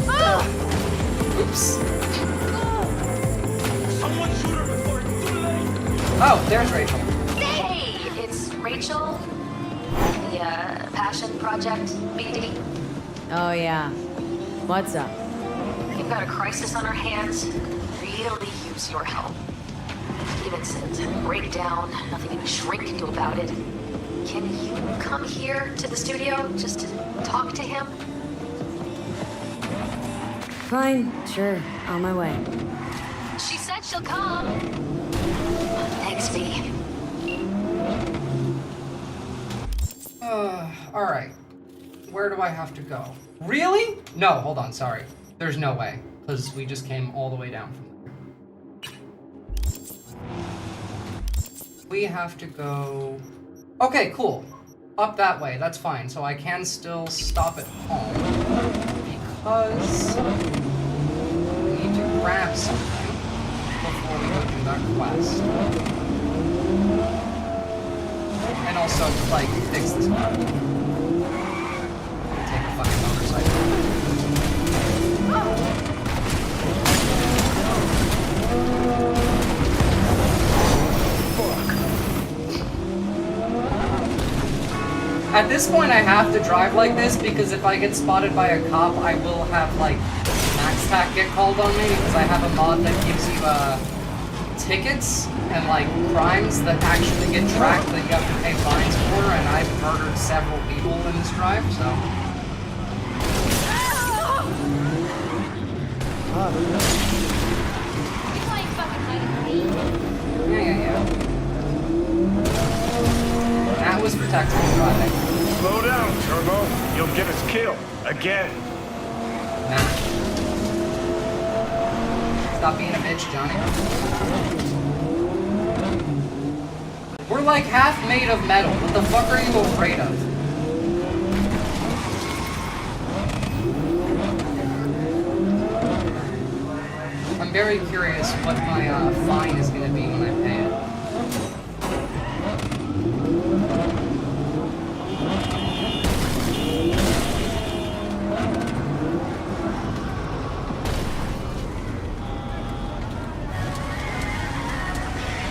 Speaker 1: Ah! Oops. Oh, there's Rachel.
Speaker 5: Hey, it's Rachel. The Passion Project, BD.
Speaker 2: Oh, yeah. What's up?
Speaker 5: We've got a crisis on our hands. Really use your help. Stevenson, break down. Nothing a shrink can do about it. Can you come here to the studio just to talk to him?
Speaker 2: Fine, sure. On my way.
Speaker 5: She said she'll come. Thanks, V.
Speaker 1: Alright. Where do I have to go? Really? No, hold on, sorry. There's no way. Because we just came all the way down from there. We have to go... Okay, cool. Up that way, that's fine. So I can still stop at home. Because... we need to grab something before we go do that quest. And also, like, fix this car. Take a fucking motorcycle. At this point, I have to drive like this because if I get spotted by a cop, I will have, like, max tack get called on me because I have a mod that gives you, tickets and, like, crimes that actually get tracked that you have to pay fines for, and I've murdered several people in this drive, so... Yeah. That was for tactical driving.
Speaker 7: Slow down, Turbo. You'll get us killed. Again.
Speaker 1: Nah. Stop being a bitch, Johnny. We're like half made of metal. What the fuck are you afraid of? I'm very curious what my fine is going to be when I pay it.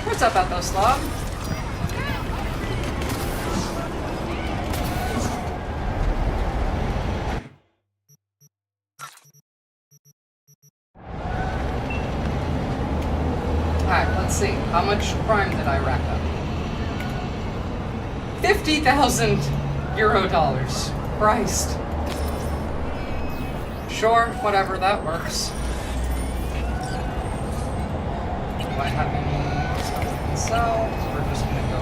Speaker 1: What's up, Echo Slob? Alright, let's see. How much crime did I rack up? 50,000 euro dollars. Christ. Sure, whatever, that works. Do I have any stuff we can sell? So we're just gonna go.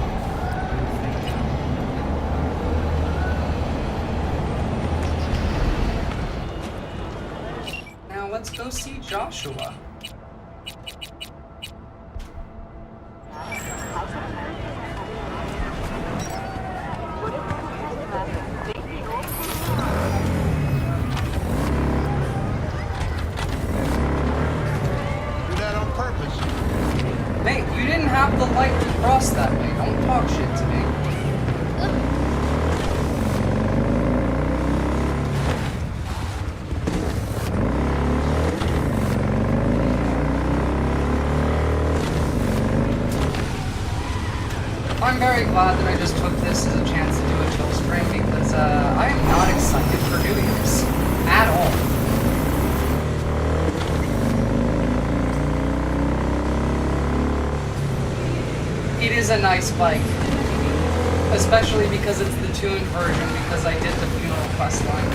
Speaker 1: Now let's go see Joshua. Mate, you didn't have the light to cross that way. Don't talk shit to me. I'm very glad that I just took this as a chance to do a chill stream because I am not excited for New Year's. At all. It is a nice bike, especially because it's the tuned version because I did the funeral quest line.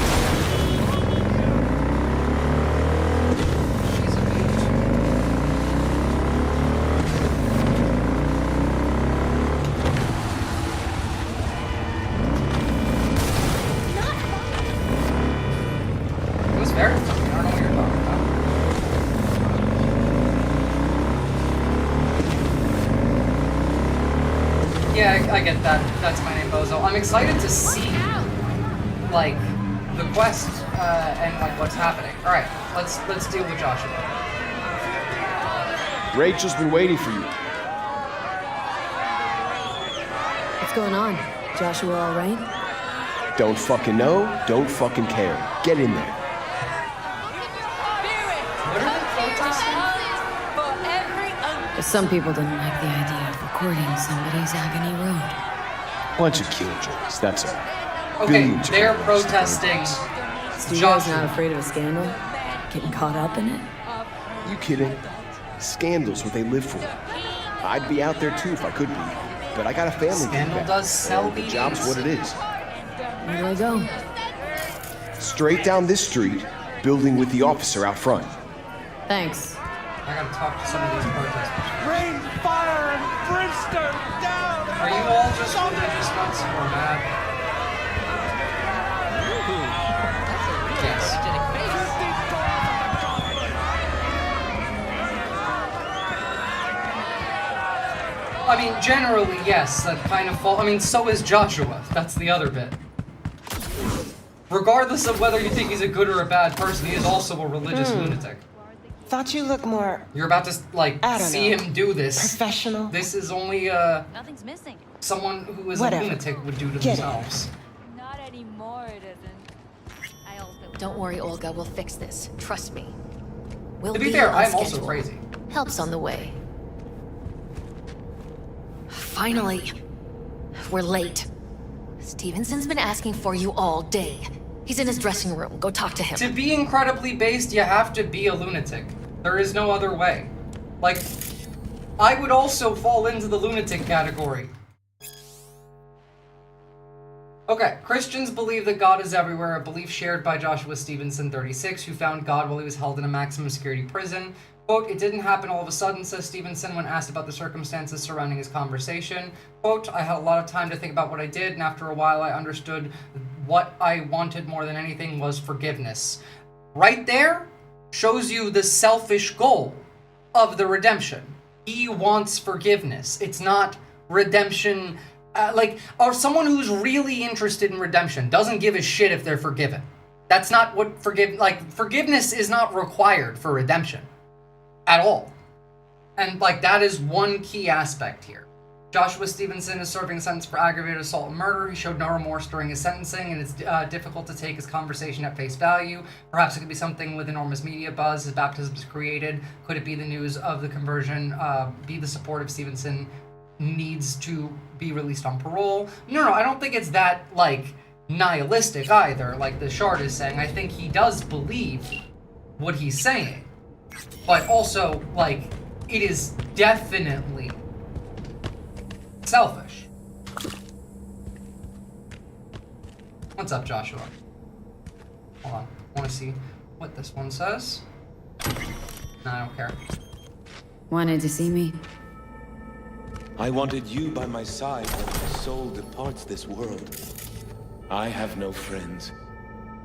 Speaker 1: She's a beaut. It was very funny. I don't know what you're talking about. Yeah, I get that. That's my name, Bozo. I'm excited to see, like, the quest and like what's happening. All right, let's deal with Joshua.
Speaker 6: Rachel's been waiting for you.
Speaker 2: What's going on? Joshua all right?
Speaker 6: Don't fucking know, don't fucking care. Get in there.
Speaker 2: Some people didn't like the idea of recording somebody's agony road.
Speaker 6: Bunch of killjoys, that's all.
Speaker 1: Okay,
Speaker 6: Billions of
Speaker 1: they're
Speaker 6: dollars.
Speaker 1: protesting.
Speaker 2: Studio's not afraid of a scandal? Getting caught up in it?
Speaker 6: You kidding? Scandal's what they live for. I'd be out there too if I could be. But I got a family.
Speaker 1: Scandal does sell
Speaker 6: the job's what it is.
Speaker 2: Where do I go?
Speaker 6: Straight down this street, building with the officer out front.
Speaker 2: Thanks.
Speaker 1: I gotta talk to some of these protesters.
Speaker 9: Rain, fire, and brimstone down!
Speaker 1: Are you all just religious nuts or mad? Yes. I mean, generally, yes, that kind of fall. I mean, so is Joshua. That's the other bit. Regardless of whether you think he's a good or a bad person, he is also a religious lunatic.
Speaker 9: Thought you looked more...
Speaker 1: You're about to, like, see him do this.
Speaker 9: Professional.
Speaker 1: This is only,
Speaker 2: Nothing's missing.
Speaker 1: someone who is
Speaker 9: Whatever.
Speaker 1: a lunatic would do to
Speaker 9: Get it.
Speaker 1: themselves.
Speaker 2: Not anymore, it isn't. I also...
Speaker 5: Don't worry, Olga. We'll fix this. Trust me. We'll
Speaker 1: To be fair,
Speaker 5: on
Speaker 1: I'm also
Speaker 5: schedule.
Speaker 1: crazy.
Speaker 5: Help's on the way. Finally. We're late. Stevenson's been asking for you all day. He's in his dressing room. Go talk to him.
Speaker 1: To be incredibly based, you have to be a lunatic. There is no other way. Like, I would also fall into the lunatic category. Okay, Christians believe that God is everywhere, a belief shared by Joshua Stevenson, 36, who found God while he was held in a maximum security prison. Quote, it didn't happen all of a sudden, says Stevenson when asked about the circumstances surrounding his conversation. Quote, I had a lot of time to think about what I did, and after a while I understood what I wanted more than anything was forgiveness. Right there shows you the selfish goal of the redemption. He wants forgiveness. It's not redemption, or someone who's really interested in redemption doesn't give a shit if they're forgiven. That's not what forgiveness is not required for redemption. At all. And, that is one key aspect here. Joshua Stevenson is serving a sentence for aggravated assault and murder. He showed no remorse during his sentencing, and it's difficult to take his conversation at face value. Perhaps it could be something with enormous media buzz. His baptism is created. Could it be the news of the conversion? Be the support of Stevenson needs to be released on parole? No, I don't think it's that, nihilistic either, like the Shard is saying. I think he does believe what he's saying. But also, it is definitely selfish. What's up, Joshua? Hold on. I want to see what this one says. No, I don't care.
Speaker 2: Wanted to see me?
Speaker 4: I wanted you by my side when my soul departs this world. I have no friends,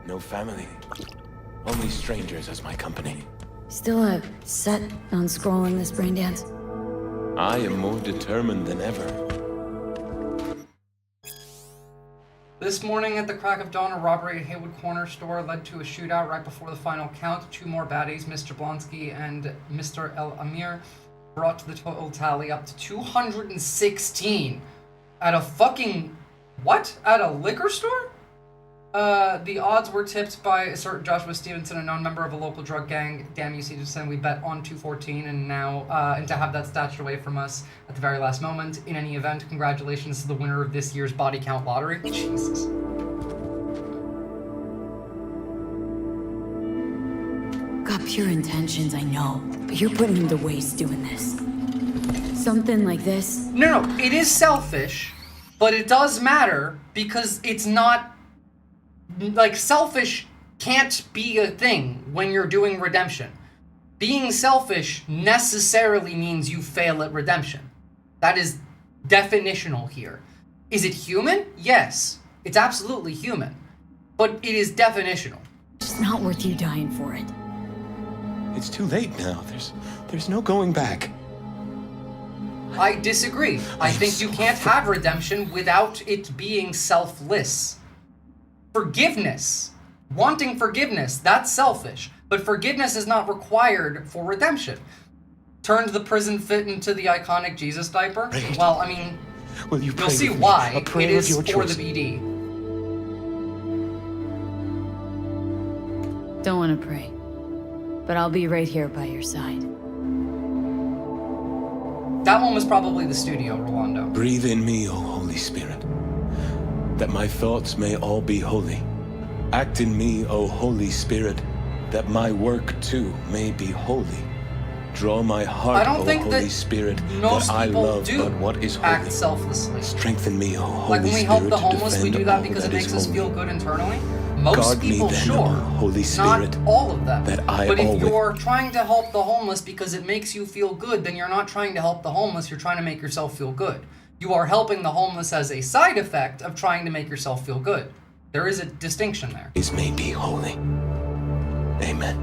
Speaker 4: no family, only strangers as my company.
Speaker 2: Still set on scrolling this brain dance?
Speaker 4: I am more determined than ever.
Speaker 1: This morning at the crack of dawn, a robbery at Haywood Corner store led to a shootout right before the final count. Two more baddies, Mr. Blonsky and Mr. El Amir, brought the total tally up to 216 at a fucking... what? At a liquor store? The odds were tipped by a certain Joshua Stevenson, a known member of a local drug gang. Damn you, Stevenson. We bet on 214, and now, and to have that snatched away from us at the very last moment. In any event, congratulations to the winner of this year's body count lottery. Jesus.
Speaker 2: Got pure intentions, I know, but you're putting him to waste doing this. Something like this.
Speaker 1: No, it is selfish, but it does matter because it's not... selfish can't be a thing when you're doing redemption. Being selfish necessarily means you fail at redemption. That is definitional here. Is it human? Yes. It's absolutely human. But it is definitional.
Speaker 2: It's not worth you dying for it.
Speaker 4: It's too late now. There's no going back.
Speaker 1: I disagree. I think you can't have redemption without it being selfless. Forgiveness, wanting forgiveness, that's selfish. But forgiveness is not required for redemption. Turned the prison fit into the iconic Jesus diaper?
Speaker 4: Right.
Speaker 1: Well, I mean,
Speaker 4: Will you
Speaker 1: you'll see
Speaker 4: with me?
Speaker 1: why.
Speaker 4: A prayer
Speaker 1: It is
Speaker 4: of your
Speaker 1: for
Speaker 4: choice.
Speaker 1: the BD.
Speaker 2: Don't want to pray, but I'll be right here by your side.
Speaker 1: That one was probably the studio, Rolando.
Speaker 4: Breathe in me, O Holy Spirit, that my thoughts may all be holy. Act in me, O Holy Spirit, that my work too may be holy. Draw my heart,
Speaker 1: I don't
Speaker 4: O
Speaker 1: think
Speaker 4: Holy
Speaker 1: that
Speaker 4: Spirit,
Speaker 1: most
Speaker 4: that I
Speaker 1: people
Speaker 4: love
Speaker 1: do
Speaker 4: but what is holy.
Speaker 1: act selflessly.
Speaker 4: Strengthen me, O Holy
Speaker 1: Like when we help
Speaker 4: Spirit,
Speaker 1: the
Speaker 4: to
Speaker 1: homeless, we
Speaker 4: defend
Speaker 1: do that
Speaker 4: all
Speaker 1: because it
Speaker 4: that is
Speaker 1: makes us
Speaker 4: holy.
Speaker 1: feel good internally. Most
Speaker 4: Guard me
Speaker 1: people,
Speaker 4: then,
Speaker 1: sure.
Speaker 4: O Holy Spirit,
Speaker 1: Not all of them.
Speaker 4: that I
Speaker 1: but if
Speaker 4: always...
Speaker 1: you're trying to help the homeless because it makes you feel good, then you're not trying to help the homeless, you're trying to make yourself feel good. You are helping the homeless as a side effect of trying to make yourself feel good. There is a distinction there.
Speaker 4: may be holy. Amen.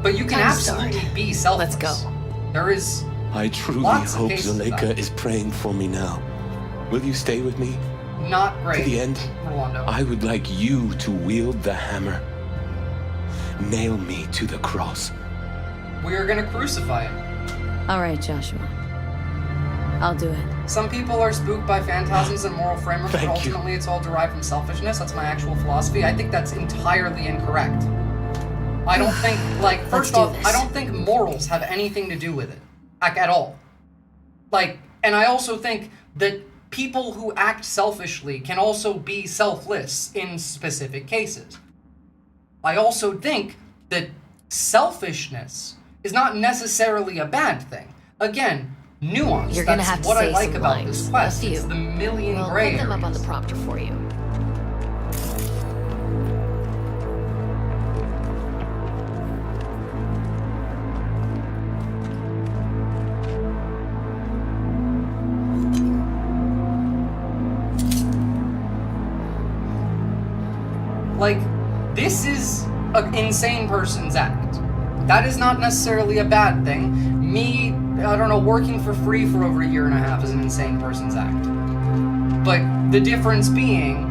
Speaker 1: But you can absolutely be selfless.
Speaker 5: Let's go.
Speaker 1: There is
Speaker 4: I truly
Speaker 1: lots of
Speaker 4: hope
Speaker 1: cases of
Speaker 4: Zuleika
Speaker 1: that.
Speaker 4: is praying for me now. Will you stay with me?
Speaker 1: Not great.
Speaker 4: To the end,
Speaker 1: Rolando.
Speaker 4: I would like you to wield the hammer. Nail me to the cross.
Speaker 1: We are going to crucify him.
Speaker 2: All right, Joshua. I'll do it.
Speaker 1: Some people are spooked by phantasms and moral frameworks, but
Speaker 4: Thank you.
Speaker 1: ultimately it's all derived from selfishness. That's my actual philosophy. I think that's entirely incorrect. I don't think, like, first off, I don't think morals have anything to do with it. Like, at all. Like, and I also think that people who act selfishly can also be selfless in specific cases. I also think that selfishness is not necessarily a bad thing. Again, nuance.
Speaker 5: You're gonna
Speaker 1: That's
Speaker 5: have to
Speaker 1: what I
Speaker 5: say
Speaker 1: like
Speaker 5: some
Speaker 1: about
Speaker 5: lines.
Speaker 1: this quest.
Speaker 5: A few.
Speaker 1: It's the million
Speaker 5: We'll
Speaker 1: gray
Speaker 5: put them up on
Speaker 1: areas.
Speaker 5: the prompter for you.
Speaker 1: Like, this is an insane person's act. That is not necessarily a bad thing. Me, I don't know, working for free for over a year and a half is an insane person's act. But the difference being,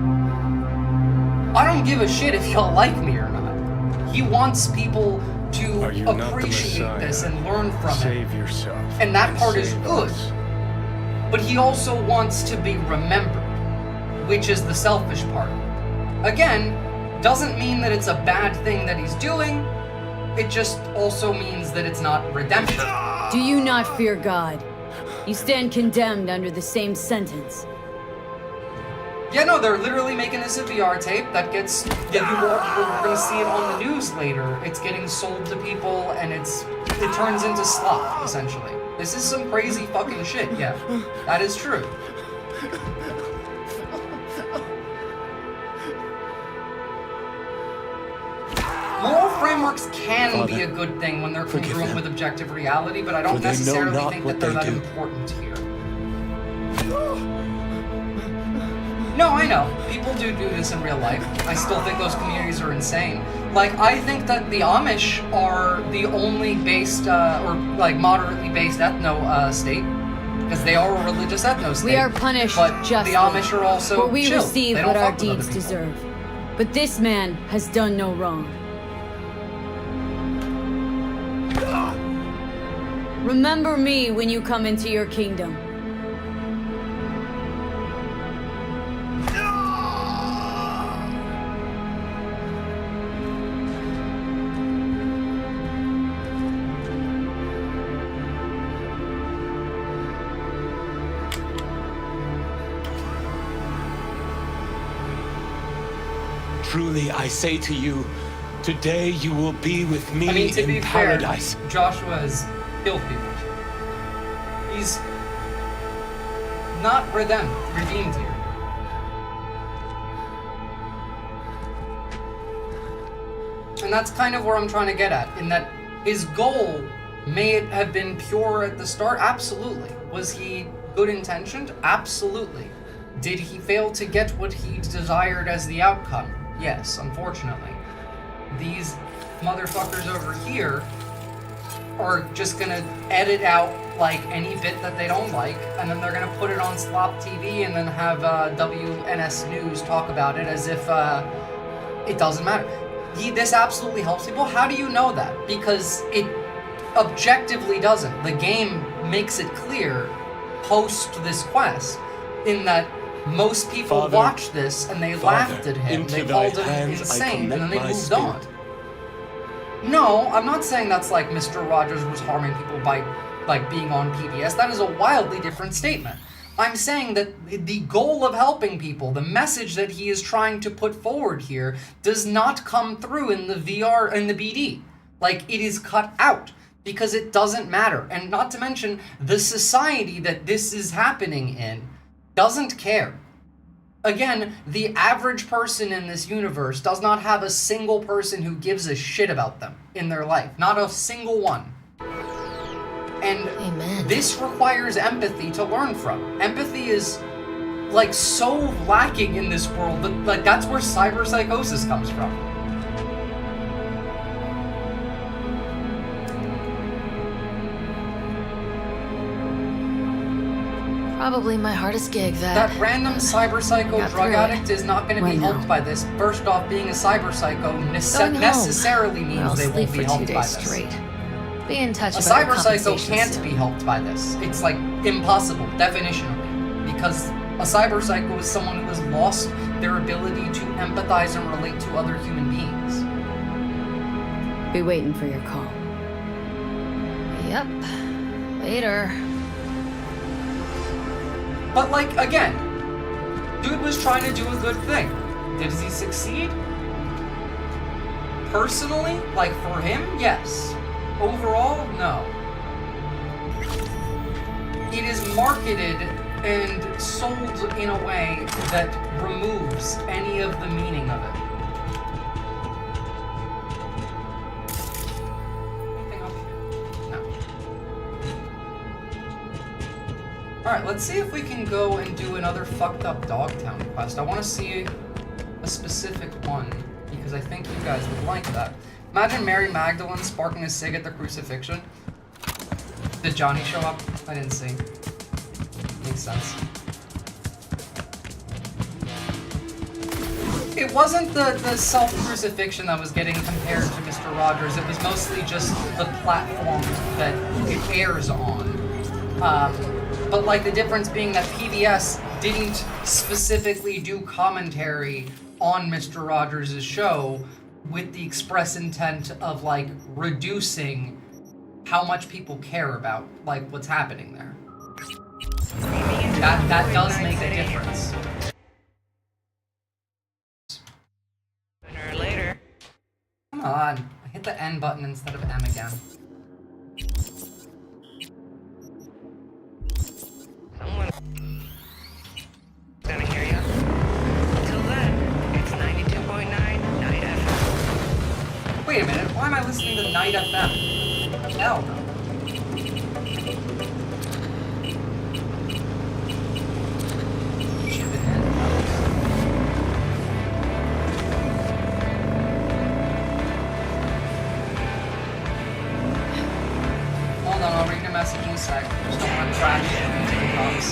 Speaker 1: I don't give a shit if y'all like me or not. He wants people to
Speaker 7: Are you not the
Speaker 1: appreciate
Speaker 7: Messiah?
Speaker 1: this and learn from
Speaker 7: Save
Speaker 1: it.
Speaker 7: yourself.
Speaker 1: And that
Speaker 7: and
Speaker 1: part is
Speaker 7: save
Speaker 1: good.
Speaker 7: us.
Speaker 1: But he also wants to be remembered, which is the selfish part. Again, doesn't mean that it's a bad thing that he's doing. It just also means that it's not redemption.
Speaker 2: Do you not fear God? You stand condemned under the same sentence.
Speaker 1: Yeah, no, they're literally making this a VR tape that gets. Yeah, we're gonna see it on the news later. It's getting sold to people, and it turns into slop essentially. This is some crazy fucking shit. Yeah, that is true. Moral frameworks can be a good thing when they're congruent with objective reality, but I don't necessarily think that they're that important here. No, I know. People do this in real life. I still think those communities are insane. Like, I think that the Amish are the only based, or like moderately based ethno state, because they are a religious ethno state.
Speaker 2: We are punished
Speaker 1: but
Speaker 2: justly,
Speaker 1: the Amish are also
Speaker 2: for we
Speaker 1: chill.
Speaker 2: receive
Speaker 1: They don't
Speaker 2: what our
Speaker 1: fuck with other
Speaker 2: deeds
Speaker 1: people.
Speaker 2: deserve. But this man has done no wrong. Remember me when you come into your kingdom.
Speaker 4: Truly, I say to you, today you will be with me
Speaker 1: I mean, to
Speaker 4: in
Speaker 1: be
Speaker 4: paradise.
Speaker 1: fair, Joshua has killed people. He's not redeemed here. And that's kind of where I'm trying to get at, in that his goal may it have been pure at the start? Absolutely. Was he good intentioned? Absolutely. Did he fail to get what he desired as the outcome? Yes, unfortunately. These motherfuckers over here are just gonna edit out like any bit that they don't like, and then they're gonna put it on Slop TV and then have WNS News talk about it as if it doesn't matter. This absolutely helps people. How do you know that? Because it objectively doesn't. The game makes it clear post this quest in that most people
Speaker 4: Father,
Speaker 1: watched this and they laughed at him.
Speaker 4: into
Speaker 1: They
Speaker 4: thy
Speaker 1: called him
Speaker 4: hands I
Speaker 1: insane, and then they
Speaker 4: commit my
Speaker 1: moved
Speaker 4: spirit.
Speaker 1: on. No, I'm not saying that's like Mr. Rogers was harming people by like being on PBS. That is a wildly different statement. I'm saying that the goal of helping people, the message that he is trying to put forward here, does not come through in the VR and the BD. Like, it is cut out. because it doesn't matter. And not to mention, the society that this is happening in doesn't care. Again, the average person in this universe does not have a single person who gives a shit about them in their life. Not a single one. And this requires empathy to learn from. Empathy is, like, so lacking in this world, but, like, that's where cyberpsychosis comes from.
Speaker 5: Probably my hardest gig,
Speaker 1: That random cyberpsycho drug addict is not going to be helped by this. First off, being a cyberpsycho necessarily means they won't be helped by this.
Speaker 5: Be in touch
Speaker 1: A
Speaker 5: about your
Speaker 1: cyberpsycho
Speaker 5: compensation
Speaker 1: can't
Speaker 5: soon.
Speaker 1: be helped by this. It's like impossible, definitionally. Because a cyberpsycho is someone who has lost their ability to empathize and relate to other human beings.
Speaker 2: Be waiting for your call.
Speaker 5: Yep. Later.
Speaker 1: But, like, again, dude was trying to do a good thing. Did he succeed? Personally, like, for him, yes. Overall, no. It is marketed and sold in a way that removes any of the meaning of it. Anything up here? No. Alright, let's see if we can go and do another fucked up Dogtown quest. I want to see a specific one, because I think you guys would like that. Imagine Mary Magdalene sparking a cig at the crucifixion. Did Johnny show up? I didn't see. Makes sense. It wasn't the self-crucifixion that was getting compared to Mr. Rogers. It was mostly just the platform that it airs on. But like the difference being that PBS didn't specifically do commentary on Mr. Rogers' show with the express intent of, like, reducing how much people care about, like, what's happening there. That does make a difference. Come on, I hit the N button instead of M again.
Speaker 16: Someone gonna hear ya. Until then, it's 92.9 Night FM.
Speaker 1: Wait a minute, why am I listening to Night FM? Hell no. Hold on, I'll read your message in a sec. Just don't want to crash into the comms.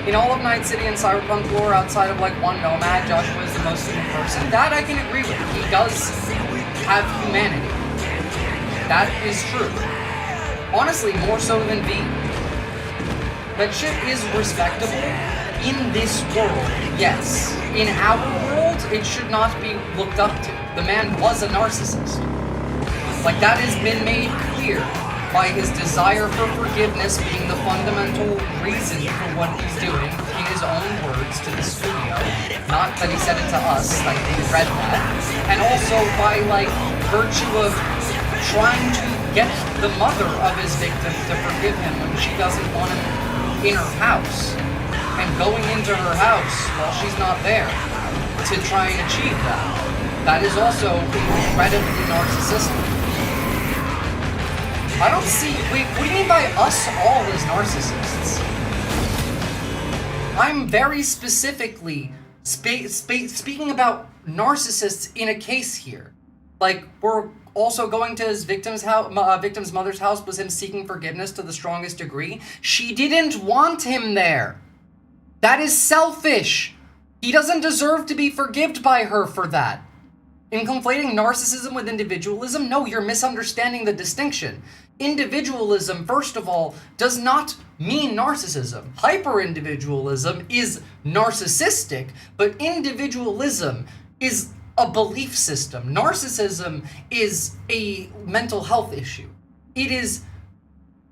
Speaker 1: In all of Night City and Cyberpunk lore, outside of like one nomad, Joshua is the most human person. That I can agree with. He does have humanity. That is true. Honestly, more so than V. That shit is respectable in this world, yes. In our world, it should not be looked up to. The man was a narcissist. Like, that has been made clear by his desire for forgiveness being the fundamental reason for what he's doing, in his own words, to the studio. Not that he said it to us, like, we read that. And also by, like, virtue of trying to get the mother of his victim to forgive him when she doesn't want him in her house. And going into her house while she's not there to try and achieve that. That is also incredibly narcissistic. I don't see... Wait, what do you mean by us all as narcissists? I'm very specifically speaking about narcissists in a case here. Like, we're also going to his victim's mother's house was him seeking forgiveness to the strongest degree. She didn't want him there. That is selfish. He doesn't deserve to be forgived by her for that. In conflating narcissism with individualism, no, you're misunderstanding the distinction. Individualism, first of all, does not mean narcissism. Hyper-individualism is narcissistic, but individualism is a belief system. Narcissism is a mental health issue. It is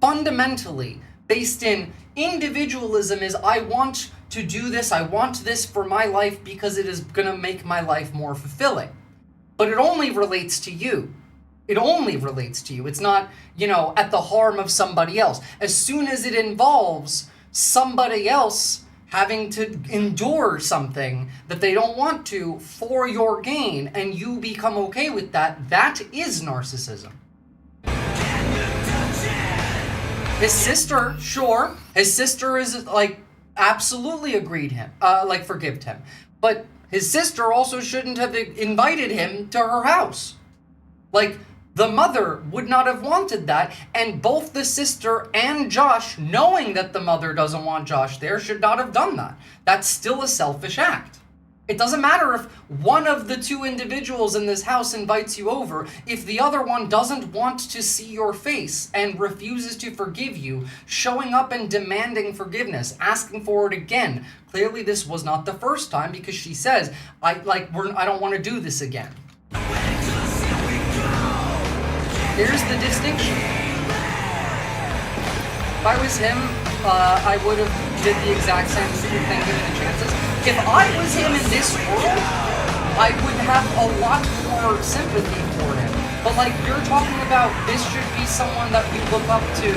Speaker 1: fundamentally based in individualism is I want to do this, I want this for my life because it is going to make my life more fulfilling. But it only relates to you. It only relates to you. It's not, you know, at the harm of somebody else. As soon as it involves somebody else having to endure something that they don't want to for your gain, and you become okay with that, that is narcissism. His sister, sure, his sister is like absolutely agreed him, like forgived him. But his sister also shouldn't have invited him to her house. Like, the mother would not have wanted that, and both the sister and Josh, knowing that the mother doesn't want Josh there, should not have done that. That's still a selfish act. It doesn't matter if one of the two individuals in this house invites you over, if the other one doesn't want to see your face and refuses to forgive you, showing up and demanding forgiveness, asking for it again. Clearly this was not the first time, because she says, I don't want to do this again. Here's the distinction. If I was him, I would have did the exact same thing given the chances. If I was him in this world, I would have a lot more sympathy for him. But like, you're talking about, this should be someone that we look up to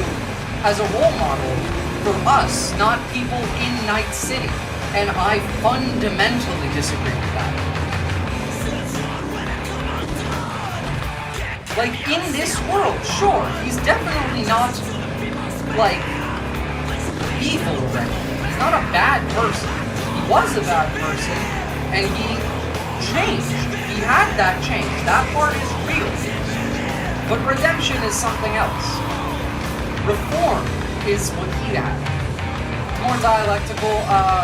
Speaker 1: as a role model for us, not people in Night City. And I fundamentally disagree with that. Like, in this world, sure, he's definitely not, like, evil already. He's not a bad person. He was a bad person, and he changed. He had that change. That part is real. But redemption is something else. Reform is what he had. More dialectical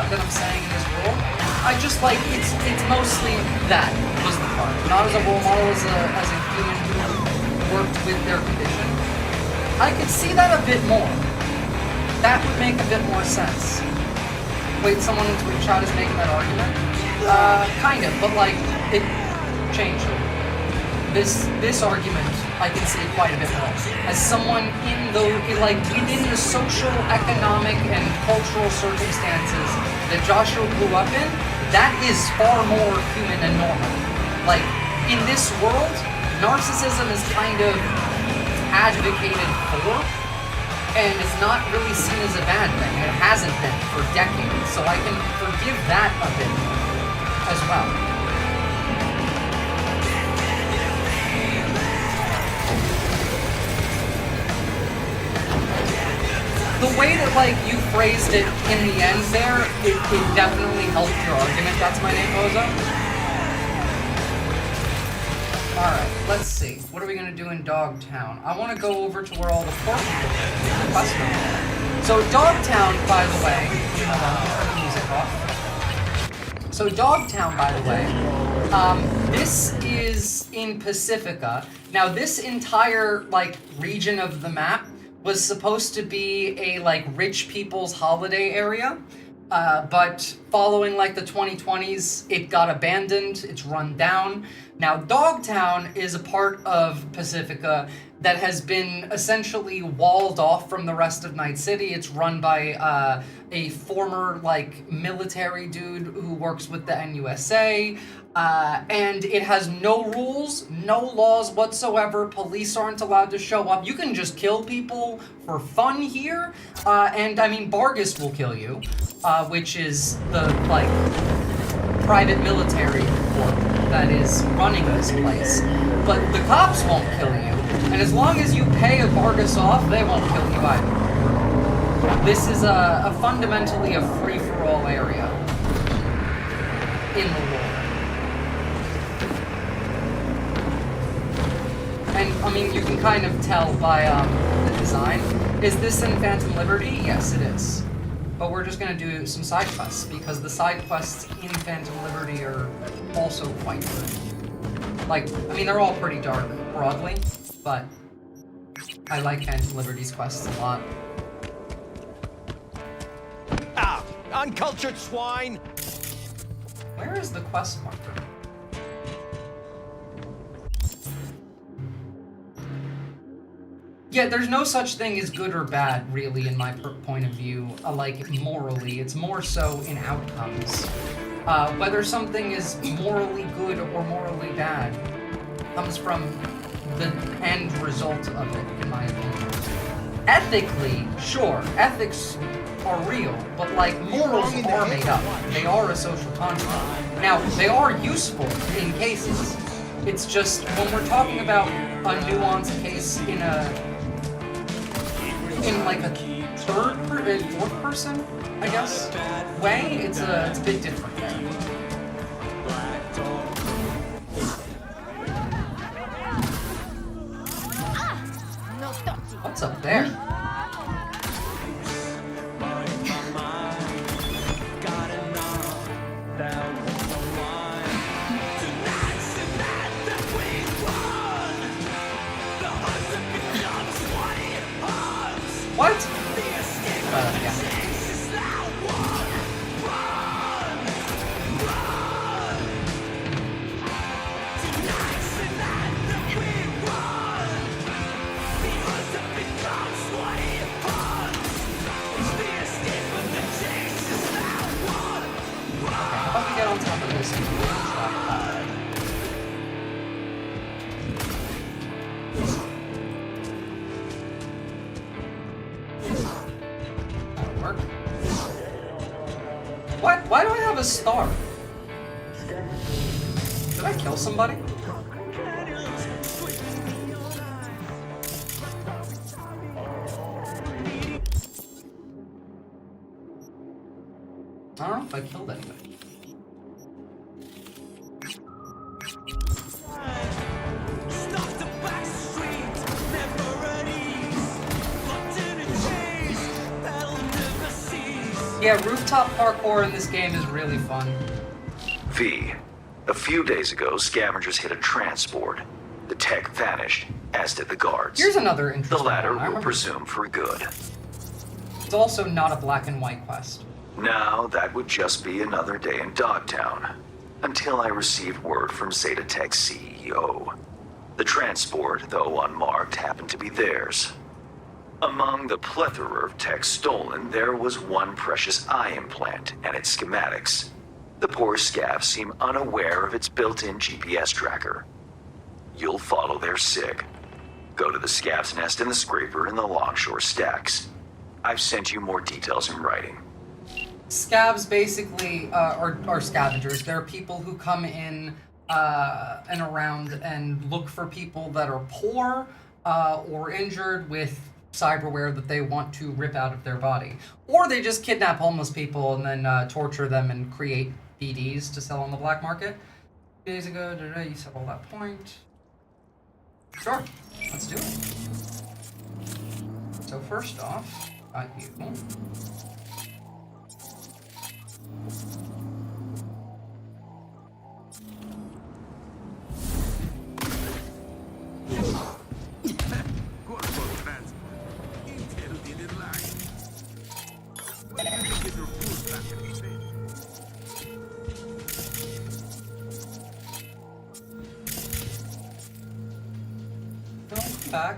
Speaker 1: than I'm saying in this world. I just like, it's mostly that was the part. Not as a role model, as a human who worked with their condition. I could see that a bit more. That would make a bit more sense. Wait, someone in Twitch chat is making that argument? Kind of, but like, it changed a little. This argument, I can see quite a bit more. As someone within the social, economic, and cultural circumstances that Joshua grew up in, that is far more human and normal. Like, in this world, narcissism is kind of advocated for, and it's not really seen as a bad thing. It hasn't been for decades, so I can forgive that a bit as well. The way that, like, you phrased it in the end there, it definitely helped your argument. That's my name, Bozo. Alright, let's see. What are we gonna do in Dogtown? I want to go over to where all the poor people live. So Dogtown, by the way, hold on, I'll turn the music off. So Dogtown, by the way, this is in Pacifica. Now, this entire, like, region of the map was supposed to be a, like, rich people's holiday area. But following, like, the 2020s, it got abandoned, it's run down. Now, Dogtown is a part of Pacifica that has been essentially walled off from the rest of Night City. It's run by a former, like, military dude who works with the NUSA, and it has no rules, no laws whatsoever. Police aren't allowed to show up. You can just kill people for fun here, and, I mean, Bargus will kill you, which is the, like, private military corps that is running this place. But the cops won't kill you, and as long as you pay a Vargas off, they won't kill you either. This is a fundamentally a free-for-all area in the world. And, I mean, you can kind of tell by the design. Is this in Phantom Liberty? Yes, it is. But we're just going to do some side quests, because the side quests in Phantom Liberty are also quite good. Like, I mean, they're all pretty dark, broadly, but I like Phantom Liberty's quests a lot.
Speaker 9: Ah! Uncultured swine!
Speaker 1: Where is the quest marker? Yeah, there's no such thing as good or bad, really, in my point of view, like, morally. It's more so in outcomes. Whether something is morally good or morally bad comes from the end result of it, in my opinion. Ethically, sure, ethics are real, but like morals are made up. They are a social construct. Now, they are useful in cases. It's just when we're talking about a nuanced case in like a fourth person, I guess, way, it's a bit different there. What's up there? What? Yeah. How about we get on top of this? That'll work. What? Why do I have a star? Did I kill somebody? I don't know if I killed anybody. Yeah, rooftop parkour in this game is really fun.
Speaker 10: V. A few days ago, scavengers hit a transport. The tech vanished, as did the guards.
Speaker 1: Here's another interesting
Speaker 10: The latter
Speaker 1: one.
Speaker 10: will presume for good.
Speaker 1: It's also not a black and white quest.
Speaker 10: Now, that would just be another day in Dogtown. Until I received word from Zeta Tech's CEO. The transport, though unmarked, happened to be theirs. Among the plethora of tech stolen, there was one precious eye implant and its schematics. The poor scavs seem unaware of its built-in GPS tracker. You'll follow their SIG. Go to the scav's nest in the scraper in the Longshore stacks. I've sent you more details in writing.
Speaker 1: Scavs basically are scavengers. They're people who come in and around and look for people that are poor or injured with cyberware that they want to rip out of their body. Or they just kidnap homeless people and then torture them and create BDs to sell on the black market. 2 days ago, you said all that point. Sure, let's do it. So first off, got you. Come back.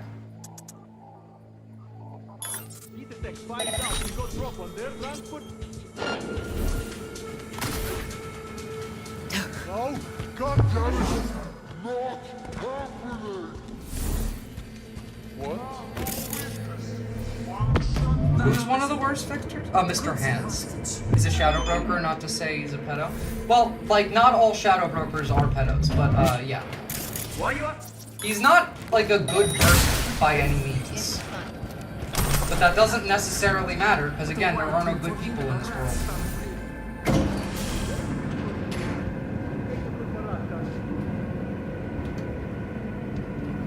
Speaker 14: No, God damn it! Not happening! What?
Speaker 1: Who's one of the worst fixtures? Oh, Mr. Hands. He's a shadow broker, not to say he's a pedo. Well, like, not all shadow brokers are pedos, but, yeah.
Speaker 13: Why you up?
Speaker 1: He's not, like, a good person by any means. But that doesn't necessarily matter, because, again, there are no good people in this world.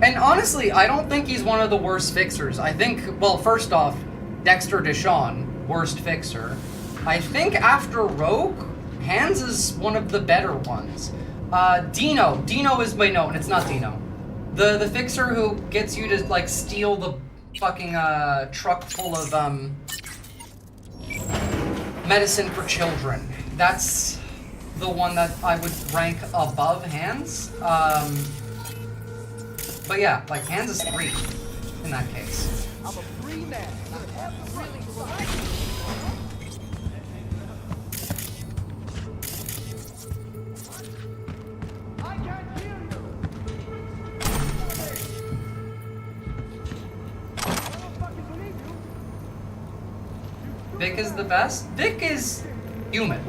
Speaker 1: And honestly, I don't think he's one of the worst fixers. I think, well, first off, Dexter Deshawn, worst fixer. I think after Rogue, Hands is one of the better ones. Dino is, wait, no, it's not Dino. The fixer who gets you to, like, steal the fucking, truck full of, medicine for children. That's the one that I would rank above Hands. But yeah, like, Hands is 3 in that case.
Speaker 9: I'm a free man.
Speaker 1: Vic is the best? Vic is human.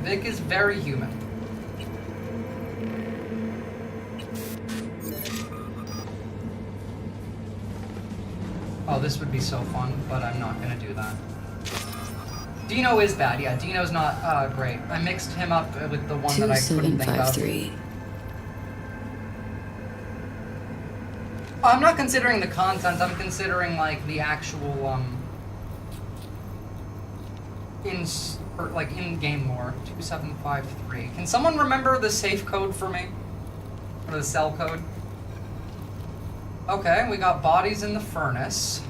Speaker 1: Vic is very human. Oh, this would be so fun, but I'm not gonna do that. Dino is bad, yeah. Dino's not great. I mixed him up with the one that I couldn't think of.
Speaker 2: 2753.
Speaker 1: I'm not considering the content, I'm considering like the actual in-game lore. 2753. Can someone remember the safe code for me? Or the cell code? Okay, we got bodies in the furnace.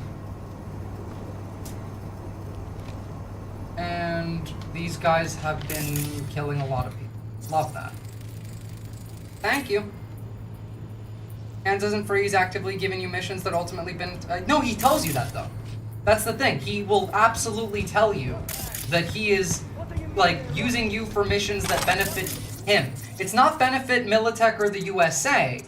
Speaker 1: And these guys have been killing a lot of people. Love that. Thank you. Hands doesn't freeze, actively giving you missions that ultimately been... no, he tells you that, though. That's the thing. He will absolutely tell you that he is, like, using you for missions that benefit him. It's not benefit Militech or the USA.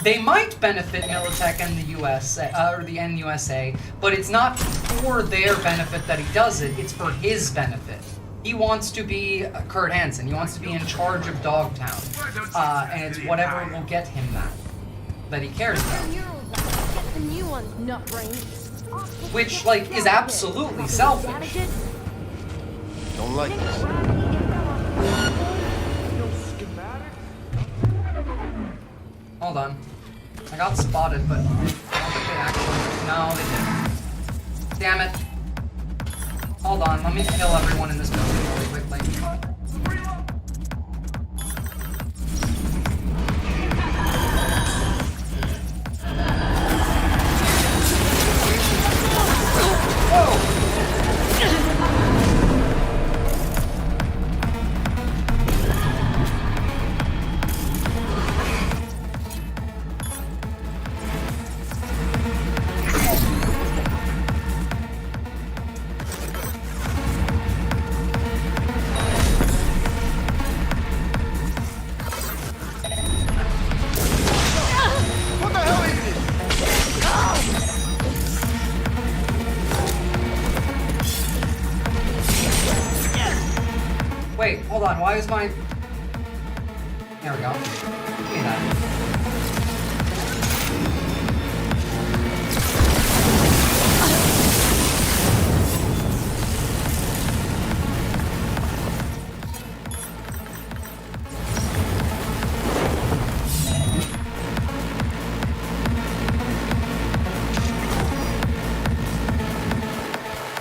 Speaker 1: They might benefit Militech and the USA, or the NUSA, but it's not for their benefit that he does it, it's for his benefit. He wants to be Kurt Hansen. He wants to be in charge of Dogtown. And it's whatever will get him that he cares about. Which, like, is absolutely selfish.
Speaker 3: Don't like this.
Speaker 1: Hold on. I got spotted, but I don't think they actually... No, they didn't. Damn it. Hold on, let me kill everyone in this building really quickly. Wait, hold on, why is my... There we go. Give me that.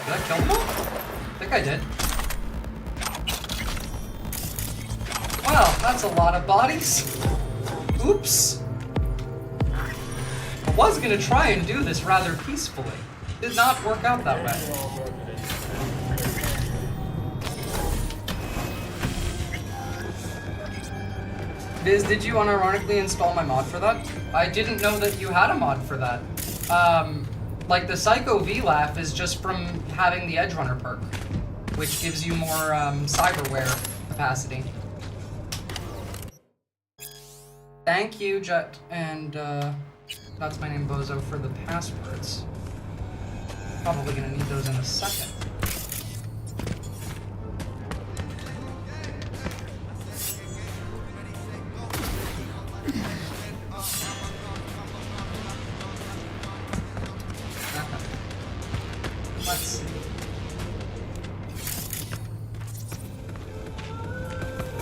Speaker 1: Did I kill him? I think I did. Wow, that's a lot of bodies. Oops. I was gonna try and do this rather peacefully. Did not work out that way. Viz, did you unironically install my mod for that? I didn't know that you had a mod for that. Like the Psycho VLAF is just from having the Edge Runner perk, which gives you more cyberware capacity. Thank you, Jet, and that's my name, Bozo, for the passwords. Probably gonna need those in a second. Let's see.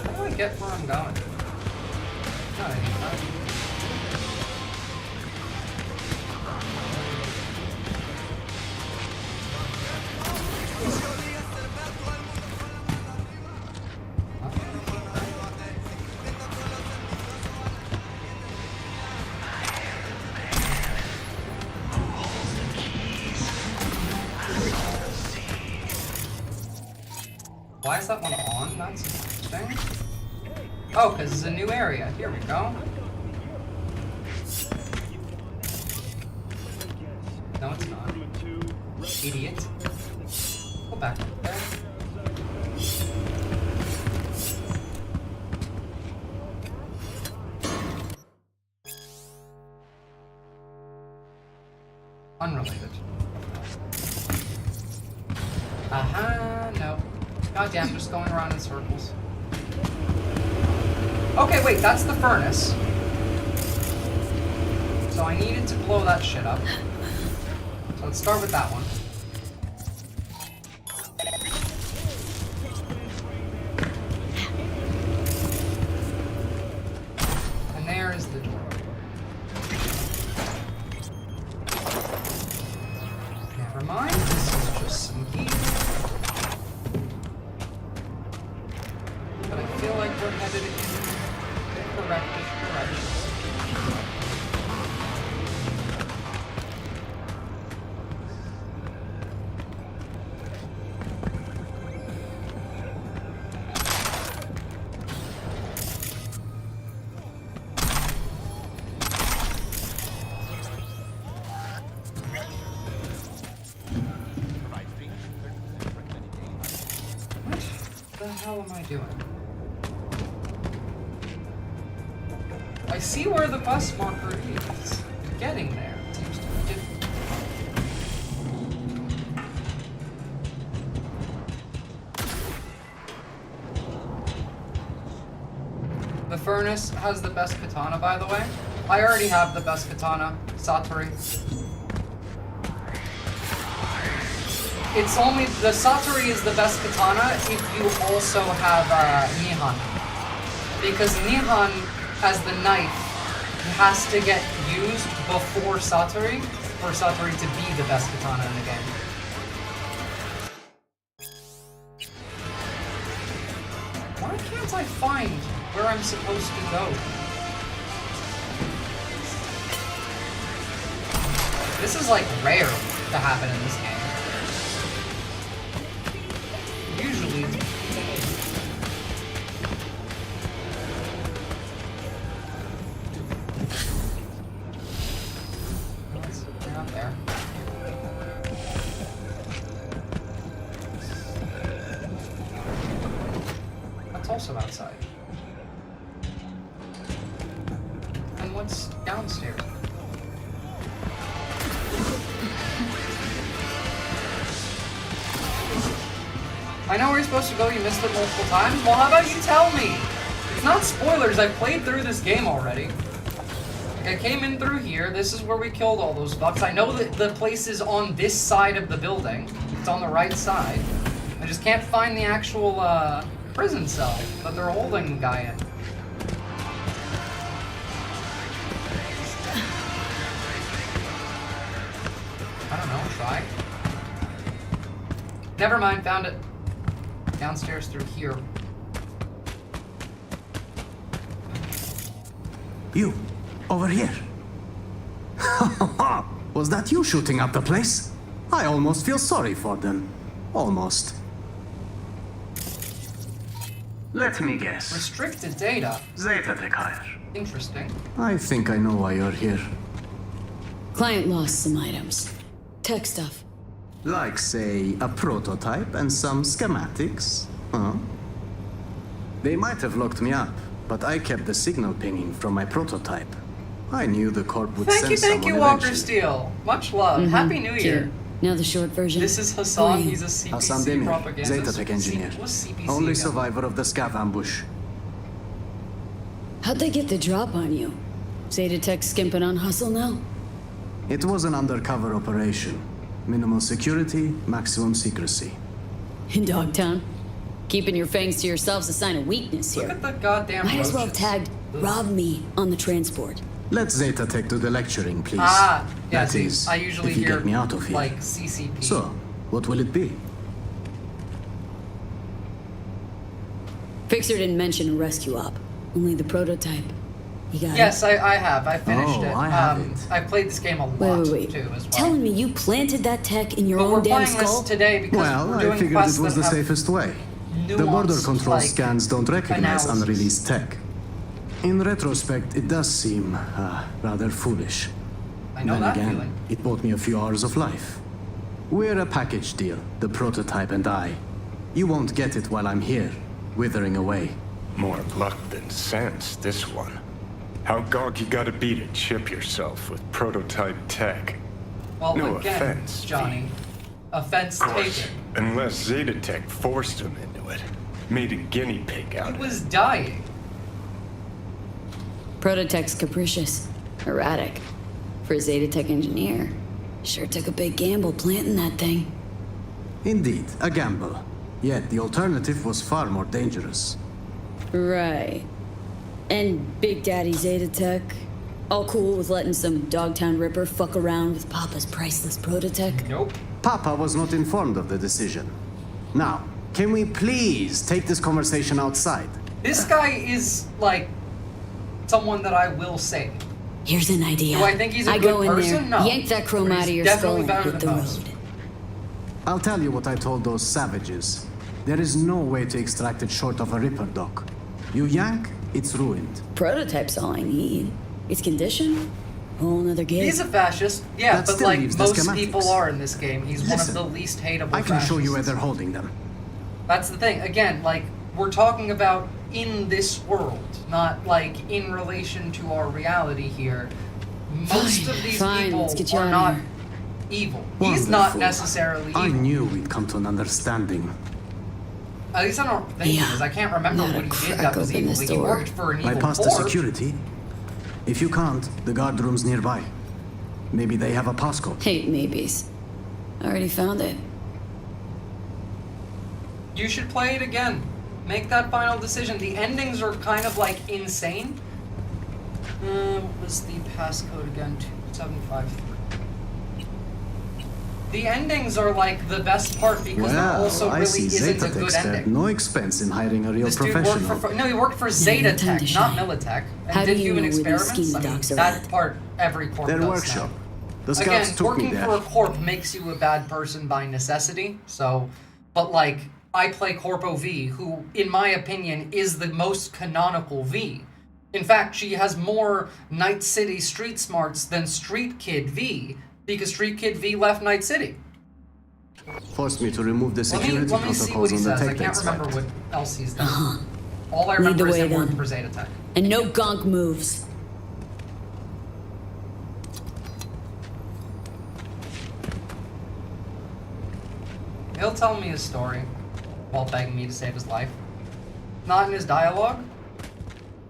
Speaker 1: How do I get where I'm going? Not any time. Why is that one on? That's interesting. Oh, because it's a new area. Here we go. No, it's not. Idiot. Go back up there. Unrelated. No. Goddamn, just going around in circles. Okay, wait, that's the furnace. So I needed to blow that shit up. So let's start with that one. And there is the door. Never mind, this is just some heat. But I feel like we're headed in the correct direction. What the hell am I doing? I see where the bus marker is. Getting there seems to be difficult. The furnace has the best katana, by the way. I already have the best katana, Satori. It's only, the Satori is the best katana if you also have Nihon. Because Nihon, as the knife, has to get used before Satori for Satori to be the best katana in the game. Why can't I find where I'm supposed to go? This is like rare to happen in this game. Usually they're not there. That's also outside. And what's downstairs? I know where you're supposed to go, you missed it multiple times. Well, how about you tell me? It's not spoilers, I played through this game already. Like, I came in through here, this is where we killed all those bugs. I know that the place is on this side of the building. It's on the right side. I just can't find the actual, prison cell that they're holding the guy in. I don't know, try. Never mind, found it. Downstairs through here.
Speaker 17: You, over here. Was that you shooting up the place? I almost feel sorry for them. Almost. Let me guess.
Speaker 1: Restricted data.
Speaker 17: Zeta Tech hire.
Speaker 1: Interesting.
Speaker 17: I think I know why you're here.
Speaker 2: Client lost some items. Tech stuff.
Speaker 17: Like, say, a prototype and some schematics, huh? They might have locked me up, but I kept the signal pinging from my prototype. I knew the Corp would send
Speaker 1: Thank you,
Speaker 17: someone
Speaker 1: Walker
Speaker 17: eventually.
Speaker 1: Steele. Much love. Happy New Year.
Speaker 2: Here. Now the short version.
Speaker 1: This is Hassan. He's a
Speaker 17: Hassan
Speaker 1: CPC
Speaker 17: Demir,
Speaker 1: propaganda.
Speaker 17: Zeta Tech engineer.
Speaker 1: What's CPC
Speaker 17: Only
Speaker 1: again?
Speaker 17: survivor of the scav ambush.
Speaker 2: How'd they get the drop on you? Zeta Tech skimping on hustle now?
Speaker 17: It was an undercover operation. Minimal security, maximum secrecy.
Speaker 2: In Dogtown? Keeping your fangs to yourself's a sign of weakness here.
Speaker 1: Look at the goddamn
Speaker 2: Might as well have
Speaker 1: roaches.
Speaker 2: tagged Rob me on the transport.
Speaker 17: Let Zeta Tech do the lecturing, please.
Speaker 1: Ah, yeah,
Speaker 17: That
Speaker 1: see,
Speaker 17: is,
Speaker 1: I usually
Speaker 17: if you
Speaker 1: hear,
Speaker 17: get me out of here.
Speaker 1: like, CCP.
Speaker 17: So, what will it be?
Speaker 2: Fixer didn't mention a rescue op. Only the prototype. You got
Speaker 1: Yes,
Speaker 2: it?
Speaker 1: I have. I finished it.
Speaker 17: I have
Speaker 1: I played this game a lot,
Speaker 2: Wait.
Speaker 1: too, as well.
Speaker 2: Telling me you planted that tech in your
Speaker 1: But
Speaker 2: own
Speaker 1: we're
Speaker 2: damn
Speaker 1: playing
Speaker 2: skull?
Speaker 1: this today because
Speaker 17: Well,
Speaker 1: we're
Speaker 17: I
Speaker 1: doing
Speaker 17: figured
Speaker 1: quests
Speaker 17: it was
Speaker 1: that
Speaker 17: the
Speaker 1: have
Speaker 17: safest way. The border
Speaker 1: nuanced,
Speaker 17: control
Speaker 1: like,
Speaker 17: scans don't recognize
Speaker 1: analysis.
Speaker 17: unreleased tech. In retrospect, it does seem rather foolish.
Speaker 1: I know
Speaker 17: Then
Speaker 1: that
Speaker 17: again,
Speaker 1: feeling.
Speaker 17: it bought me a few hours of life. We're a package deal, the prototype and I. You won't get it while I'm here, withering away.
Speaker 7: More luck than sense, this one. How gawk you gotta be to chip yourself with prototype tech?
Speaker 1: Well,
Speaker 7: No
Speaker 1: again,
Speaker 7: offense,
Speaker 1: Johnny. Offense
Speaker 7: Of course,
Speaker 1: taken.
Speaker 7: unless Zeta Tech forced him into it. Made a guinea pig out
Speaker 1: He
Speaker 7: of it.
Speaker 1: was dying.
Speaker 2: Prototech's capricious, erratic. For a Zeta Tech engineer, sure took a big gamble planting that thing.
Speaker 17: Indeed, a gamble. Yet the alternative was far more dangerous.
Speaker 2: Right. And Big Daddy Zeta Tech, all cool with letting some Dogtown Ripper fuck around with Papa's priceless Prototech?
Speaker 1: Nope.
Speaker 17: Papa was not informed of the decision. Now, can we please take this conversation outside?
Speaker 1: This guy is, like, someone that I will say.
Speaker 2: Here's an idea.
Speaker 1: Do I think he's a
Speaker 2: I
Speaker 1: good
Speaker 2: go in
Speaker 1: person?
Speaker 2: there,
Speaker 1: No.
Speaker 2: yank that chrome
Speaker 1: But
Speaker 2: out of
Speaker 1: he's
Speaker 2: your skull
Speaker 1: definitely
Speaker 2: and
Speaker 1: better
Speaker 2: hit
Speaker 1: than
Speaker 2: the
Speaker 1: us.
Speaker 2: road.
Speaker 17: I'll tell you what I told those savages. There is no way to extract it short of a Ripper, Doc. You yank, it's ruined.
Speaker 2: Prototype's all I need. Its condition? Whole nother game.
Speaker 1: He's a fascist, yeah,
Speaker 17: That
Speaker 1: but
Speaker 17: still
Speaker 1: like
Speaker 17: leaves the
Speaker 1: most
Speaker 17: schematics.
Speaker 1: people are in this game. He's
Speaker 17: Listen,
Speaker 1: one of the least hateable
Speaker 17: I can show you where
Speaker 1: fascists.
Speaker 17: they're holding them.
Speaker 1: That's the thing. Again, like, we're talking about in this world, not like in relation to our reality here. Most of these
Speaker 2: fine,
Speaker 1: people
Speaker 2: let's get you
Speaker 1: are
Speaker 2: out of
Speaker 1: not
Speaker 2: here.
Speaker 1: evil. He's not
Speaker 17: Wonderful.
Speaker 1: necessarily
Speaker 17: I
Speaker 1: evil.
Speaker 17: knew we'd come to an understanding.
Speaker 1: At least I don't think he is. I can't remember
Speaker 2: Gotta
Speaker 1: what he did
Speaker 2: crack
Speaker 1: that was
Speaker 2: open
Speaker 1: evil.
Speaker 2: this
Speaker 1: He
Speaker 2: door.
Speaker 1: worked for an evil
Speaker 17: Bypass the
Speaker 1: corp.
Speaker 17: security. If you can't, the guard room's nearby. Maybe they have a passcode.
Speaker 2: Hate maybes. Already found it.
Speaker 1: You should play it again. Make that final decision. The endings are kind of like insane. What was the passcode again? 2753. The endings are like the best part because there
Speaker 17: Well,
Speaker 1: also
Speaker 17: I
Speaker 1: really
Speaker 17: see
Speaker 1: isn't
Speaker 17: Zeta
Speaker 1: a good
Speaker 17: Tech spared
Speaker 1: ending.
Speaker 17: no expense in hiring a real
Speaker 1: This dude
Speaker 17: professional.
Speaker 1: worked for he worked for Zeta
Speaker 2: no time
Speaker 1: Tech,
Speaker 2: to
Speaker 1: not
Speaker 2: shine.
Speaker 1: Militech, and
Speaker 2: How do
Speaker 1: did
Speaker 2: you
Speaker 1: human
Speaker 2: know where these
Speaker 1: experiments.
Speaker 2: scheme
Speaker 1: I mean,
Speaker 2: docs are
Speaker 1: that
Speaker 2: at?
Speaker 1: part every corp
Speaker 17: Their
Speaker 1: does
Speaker 17: workshop.
Speaker 1: now.
Speaker 17: The scouts
Speaker 1: Again,
Speaker 17: took me
Speaker 1: working
Speaker 17: there.
Speaker 1: for a corp makes you a bad person by necessity. So, but like, I play Corpo V, who, in my opinion, is the most canonical V. In fact, she has more Night City street smarts than Street Kid V, because Street Kid V left Night City.
Speaker 17: Forced me to remove the security
Speaker 1: Let me see what
Speaker 17: protocols
Speaker 1: he
Speaker 17: on the
Speaker 1: says. I
Speaker 17: tech
Speaker 1: can't
Speaker 17: deck
Speaker 1: remember
Speaker 17: site.
Speaker 1: what else he's done. All I
Speaker 2: Lead the
Speaker 1: remember is
Speaker 2: way
Speaker 1: him working
Speaker 2: then.
Speaker 1: for Zeta Tech.
Speaker 2: And no gonk moves.
Speaker 1: He'll tell me his story while begging me to save his life. Not in his dialogue.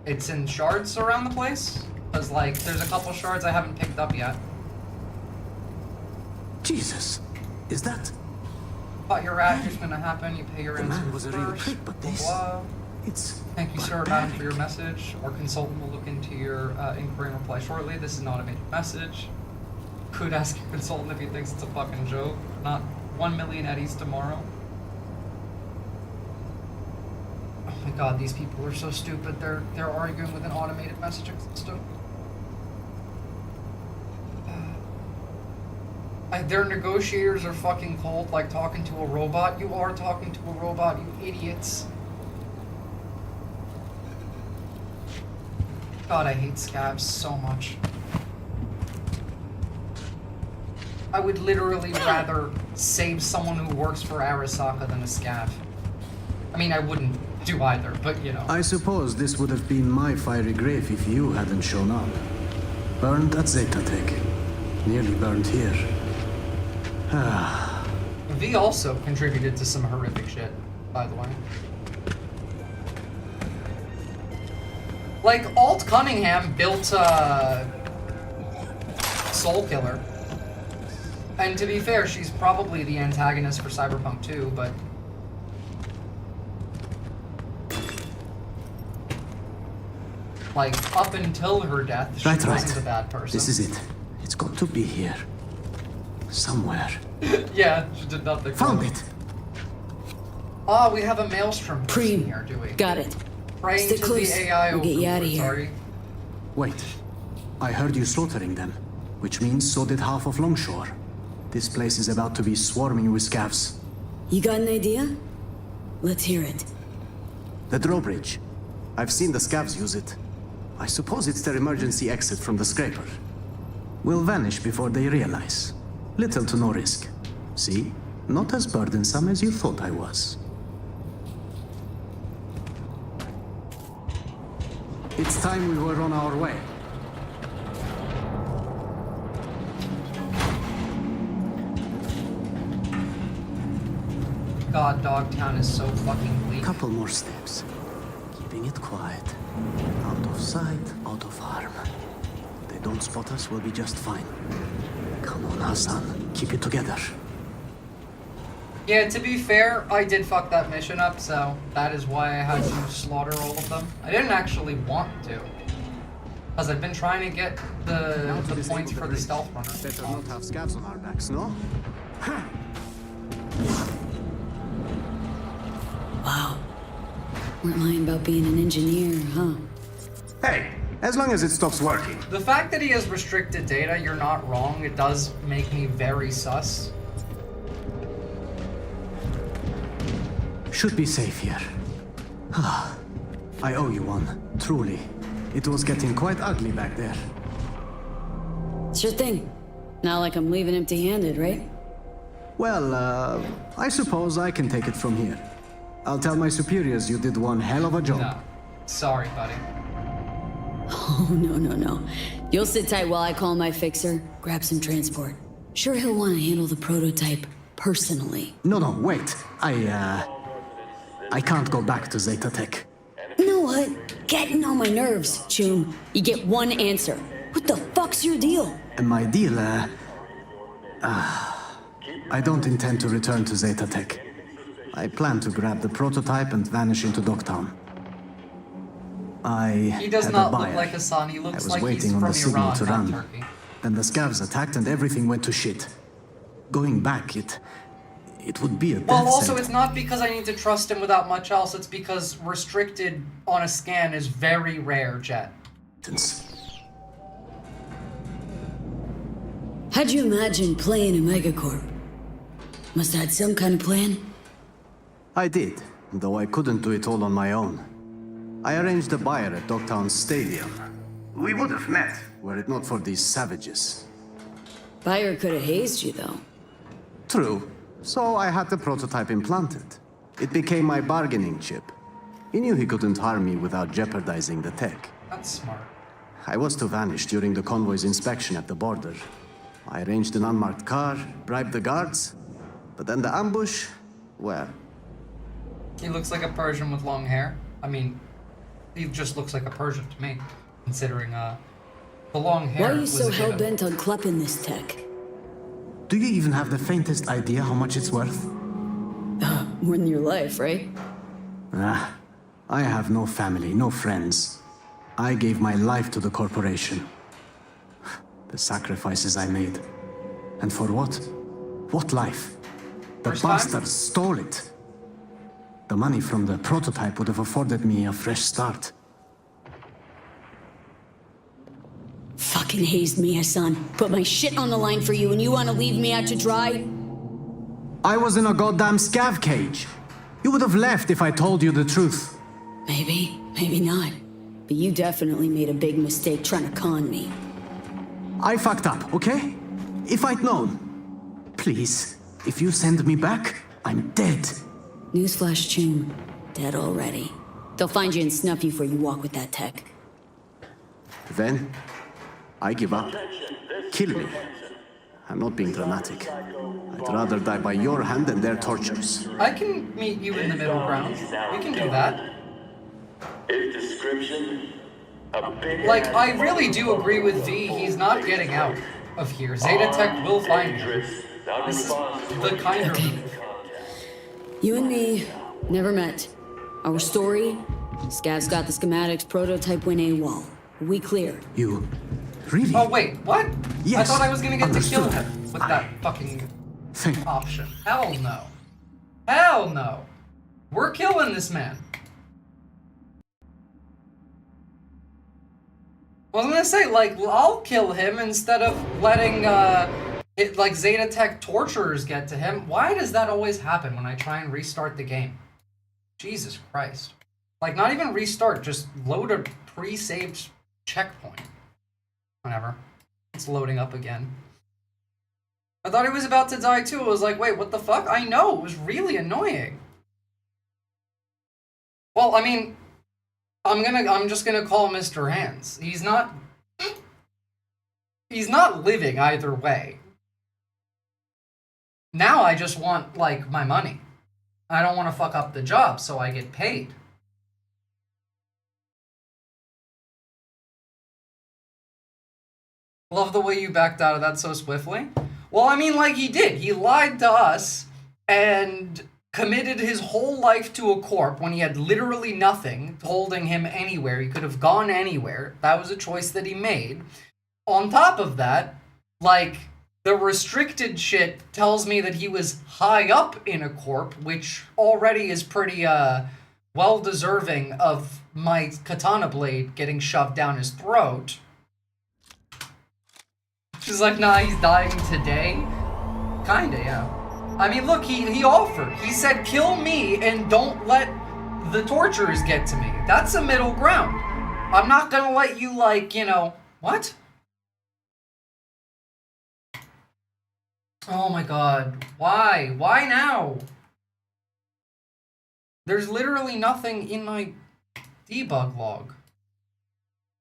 Speaker 1: It's in shards around the place. Because, like, there's a couple shards I haven't picked up yet.
Speaker 17: Jesus, is that?
Speaker 1: Thought your rat was gonna happen. You pay your
Speaker 17: The man
Speaker 1: answers
Speaker 17: was a real
Speaker 1: first.
Speaker 17: prick, but
Speaker 1: blah,
Speaker 17: this-
Speaker 1: blah.
Speaker 17: It's
Speaker 1: Thank you, sir, madam, for your message. Our consultant will look into your inquiry and reply shortly. This is an automated message. Could ask your consultant if he thinks it's a fucking joke. Not 1 million eddies tomorrow. Oh my god, these people are so stupid. They're arguing with an automated messaging system. Their negotiators are fucking cold, like talking to a robot. You are talking to a robot, you idiots. God, I hate scabs so much. I would literally rather save someone who works for Arasaka than a scab. I mean, I wouldn't do either, but you know.
Speaker 17: I suppose this would have been my fiery grave if you hadn't shown up. Burned at Zeta Tech. Nearly burned here.
Speaker 1: V also contributed to some horrific shit, by the way. Like, Alt Cunningham built Soul Killer. And to be fair, she's probably the antagonist for Cyberpunk 2, but... Like, up until her death, she wasn't a bad person.
Speaker 17: This is it. It's got to be here. Somewhere.
Speaker 1: Yeah, she did nothing.
Speaker 17: Found it.
Speaker 1: Ah, we have a Maelstrom person here, do we?
Speaker 2: Got it.
Speaker 1: Praying
Speaker 2: Stick
Speaker 1: to
Speaker 2: close.
Speaker 1: the AI
Speaker 2: We'll get you out of
Speaker 1: overlord,
Speaker 2: here.
Speaker 1: sorry.
Speaker 17: Wait. I heard you slaughtering them, which means so did half of Longshore. This place is about to be swarming with scavs.
Speaker 2: You got an idea? Let's hear it.
Speaker 17: The drawbridge. I've seen the scavs use it. I suppose it's their emergency exit from the scraper. We'll vanish before they realize. Little to no risk. See? Not as burdensome as you thought I was. It's time we were on our way.
Speaker 1: god, Dogtown is so fucking bleak.
Speaker 17: Couple more steps. Keeping it quiet. Out of sight, out of harm. They don't spot us, we'll be just fine. Come on, Hassan. Keep it together.
Speaker 1: Yeah, to be fair, I did fuck that mission up, so that is why I had to slaughter all of them. I didn't actually want to. Because I've been trying to get the points for the stealth runner.
Speaker 17: Better not have scabs on our backs, no?
Speaker 2: Wow. Weren't lying about being an engineer, huh?
Speaker 17: Hey, as long as it stops working.
Speaker 1: The fact that he has restricted data, you're not wrong. It does make me very sus.
Speaker 17: Should be safe here. I owe you one, truly. It was getting quite ugly back there.
Speaker 2: Sure thing. Not like I'm leaving empty-handed, right?
Speaker 17: Well, I suppose I can take it from here. I'll tell my superiors you did one hell of a job.
Speaker 1: No. Sorry, buddy.
Speaker 2: Oh, no. You'll sit tight while I call my fixer, grab some transport. Sure, he'll want to handle the prototype personally.
Speaker 17: No, wait. I can't go back to Zeta Tech.
Speaker 2: You know what? Getting on my nerves, Choom. You get one answer. What the fuck's your deal?
Speaker 17: And my deal, I don't intend to return to Zeta Tech. I plan to grab the prototype and vanish into Dogtown.
Speaker 1: He does not look like Hassan. He looks like he's from Iran, not Turkey.
Speaker 17: Then the scavs attacked and everything went to shit. Going back, it would be a death
Speaker 1: Well, also,
Speaker 17: sentence.
Speaker 1: it's not because I need to trust him without much else. It's because restricted on a scan is very rare, Jet.
Speaker 2: How'd you imagine playing a megacorp? Must have had some kind of plan?
Speaker 17: I did, though I couldn't do it all on my own. I arranged a buyer at Dogtown Stadium. We would have met, were it not for these savages.
Speaker 2: Buyer could have hazed you, though.
Speaker 17: True. So I had the prototype implanted. It became my bargaining chip. He knew he couldn't harm me without jeopardizing the tech.
Speaker 1: That's smart.
Speaker 17: I was to vanish during the convoy's inspection at the border. I arranged an unmarked car, bribed the guards, but then the ambush, well...
Speaker 1: He looks like a Persian with long hair. I mean, he just looks like a Persian to me, considering the long hair.
Speaker 2: Why are you
Speaker 1: was
Speaker 2: so
Speaker 1: a bit of-
Speaker 2: hell-bent on klepping this tech?
Speaker 17: Do you even have the faintest idea how much it's worth?
Speaker 2: More than your life, right?
Speaker 17: I have no family, no friends. I gave my life to the corporation. The sacrifices I made. And for what? What life? The bastards stole it. The money from the prototype would have afforded me a fresh start.
Speaker 2: Fucking hazed me, Hassan. Put my shit on the line for you and you want to leave me out to dry?
Speaker 17: I was in a goddamn scav cage. You would have left if I told you the truth.
Speaker 2: Maybe, maybe not. But you definitely made a big mistake trying to con me.
Speaker 17: I fucked up, okay? If I'd known. Please, if you send me back, I'm dead.
Speaker 2: Newsflash, Choom. Dead already. They'll find you and snuff you before you walk with that tech.
Speaker 17: Then, I give up. Kill me. I'm not being dramatic. I'd rather die by your hand than their tortures.
Speaker 1: I can meet you in the middle ground. We can do that. Like, I really do agree with V. He's not getting out of here. Zeta Tech will find him. This is the kind of...
Speaker 2: You and me, never met. Our story, Scav's got the schematics, prototype went AWOL. We clear.
Speaker 17: You... really?
Speaker 1: Oh, wait, what?
Speaker 17: Yes.
Speaker 1: I thought I was gonna get to kill
Speaker 17: Understood.
Speaker 1: him with that fucking option. Hell no. Hell no. We're killing this man. I was gonna say, like, I'll kill him instead of letting, like, Zeta Tech torturers get to him. Why does that always happen when I try and restart the game? Jesus Christ. Like, not even restart, just load a pre-saved checkpoint. Whatever. It's loading up again. I thought he was about to die too. I was like, wait, what the fuck? I know, it was really annoying. Well, I mean, I'm just gonna call Mr. Hands. He's not living either way. Now I just want, like, my money. I don't want to fuck up the job, so I get paid. Love the way you backed out of that so swiftly. Well, I mean, like he did. He lied to us and committed his whole life to a corp when he had literally nothing holding him anywhere. He could have gone anywhere. That was a choice that he made. On top of that, like, the restricted shit tells me that he was high up in a corp, which already is pretty, well deserving of my katana blade getting shoved down his throat. She's like, nah, he's dying today. Kinda, yeah. I mean, look, he offered. He said, kill me and don't let the torturers get to me. That's a middle ground. I'm not gonna let you, like, you know, what? Oh my god. Why? Why now? There's literally nothing in my debug log.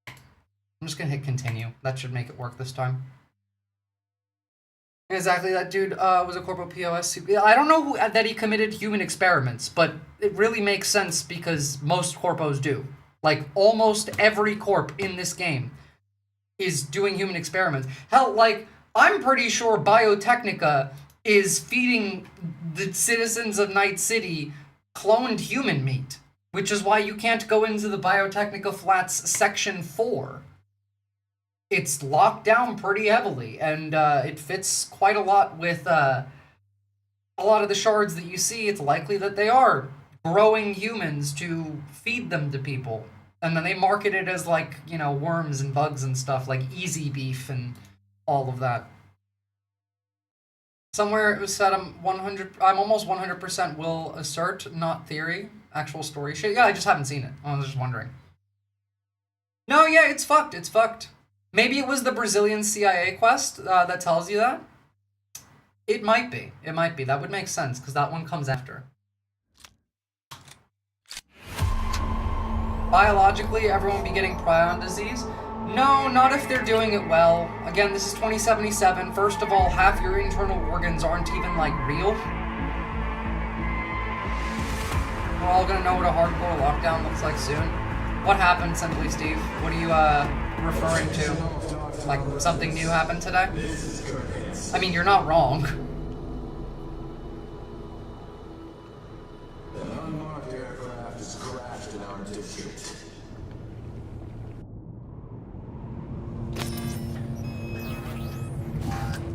Speaker 1: I'm just gonna hit continue. That should make it work this time. Exactly, that dude was a corporal POS. I don't know that he committed human experiments, but it really makes sense because most corpos do. Like, almost every corp in this game is doing human experiments. Hell, like, I'm pretty sure Biotechnica is feeding the citizens of Night City cloned human meat, which is why you can't go into the Biotechnica Flats Section 4. It's locked down pretty heavily, and it fits quite a lot with a lot of the shards that you see. It's likely that they are growing humans to feed them to people, and then they market it as, like, you know, worms and bugs and stuff, like easy beef and all of that. Somewhere it was said I'm almost 100% will assert, not theory, actual story shit. Yeah, I just haven't seen it. I was just wondering. No, yeah, it's fucked. It's fucked. Maybe it was the Brazilian CIA quest that tells you that. It might be. It might be. That would make sense, because that one comes after. Biologically, everyone be getting prion disease? No, not if they're doing it well. Again, this is 2077. First of all, half your internal organs aren't even, like, real. We're all gonna know what a hardcore lockdown looks like soon. What happened, Simply Steve? What are you, referring to? Like, something new happened today? I mean, you're not wrong.
Speaker 14: An unmarked aircraft has crashed in our district.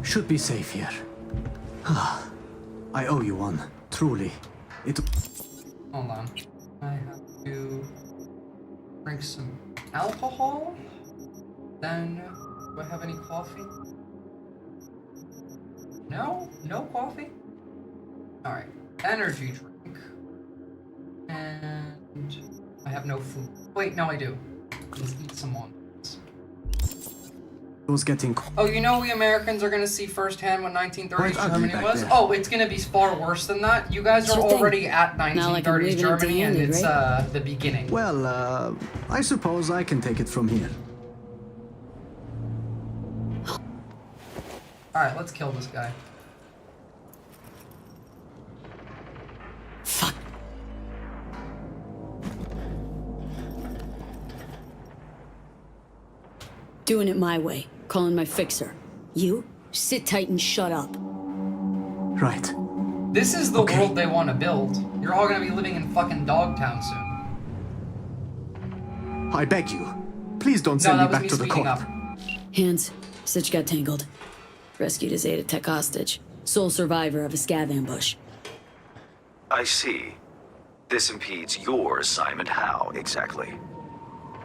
Speaker 17: Should be safe here. I owe you one, truly.
Speaker 1: Hold on. I have to drink some alcohol. Then, do I have any coffee? No? No coffee? Alright. Energy drink. And I have no food. Wait, no I do. Let's eat some one.
Speaker 17: Was getting.
Speaker 1: Oh, you know we Americans are gonna see firsthand what 1930s
Speaker 17: Quite
Speaker 1: Germany
Speaker 17: ugly
Speaker 1: was?
Speaker 17: back
Speaker 1: Oh, it's gonna be far worse than that. You guys are already at 1930s Germany, and it's the beginning.
Speaker 17: Well, I suppose I can take it from here.
Speaker 1: Alright, let's kill this guy.
Speaker 2: Fuck. Doing it my way. Calling my fixer. You? Sit tight and shut up.
Speaker 17: Right.
Speaker 1: This is the world they want to build. You're all gonna be living in fucking Dogtown soon.
Speaker 17: I beg you. Please don't send me back to the court.
Speaker 2: Hands. Stitch got tangled. Rescued a Zeta Tech hostage. Sole survivor of a scav ambush.
Speaker 10: I see. This impedes your assignment. How, exactly?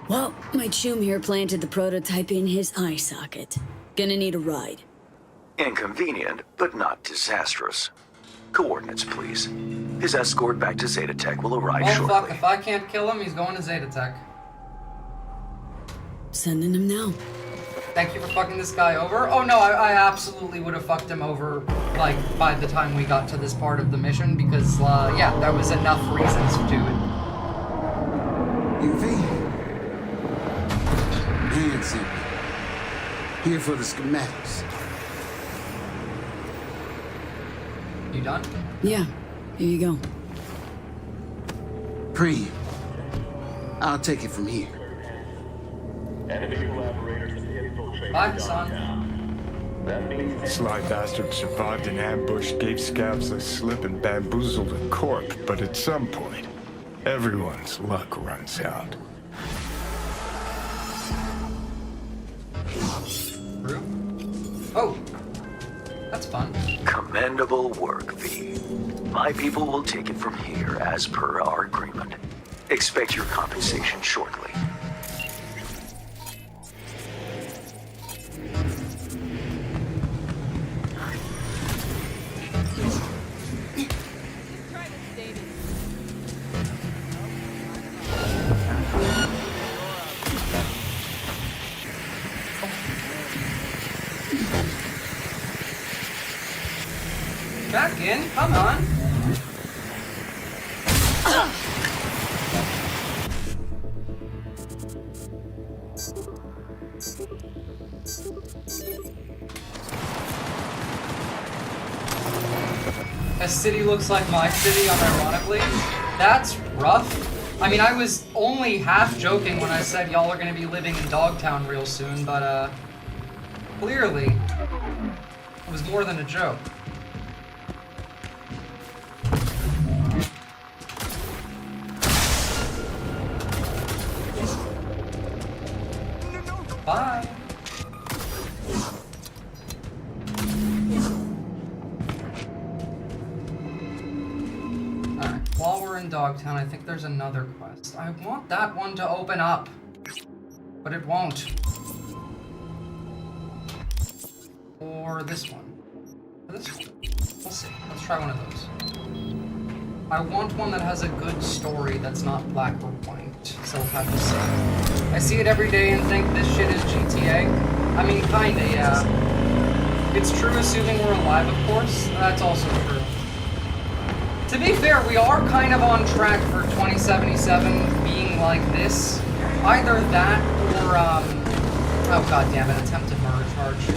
Speaker 2: Well, my chum here planted the prototype in his eye socket. Gonna need a ride.
Speaker 10: Inconvenient, but not disastrous. Coordinates, please. His escort back to Zeta Tech will arrive shortly.
Speaker 1: Fuck, if I can't kill him, he's going to Zeta Tech.
Speaker 2: Sending him now.
Speaker 1: Thank you for fucking this guy over. Oh no, I absolutely would have fucked him over, like, by the time we got to this part of the mission, because, yeah, there was enough reasons to it.
Speaker 18: UV? Hanson. Here for the schematics.
Speaker 1: You done?
Speaker 2: Yeah, here you go.
Speaker 18: Pre, I'll take it from here.
Speaker 1: Bye, son.
Speaker 7: Sly bastard survived an ambush, gave scabs a slip, and bamboozled a corp. But at some point, everyone's luck runs out.
Speaker 1: Oh, that's fun.
Speaker 10: Commendable work, V. My people will take it from here as per our agreement. Expect your compensation shortly.
Speaker 1: Back in, come on. A city looks like my city, unironically. That's rough. I mean, I was only half joking when I said y'all are gonna be living in Dogtown real soon, but clearly it was more than a joke. Bye. Alright, while we're in Dogtown, I think there's another quest. I want that one to open up, but it won't. Or this one. Or this one. We'll see. Let's try one of those. I want one that has a good story that's not black or white. So we'll have to see. I see it every day and think this shit is GTA. I mean, kinda, yeah. It's true assuming we're alive, of course. That's also true. To be fair, we are kind of on track for 2077 being like this. Either that or, oh god damn it, attempted murder charge.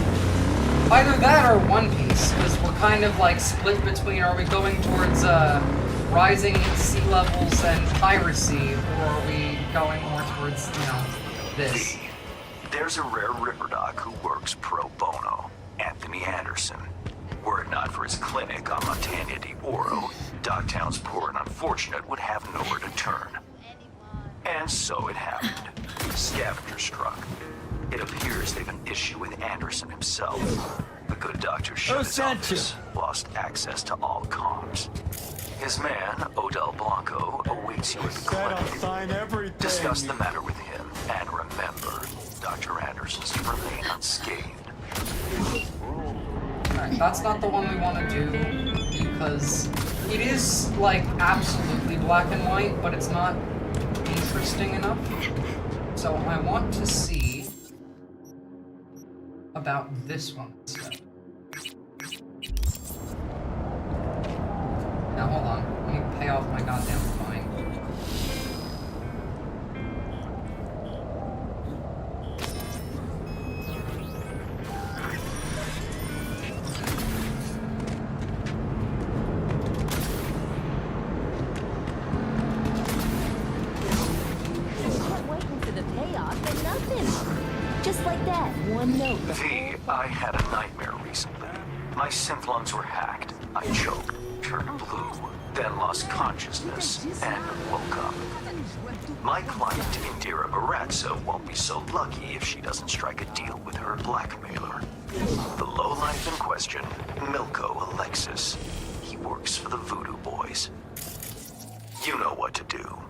Speaker 1: Either that or One Piece, because we're kind of like split between, are we going towards, rising sea levels and piracy, or are we going more towards, you know, this?
Speaker 10: There's a rare ripperdoc who works pro bono, Anthony Anderson. Were it not for his clinic on Montana de Oro, Dogtown's poor and unfortunate would have nowhere to turn. And so it happened. Scavenger struck. It appears they've an issue with Anderson himself. The good doctor shut his office, lost access to all comms. His man, Odell Blanco, awaits you at the clinic. Discuss the matter with him, and remember, Dr. Anderson's to remain unscathed.
Speaker 1: Alright, that's not the one we want to do, because it is, like, absolutely black and white, but it's not interesting enough. So I want to see about this one instead. Now, hold on. Let me pay off my goddamn fine.
Speaker 2: Waiting for the payoff and nothing. Just like that, one note.
Speaker 10: V, I had a nightmare recently. My synth lungs were hacked. I choked, turned blue, then lost consciousness, and woke up. My client, Indira Baratza, won't be so lucky if she doesn't strike a deal with her blackmailer. The lowlife in question, Milko Alexis. He works for the Voodoo Boys. You know what to do.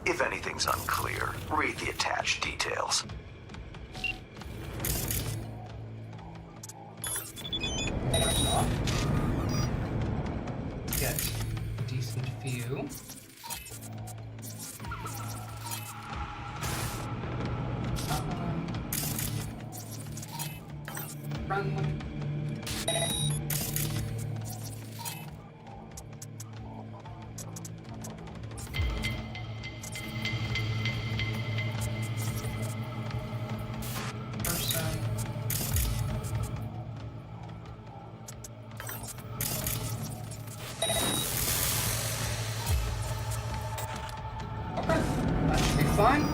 Speaker 10: If anything's unclear, read the attached details.
Speaker 1: Get a decent view. Friendly. fine.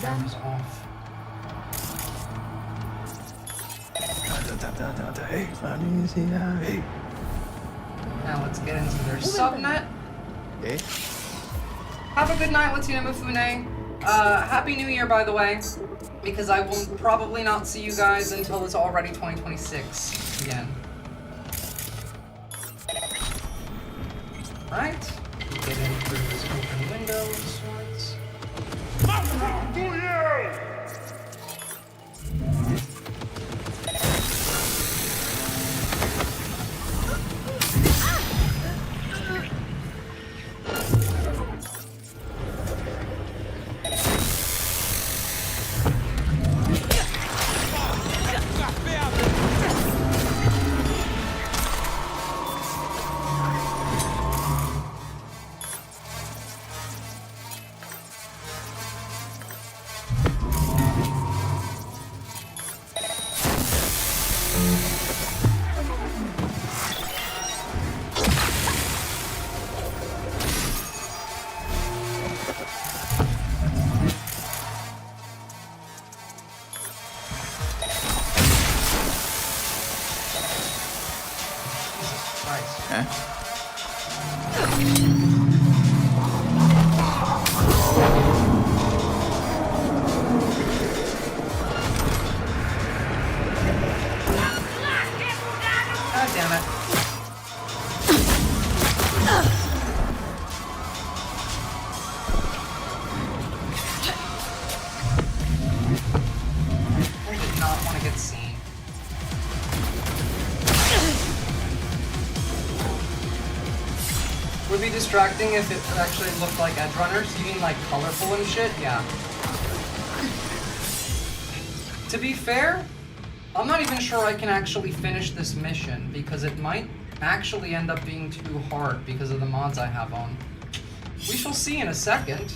Speaker 1: Cameras off. Now let's get into their subnet. Have a good night, Latina Mifune. Happy New Year, by the way, because I will probably not see you guys until it's already 2026 again. Right? Get in through this open window of sorts. Distracting if it actually looked like edge runners. You mean like colorful and shit? Yeah. To be fair, I'm not even sure I can actually finish this mission because it might actually end up being too hard because of the mods I have on. We shall see in a second.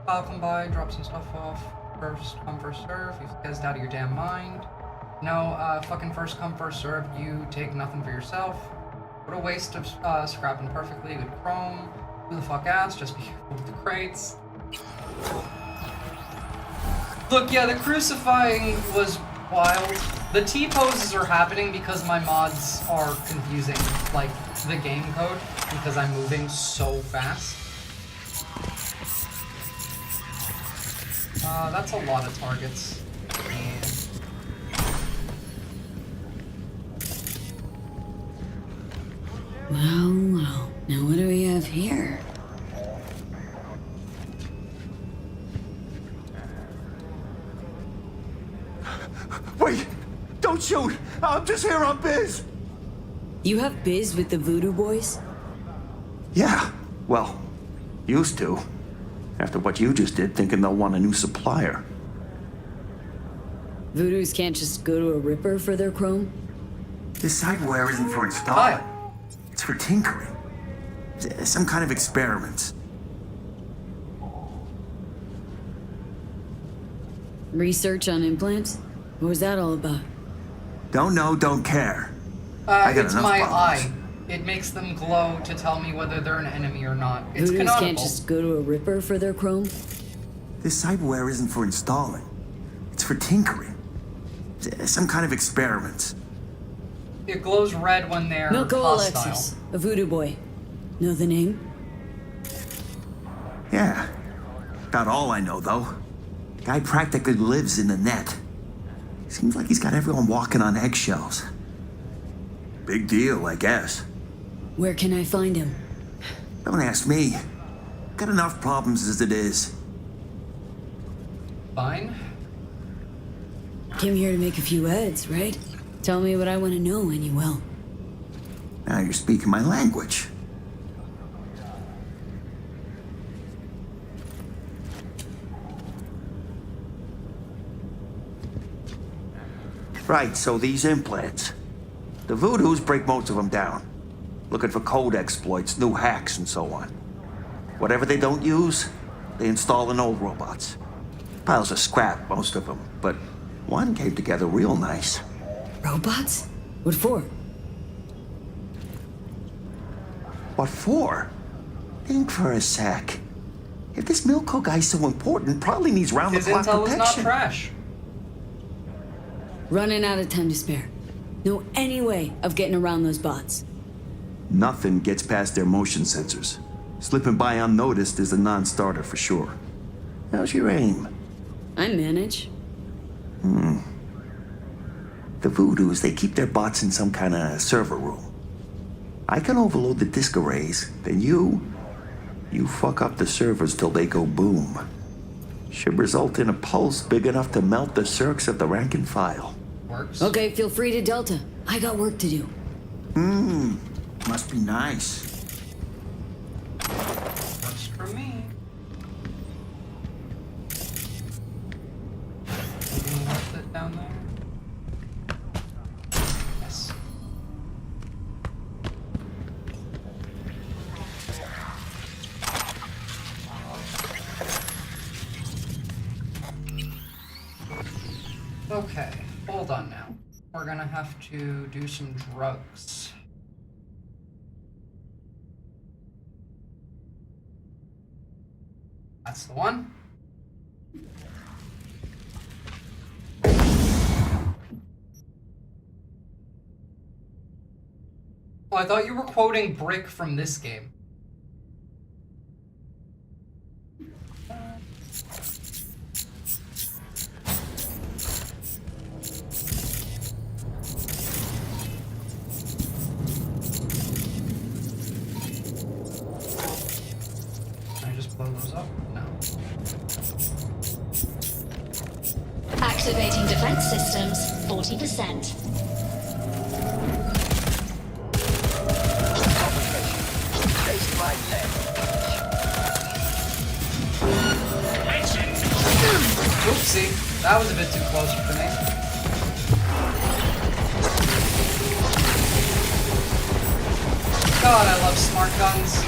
Speaker 1: I'll come by, drop some stuff off. First come, first serve. You guys out of your damn mind. No, fucking first come, first serve. You take nothing for yourself. What a waste of scrapping perfectly good chrome. Who the fuck ass? Just be careful with the crates. Look, yeah, the crucifying was wild. The T-poses are happening because my mods are confusing, like, the game code, because I'm moving so fast. That's a lot of targets.
Speaker 2: Well, now what do we have here?
Speaker 12: Wait! Don't shoot! I'm just here on biz!
Speaker 2: You have biz with the Voodoo Boys?
Speaker 19: Yeah, well, used to. After what you just did, thinking they'll want a new supplier.
Speaker 2: Voodoos can't just go to a Ripper for their chrome?
Speaker 19: This sidewire isn't for installing. It's for tinkering. Some kind of experiment.
Speaker 2: Research on implants? What was that all about?
Speaker 19: Don't know, don't care. I got
Speaker 1: it's
Speaker 19: enough
Speaker 1: my
Speaker 19: problems.
Speaker 1: eye. It makes them glow to tell me whether they're an enemy or not. It's
Speaker 2: Voodoos
Speaker 1: canonical.
Speaker 2: can't just go to a Ripper for their chrome?
Speaker 19: This sidewire isn't for installing. It's for tinkering. Some kind of experiment.
Speaker 1: It glows red when they're
Speaker 2: Milko
Speaker 1: hostile.
Speaker 2: Alexis, a Voodoo Boy. Know the name?
Speaker 19: Yeah. About all I know, though. Guy practically lives in the net. Seems like he's got everyone walking on eggshells. Big deal, I guess.
Speaker 2: Where can I find him?
Speaker 19: Don't ask me. Got enough problems as it is.
Speaker 1: Fine.
Speaker 2: Came here to make a few ads, right? Tell me what I want to know and you will.
Speaker 19: Now you're speaking my language. Right, so these implants. The Voodoos break most of them down. Looking for code exploits, new hacks, and so on. Whatever they don't use, they install in old robots. Piles of scrap, most of them, but one came together real nice.
Speaker 2: Robots? What for?
Speaker 19: What for? Think for a sec. If this Milko guy's so important, probably needs round-the-clock
Speaker 1: His intel was not
Speaker 19: protection.
Speaker 1: trash.
Speaker 2: Running out of time to spare. Know any way of getting around those bots?
Speaker 6: Nothing gets past their motion sensors. Slipping by unnoticed is a non-starter for sure.
Speaker 19: How's your aim?
Speaker 2: I manage.
Speaker 19: The Voodoos, they keep their bots in some kind of server room. I can overload the disk arrays, then you fuck up the servers till they go boom. Should result in a pulse big enough to melt the circs of the rank and file.
Speaker 1: Works.
Speaker 2: Okay, feel free to Delta. I got work to do.
Speaker 19: Must be nice.
Speaker 1: Works for me. Anything worth it down there? Yes. Okay, hold on now. We're gonna have to do some drugs. That's the one. Oh, I thought you were quoting Brick from this game. Can I just blow those up? No.
Speaker 20: Activating defense systems, 40%.
Speaker 1: Oopsie, that was a bit too close for me. God, I love smart guns.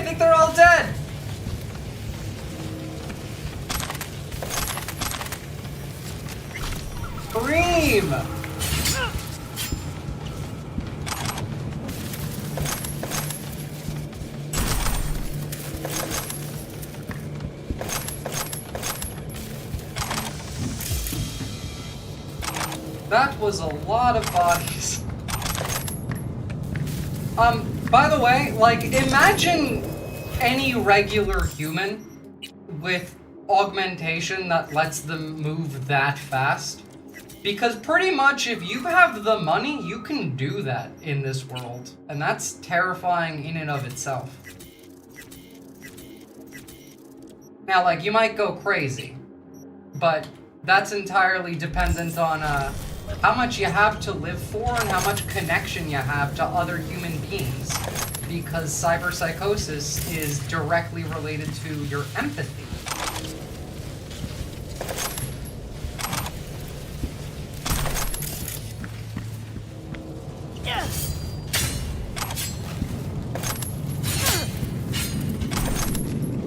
Speaker 1: think they're all dead. Scream! That was a lot of bodies. By the way, like, imagine any regular human with augmentation that lets them move that fast. Because pretty much if you have the money, you can do that in this world. And that's terrifying in and of itself. Now, like, you might go crazy, but that's entirely dependent on how much you have to live for and how much connection you have to other human beings. Because cyberpsychosis is directly related to your empathy.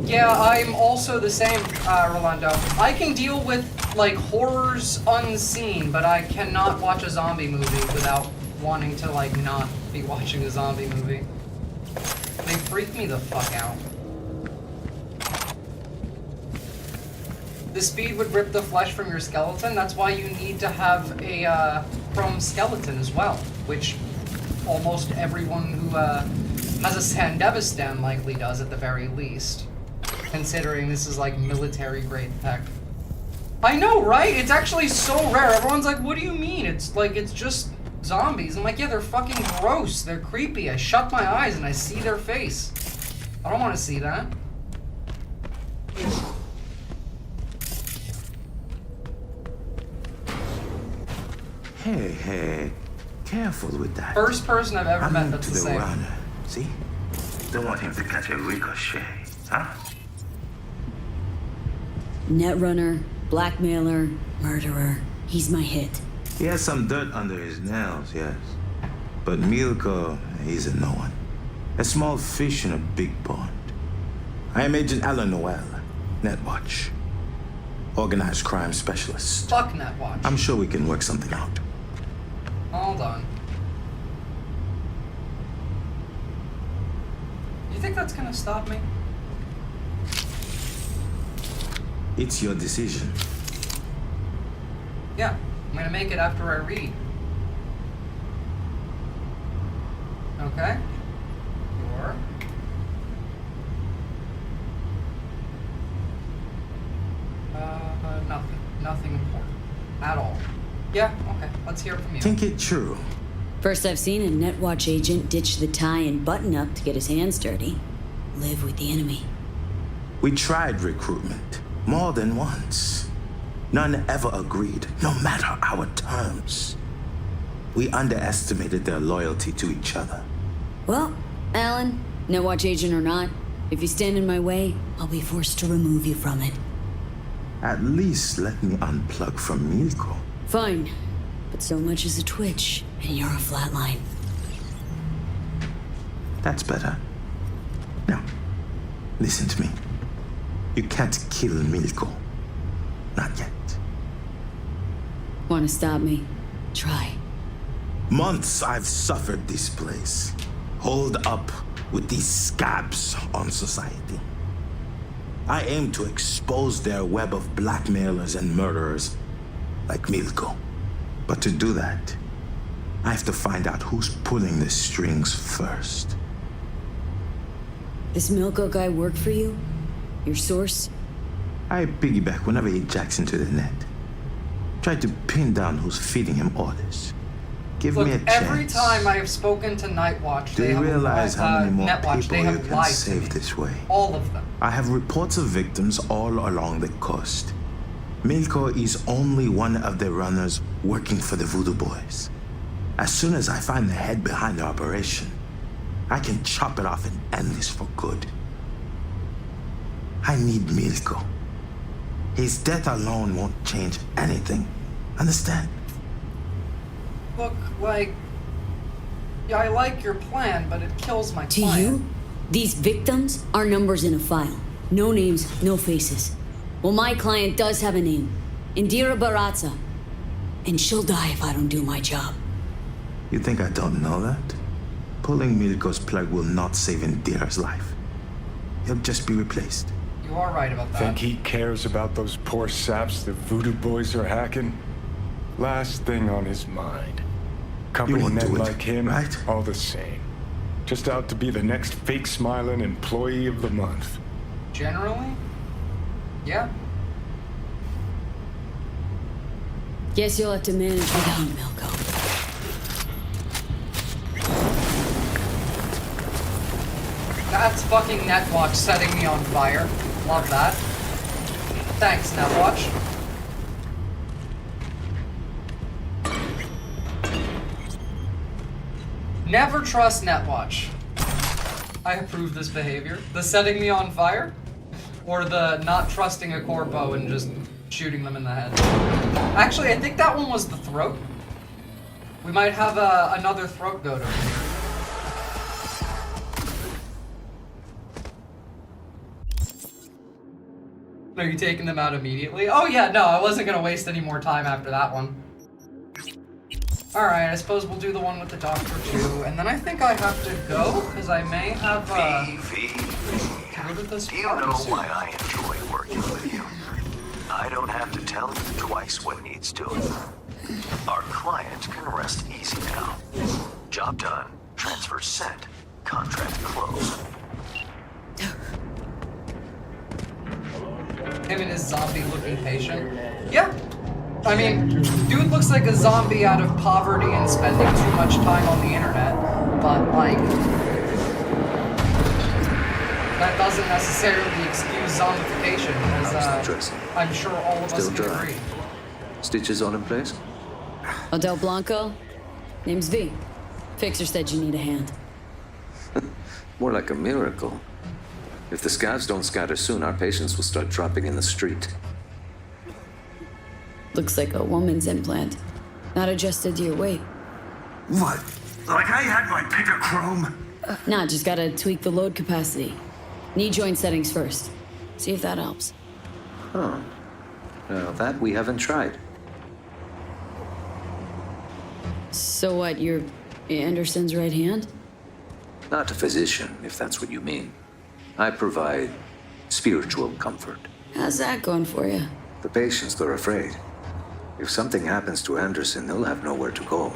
Speaker 1: Yeah, I'm also the same, Rolando. I can deal with, like, horrors unseen, but I cannot watch a zombie movie without wanting to, like, not be watching a zombie movie. They freak me the fuck out. The speed would rip the flesh from your skeleton. That's why you need to have a chrome skeleton as well, which almost everyone who has a Sandevistan likely does at the very least. Considering this is like military grade tech. I know, right? It's actually so rare. Everyone's like, what do you mean? It's like, it's just zombies. I'm like, yeah, they're fucking gross. They're creepy. I shut my eyes and I see their face. I don't want to see that.
Speaker 4: Hey, careful with that.
Speaker 1: First person I've ever met that's the same.
Speaker 4: Runner. See? Don't want him to catch a ricochet, huh?
Speaker 2: Netrunner, blackmailer, murderer. He's my hit.
Speaker 4: He has some dirt under his nails, yes. But Milko, he's a no one. A small fish in a big pond. I am Agent Alan Noel, Netwatch. Organized crime specialist.
Speaker 1: Fuck Netwatch.
Speaker 4: I'm sure we can work something out.
Speaker 1: Hold on. You think that's gonna stop me?
Speaker 4: It's your decision.
Speaker 1: Yeah, I'm gonna make it after I read. Okay. Sure. Nothing. Nothing important. At all. Yeah, okay. Let's hear it from you.
Speaker 4: Think it true.
Speaker 2: First I've seen a Netwatch agent ditch the tie and button up to get his hands dirty. Live with the enemy.
Speaker 4: We tried recruitment more than once. None ever agreed, no matter our terms. We underestimated their loyalty to each other.
Speaker 2: Well, Alan, Netwatch agent or not, if you stand in my way, I'll be forced to remove you from it.
Speaker 4: At least let me unplug from Milko.
Speaker 2: Fine, but so much as a twitch, and you're a flatline.
Speaker 4: That's better. Now, listen to me. You can't kill Milko. Not yet.
Speaker 2: Want to stop me? Try.
Speaker 4: Months I've suffered this place. Holed up with these scabs on society. I aim to expose their web of blackmailers and murderers like Milko. But to do that, I have to find out who's pulling the strings first.
Speaker 2: This Milko guy work for you? Your source?
Speaker 4: I piggyback whenever he jacks into the net. Try to pin down who's feeding him orders. Give me a chance.
Speaker 1: Every time I have spoken to Nightwatch,
Speaker 4: Do you realize how many more
Speaker 1: Netwatch,
Speaker 4: people you can
Speaker 1: lied to
Speaker 4: save
Speaker 1: me.
Speaker 4: this way?
Speaker 1: All of them.
Speaker 4: I have reports of victims all along the coast. Milko is only one of the runners working for the Voodoo Boys. As soon as I find the head behind the operation, I can chop it off and end this for good. I need Milko. His death alone won't change anything. Understand?
Speaker 1: Look, like, yeah, I like your plan, but it kills my
Speaker 2: To
Speaker 1: client.
Speaker 2: you? These victims are numbers in a file. No names, no faces. Well, my client does have a name. Indira Baratza. And she'll die if I don't do my job.
Speaker 6: You think I don't know that? Pulling Milko's plug will not save Indira's life. He'll just be replaced.
Speaker 1: You are right about that.
Speaker 7: Think he cares about those poor saps the voodoo boys are hacking? Last thing on his mind. Company
Speaker 6: won't
Speaker 7: men
Speaker 6: do it,
Speaker 7: like him,
Speaker 6: right?
Speaker 7: all the same. Just out to be the next fake smiling employee of the month.
Speaker 1: Generally? Yeah.
Speaker 2: Guess you'll have to manage without Milko.
Speaker 1: That's fucking Netwatch setting me on fire. Love that. Thanks, Netwatch. Never trust Netwatch. I approve this behavior. The setting me on fire? Or the not trusting a corpo and just shooting them in the head? Actually, I think that one was the throat. We might have another throat goat over here. Are you taking them out immediately? Oh yeah, no, I wasn't gonna waste any more time after that one. Alright, I suppose we'll do the one with the doctor too, and then I think I have to go, because I may have, to go to this
Speaker 10: You know why I enjoy working with you. I don't have to tell you twice what needs doing. Our client can rest easy now. Job done, transfer sent, contract closed.
Speaker 1: Him and his zombie-looking patient. Yeah. I mean, dude looks like a zombie out of poverty and spending too much time on the internet, but, like, that doesn't necessarily excuse zombification, as, I'm sure all of us can agree.
Speaker 17: Stitches all in place?
Speaker 2: Odell Blanco? Name's V. Fixer said you need a hand.
Speaker 17: More like a miracle. If the scavs don't scatter soon, our patients will start dropping in the street.
Speaker 2: Looks like a woman's implant. Not adjusted to your weight.
Speaker 12: What? Like I had my pick of chrome?
Speaker 2: Nah, just gotta tweak the load capacity. Knee joint settings first. See if that helps.
Speaker 17: Oh. Well, that we haven't tried.
Speaker 2: So what, you're Anderson's right hand?
Speaker 17: Not a physician, if that's what you mean. I provide spiritual comfort.
Speaker 2: How's that going for you?
Speaker 17: The patients, they're afraid. If something happens to Anderson, they'll have nowhere to go.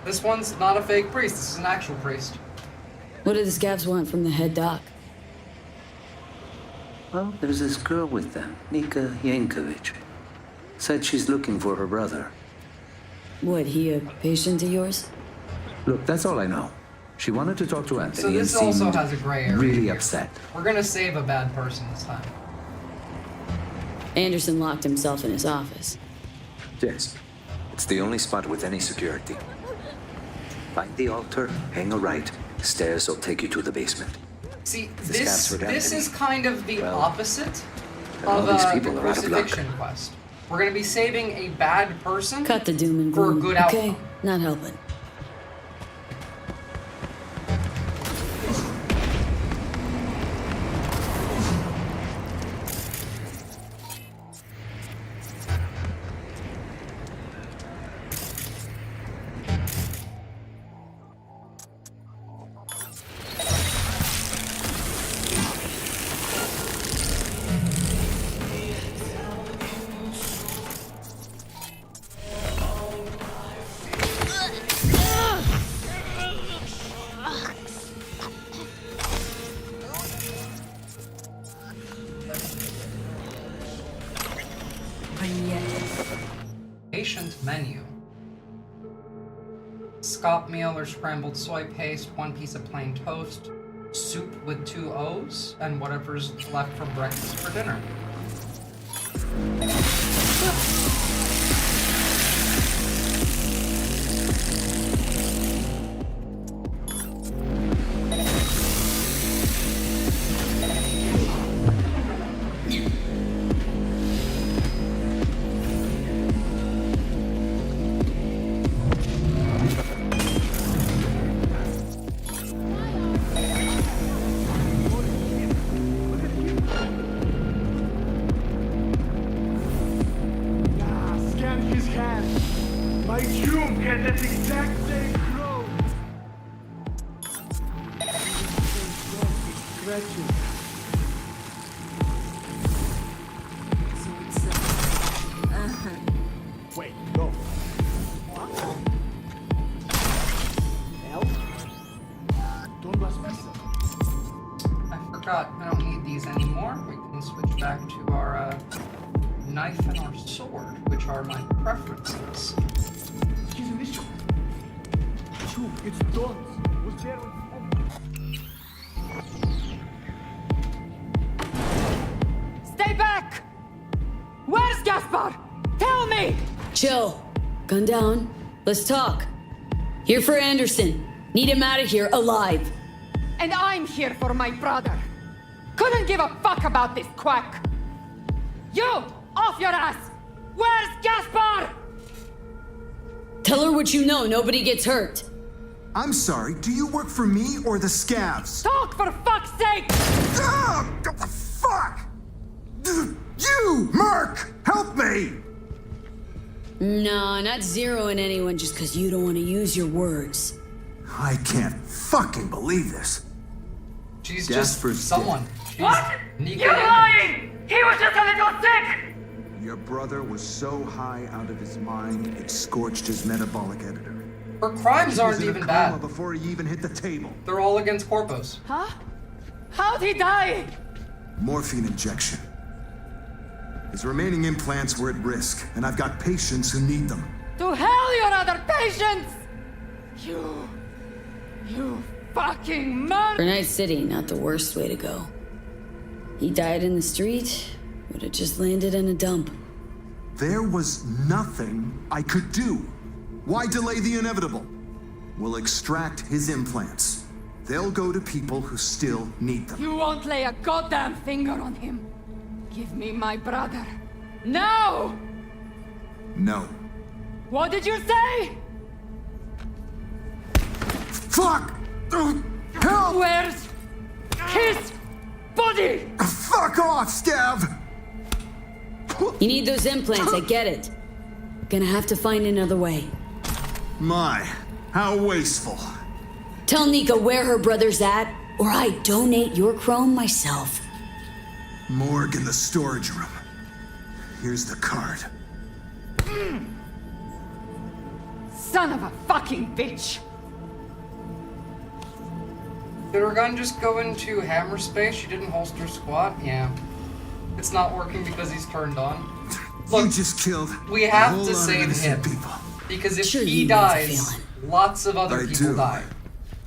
Speaker 1: This one's not a fake priest, this is an actual priest.
Speaker 2: What do the scavs want from the head doc?
Speaker 17: Well, there's this girl with them, Nika Yankovic. Said she's looking for her brother.
Speaker 2: What, he a patient of yours?
Speaker 17: Look, that's all I know. She wanted to talk to Anthony
Speaker 1: So this
Speaker 17: and
Speaker 1: also
Speaker 17: seemed
Speaker 1: has a gray area
Speaker 17: really
Speaker 1: here.
Speaker 17: upset.
Speaker 1: We're gonna save a bad person this time.
Speaker 2: Anderson locked himself in his office.
Speaker 17: Yes. It's the only spot with any security. Find the altar, hang a right. Stairs will take you to the basement.
Speaker 1: See,
Speaker 17: The
Speaker 1: this
Speaker 17: scabs were
Speaker 1: this
Speaker 17: Anthony.
Speaker 1: is kind of the opposite
Speaker 17: all
Speaker 1: of
Speaker 17: these
Speaker 1: the
Speaker 17: people are out of luck.
Speaker 1: crucifixion quest. We're gonna be saving a bad person
Speaker 2: Cut the doom and
Speaker 1: for a
Speaker 2: gloom.
Speaker 1: good
Speaker 2: Okay,
Speaker 1: outcome.
Speaker 2: not helping.
Speaker 1: Patient menu. Scop meal or scrambled soy paste, 1 piece of plain toast, soup with 2 O's, and whatever's left from breakfast for dinner.
Speaker 12: wretched.
Speaker 9: Wait, no.
Speaker 1: I forgot, I don't need these anymore. We can switch back to our knife and our sword, which are my preferences.
Speaker 9: It's done. Was there
Speaker 8: Stay back! Where's Gaspar? Tell me!
Speaker 2: Chill. Gun down. Let's talk. Here for Anderson. Need him out of here alive.
Speaker 8: And I'm here for my brother. Couldn't give a fuck about this quack. You! Off your ass! Where's Gaspar?
Speaker 2: Tell her what you know. Nobody gets hurt.
Speaker 15: I'm sorry, do you work for me or the scavs?
Speaker 8: Talk for fuck's sake!
Speaker 15: Ah, what the fuck? You, Merc, help me!
Speaker 2: No, not zeroing anyone just because you don't want to use your words.
Speaker 15: I can't fucking believe this.
Speaker 1: She's
Speaker 15: Gasper's
Speaker 1: just someone. She's
Speaker 13: What?
Speaker 1: Nika
Speaker 13: You're
Speaker 1: Anderson.
Speaker 13: lying! He was just a little sick!
Speaker 15: Your brother was so high out of his mind, it scorched his metabolic editor.
Speaker 1: Her crimes aren't
Speaker 15: He was in
Speaker 1: even
Speaker 15: a coma
Speaker 1: bad.
Speaker 15: before he even hit the table.
Speaker 1: They're all against Corpos.
Speaker 8: Huh? How'd he die?
Speaker 15: Morphine injection. His remaining implants were at risk, and I've got patients who need them.
Speaker 8: To hell your other patients! You fucking man!
Speaker 2: For Night City, not the worst way to go. He died in the street, would have just landed in a dump.
Speaker 15: There was nothing I could do. Why delay the inevitable? We'll extract his implants. They'll go to people who still need them.
Speaker 8: You won't lay a goddamn finger on him. Give me my brother. Now!
Speaker 15: No.
Speaker 8: What did you say?
Speaker 15: Fuck! Help!
Speaker 8: Where's his body?
Speaker 15: Fuck off, Scav!
Speaker 2: You need those implants, I get it. Gonna have to find another way.
Speaker 15: My, how wasteful.
Speaker 2: Tell Nika where her brother's at, or I donate your chrome myself.
Speaker 15: Morgue in the storage room. Here's the card.
Speaker 8: Son of a fucking bitch!
Speaker 1: Did her gun just go into hammer space? She didn't holster squat? Yeah. It's not working because he's turned on. Look,
Speaker 15: you just killed
Speaker 1: we
Speaker 15: a
Speaker 1: have
Speaker 15: whole
Speaker 1: to
Speaker 15: lot of
Speaker 1: save
Speaker 15: innocent
Speaker 1: him.
Speaker 15: people.
Speaker 1: Because if
Speaker 2: Sure
Speaker 1: he
Speaker 2: you know the
Speaker 1: dies,
Speaker 2: feeling.
Speaker 1: lots of other
Speaker 15: I
Speaker 1: people
Speaker 15: do.
Speaker 1: die.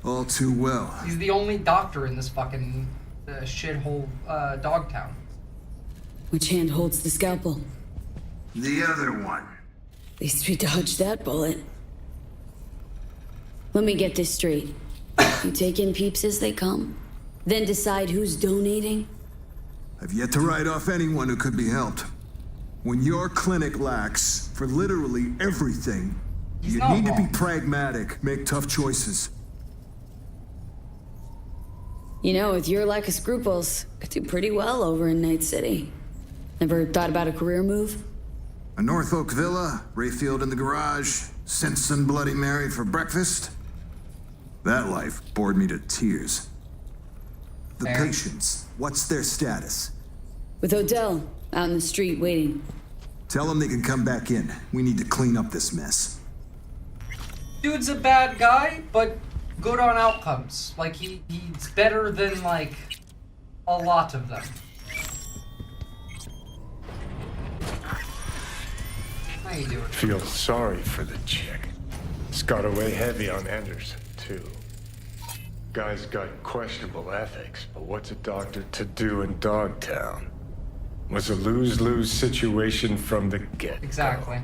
Speaker 15: All too well.
Speaker 1: He's the only doctor in this fucking shithole Dogtown.
Speaker 2: Which hand holds the scalpel?
Speaker 15: The other one.
Speaker 2: At least we dodged that bullet. Let me get this straight. You take in peeps as they come, then decide who's donating?
Speaker 15: I've yet to write off anyone who could be helped. When your clinic lacks for literally everything,
Speaker 1: He's
Speaker 15: you
Speaker 1: not
Speaker 15: need to
Speaker 1: wrong.
Speaker 15: be pragmatic, make tough choices.
Speaker 2: You know, with your lack of scruples, could do pretty well over in Night City. Never thought about a career move?
Speaker 15: A North Oak villa, Rayfield in the garage, Simpson Bloody Mary for breakfast. That life bored me to tears. The
Speaker 1: Fair.
Speaker 15: patients, what's their status?
Speaker 2: With Odell, out in the street waiting.
Speaker 15: Tell them they can come back in. We need to clean up this mess.
Speaker 1: Dude's a bad guy, but good on outcomes. Like, he's better than, like, a lot of them. How you doing?
Speaker 7: Feel sorry for the chick. It's got to weigh heavy on Anderson, too. Guy's got questionable ethics, but what's a doctor to do in Dogtown? Was a lose-lose situation from the get-go.
Speaker 1: Exactly.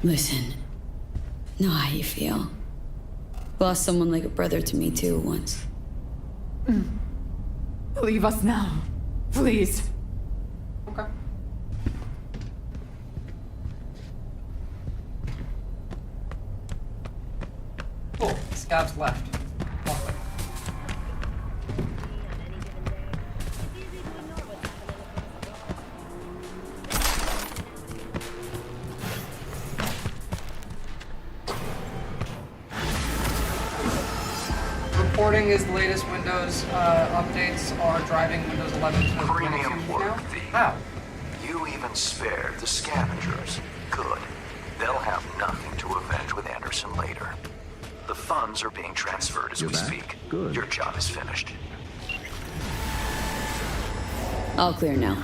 Speaker 2: Listen, know how you feel. Lost someone like a brother to me too once.
Speaker 8: Leave us now, please.
Speaker 1: Okay. Cool. Scab's left. Lovely. reporting is the latest Windows updates are driving Windows 11 to 22
Speaker 10: Premium
Speaker 1: now.
Speaker 10: work, V.
Speaker 1: How?
Speaker 10: You even spared the scavengers. Good. They'll have nothing to avenge with Anderson later. The funds are being transferred as we speak.
Speaker 17: Good.
Speaker 10: Your job is finished.
Speaker 2: All clear now.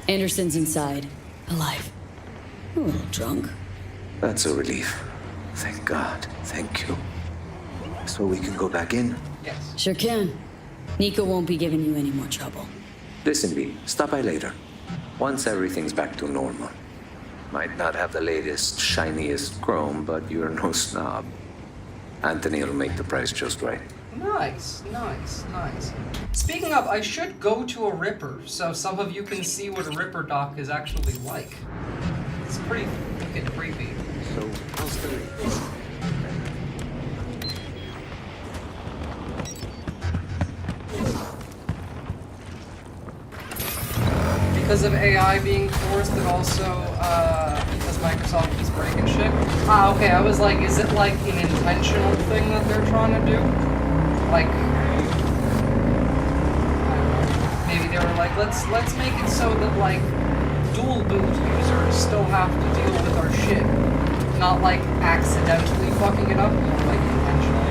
Speaker 2: Anderson's inside. Alive. A little drunk.
Speaker 4: That's a relief. Thank God. Thank you. So we can go back in?
Speaker 1: Yes.
Speaker 2: Sure can. Nico won't be giving you any more trouble.
Speaker 4: Listen, V, stop by later. Once everything's back to normal. Might not have the latest, shiniest chrome, but you're no snob. Anthony will make the price just right.
Speaker 1: Nice, nice, nice. Speaking of, I should go to a Ripper, so some of you can see what a Ripper doc is actually like. It's pretty fucking creepy.
Speaker 4: So, how's the...
Speaker 1: Because of AI being forced and also because Microsoft keeps breaking shit. Ah, okay, I was like, is it like an intentional thing that they're trying to do? Like, I don't know. Maybe they were like, let's make it so that like dual boot users still have to deal with our shit. Not like accidentally fucking it up, but like intentionally.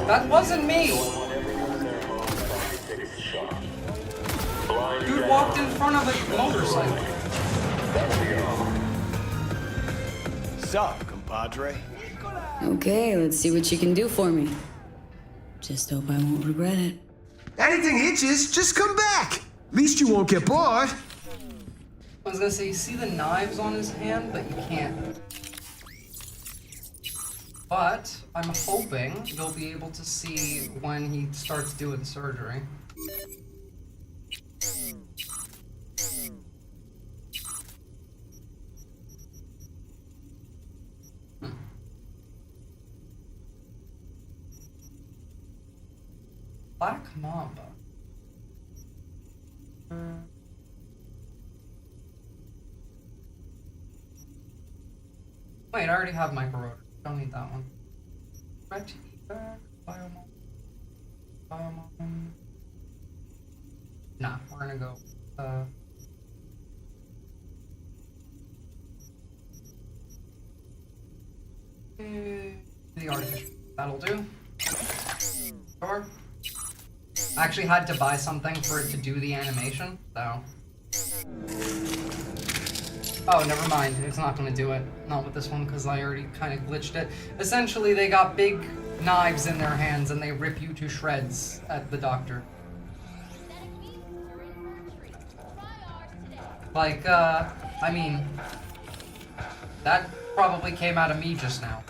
Speaker 1: That wasn't me! Dude walked in front of a motorcycle.
Speaker 7: Sup, compadre?
Speaker 2: Okay, let's see what you can do for me. Just hope I won't regret it.
Speaker 12: Anything itches, just come back. At least you won't get bored.
Speaker 1: I was gonna say, you see the knives on his hand, but you can't. But I'm hoping you'll be able to see when he starts doing surgery. Black Mamba. Wait, I already have micro rotor. Don't need that one. Red Biomon. Nah, we're gonna go. The artificial. That'll do. Sure. I actually had to buy something for it to do the animation, so. Oh, never mind. It's not going to do it. Not with this one, because I already kind of glitched it. Essentially, they got big knives in their hands, and they rip you to shreds at the doctor. Like, I mean, that probably came out of me just now.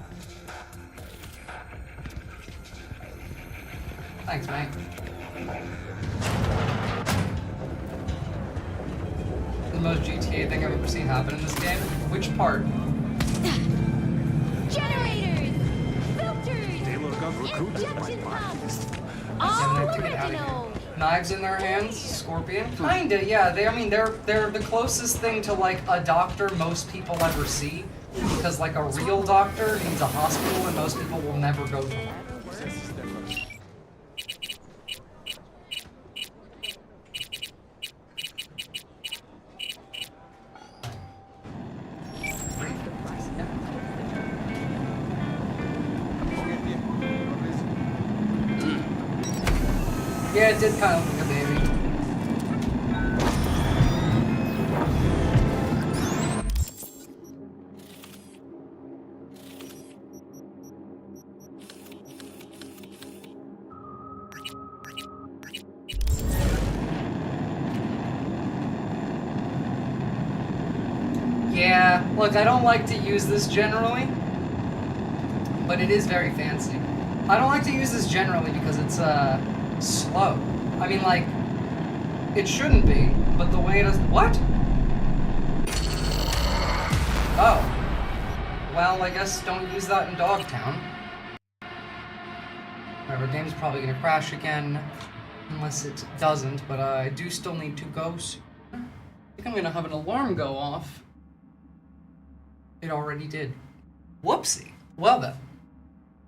Speaker 1: Thanks, mate. The most GTA thing I've ever seen happen in this game. Which part?
Speaker 21: Generators! Filters!
Speaker 6: They look up recruits at my
Speaker 21: pumps!
Speaker 1: All original! Knives in their hands, Scorpion. Kinda, yeah. I mean, they're the closest thing to like a doctor most people ever see, because like a real doctor needs a hospital, and most people will never go to one. Yeah, it did kind of look like a baby. Yeah, look, I don't like to use this generally, but it is very fancy. I don't like to use this generally because it's, slow. I mean, like, it shouldn't be, but the way it is. What? Oh. Well, I guess don't use that in Dogtown. Whatever, game's probably gonna crash again. Unless it doesn't, but I do still need to go soon. I think I'm gonna have an alarm go off. It already did. Whoopsie. Well then.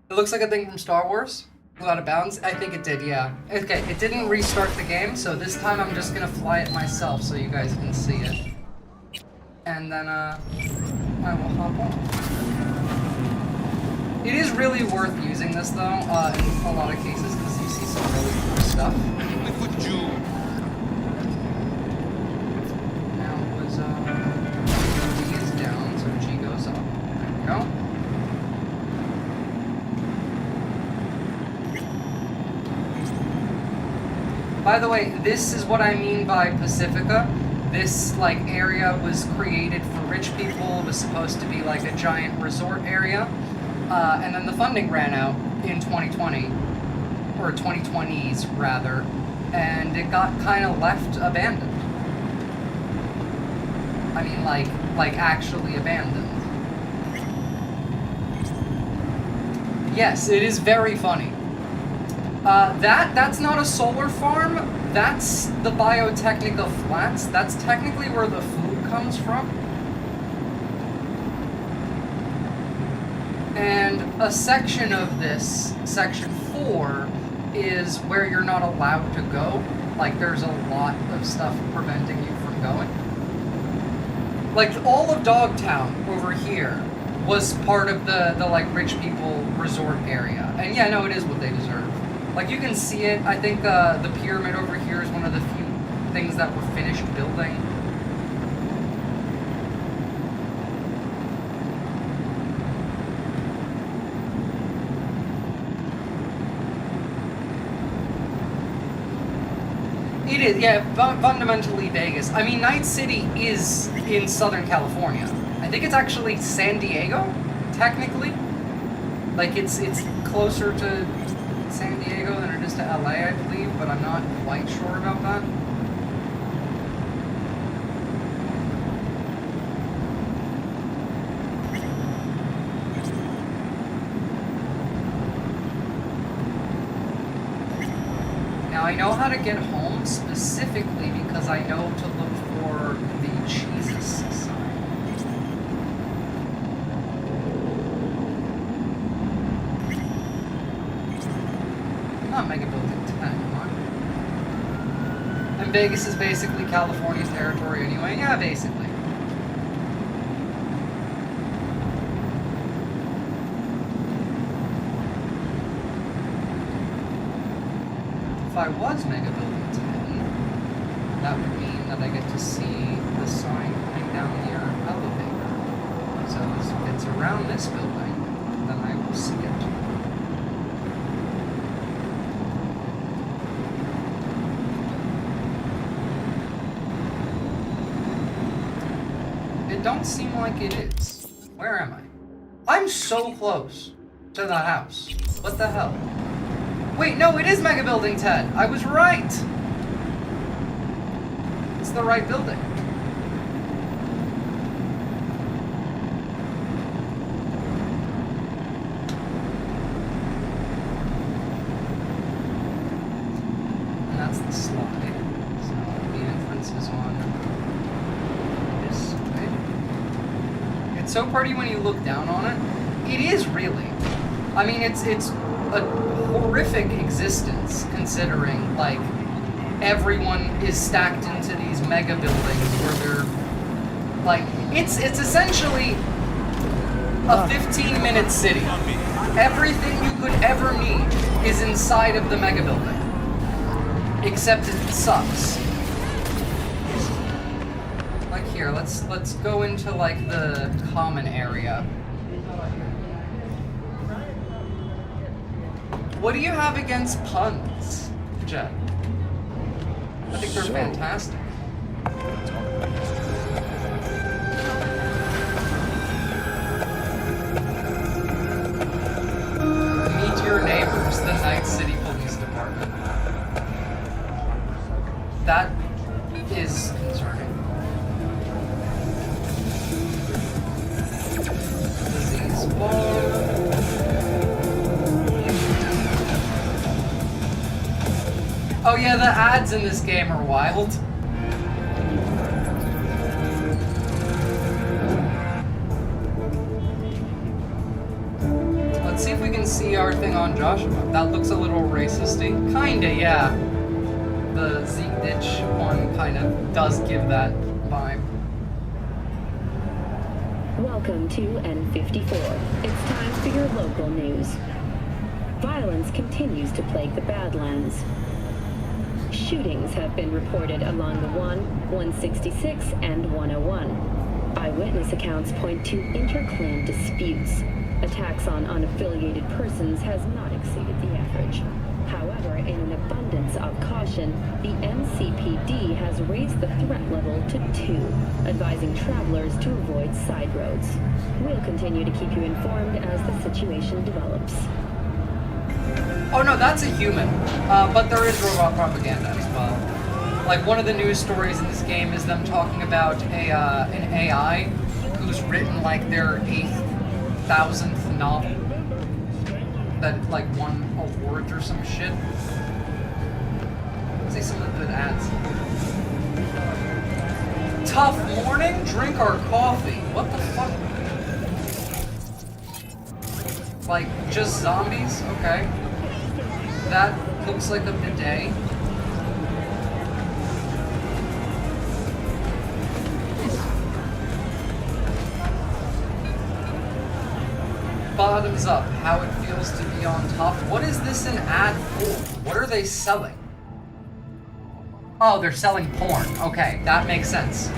Speaker 1: It looks like a thing from Star Wars. Out of bounds? I think it did, yeah. Okay, it didn't restart the game, so this time I'm just gonna fly it myself so you guys can see it. And then, I will hop on. It is really worth using this, though, in a lot of cases, because you see some really cool stuff. Now it was, G is down, so G goes up. There we go. By the way, this is what I mean by Pacifica. This, like, area was created for rich people. It was supposed to be, like, a giant resort area. And then the funding ran out in 2020. Or 2020s, rather. And it got kind of left abandoned. I mean, like actually abandoned. Yes, it is very funny. That's not a solar farm. That's the Biotechnica Flats. That's technically where the food comes from. And a section of this, section 4, is where you're not allowed to go. Like, there's a lot of stuff preventing you from going. Like, all of Dogtown over here was part of the like, rich people resort area. And yeah, no, it is what they deserve. Like, you can see it. I think the pyramid over here is one of the few things that were finished building. It is, yeah, fundamentally Vegas. I mean, Night City is in Southern California. I think it's actually San Diego, technically. Like, it's closer to San Diego than it is to LA, I believe, but I'm not quite sure about that. Now, I know how to get home specifically because I know to look for the Jesus sign. Not Mega Building 10, come on. And Vegas is basically California's territory anyway. Yeah, basically. If I was Mega Building 10, that would mean that I get to see the sign coming down near elevator. So if it's around this building, then I will see it. It don't seem like it is. Where am I? I'm so close to that house. What the hell? Wait, no, it is Mega Building 10. I was right. It's the right building. And that's the slide. So the entrance is on this side. It's so pretty when you look down on it. It is really. I mean, it's a horrific existence considering, like, everyone is stacked into these mega buildings where they're, like, it's essentially a 15-minute city. Everything you could ever need is inside of the mega building. Except it sucks. Like, here, let's go into, like, the common area. What do you have against puns, Jet? I think they're fantastic. Meet your neighbors, the Night City Police Department. that is concerning. Disease bar. Oh yeah, the ads in this game are wild. Let's see if we can see our thing on Joshua. That looks a little racisty. Kinda, yeah. The Z-Ditch one kind of does give that vibe.
Speaker 11: Welcome to N54. It's time for your local news. Violence continues to plague the Badlands. Shootings have been reported along the 166, and 101. Eyewitness accounts point to inter-clan disputes. Attacks on unaffiliated persons has not exceeded the average. However, in an abundance of caution, the NCPD has raised the threat level to 2, advising travelers to avoid side roads. We'll continue to keep you informed as the situation develops.
Speaker 1: Oh no, that's a human. But there is robot propaganda as well. Like, one of the news stories in this game is them talking about an AI who's written, like, their 8,000th novel that, like, won awards or some shit. Let's see some of the good ads. Tough morning? Drink our coffee. What the fuck? Like, just zombies? Okay. That looks like a bidet. Bottoms up, how it feels to be on top. What is this an ad for? What are they selling? Oh, they're selling porn. Okay, that makes sense.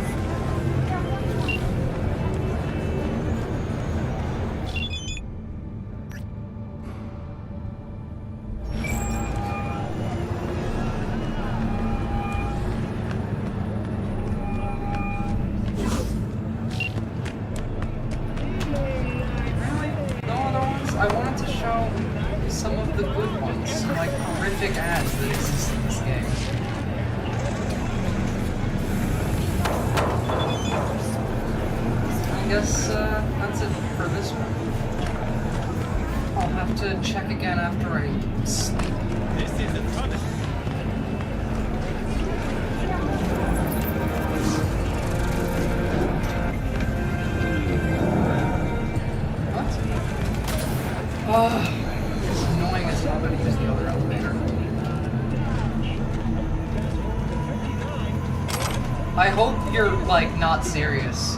Speaker 1: I hope you're, like, not serious,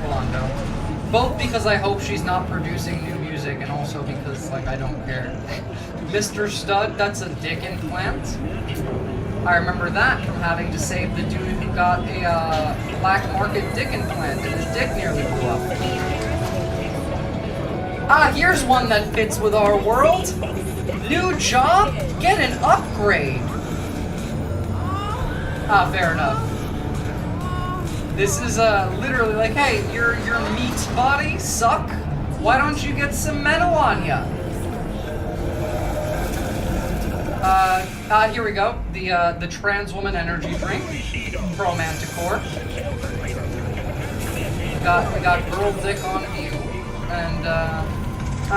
Speaker 1: Rolando. Both because I hope she's not producing new music, and also because, like, I don't care. Mr. Stud, that's a dick implant. I remember that from having to save the dude who got a black market dick implant, and his dick nearly blew up. Ah, here's one that fits with our world. New job? Get an upgrade. Ah, fair enough. This is literally like, hey, your meat body suck? Why don't you get some metal on ya? Here we go. The trans woman energy drink. Pro Manticore. Got girl dick on view. And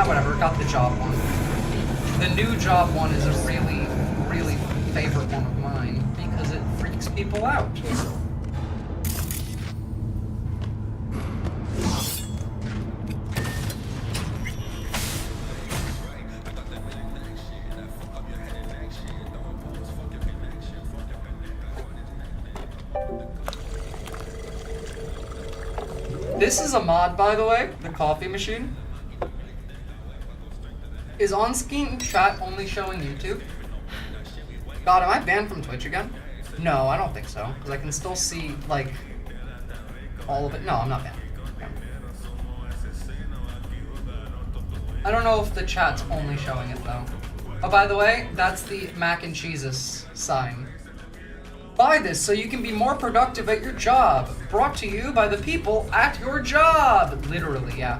Speaker 1: whatever, got the job one. The new job one is a really, really favorite one of mine because it freaks people out. This is a mod, by the way, the coffee machine. Is on-screen chat only showing YouTube? God, am I banned from Twitch again? No, I don't think so, because I can still see, like, all of it. No, I'm not banned. Okay. I don't know if the chat's only showing it, though. Oh, by the way, that's the mac and cheeses sign. Buy this so you can be more productive at your job. Brought to you by the people at your job. Literally, yeah.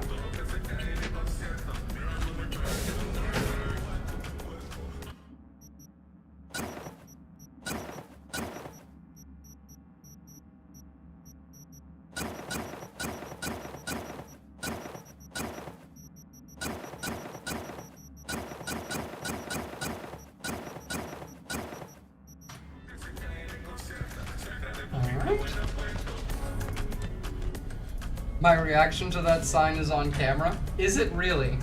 Speaker 1: My reaction to that sign is on camera. Is it really?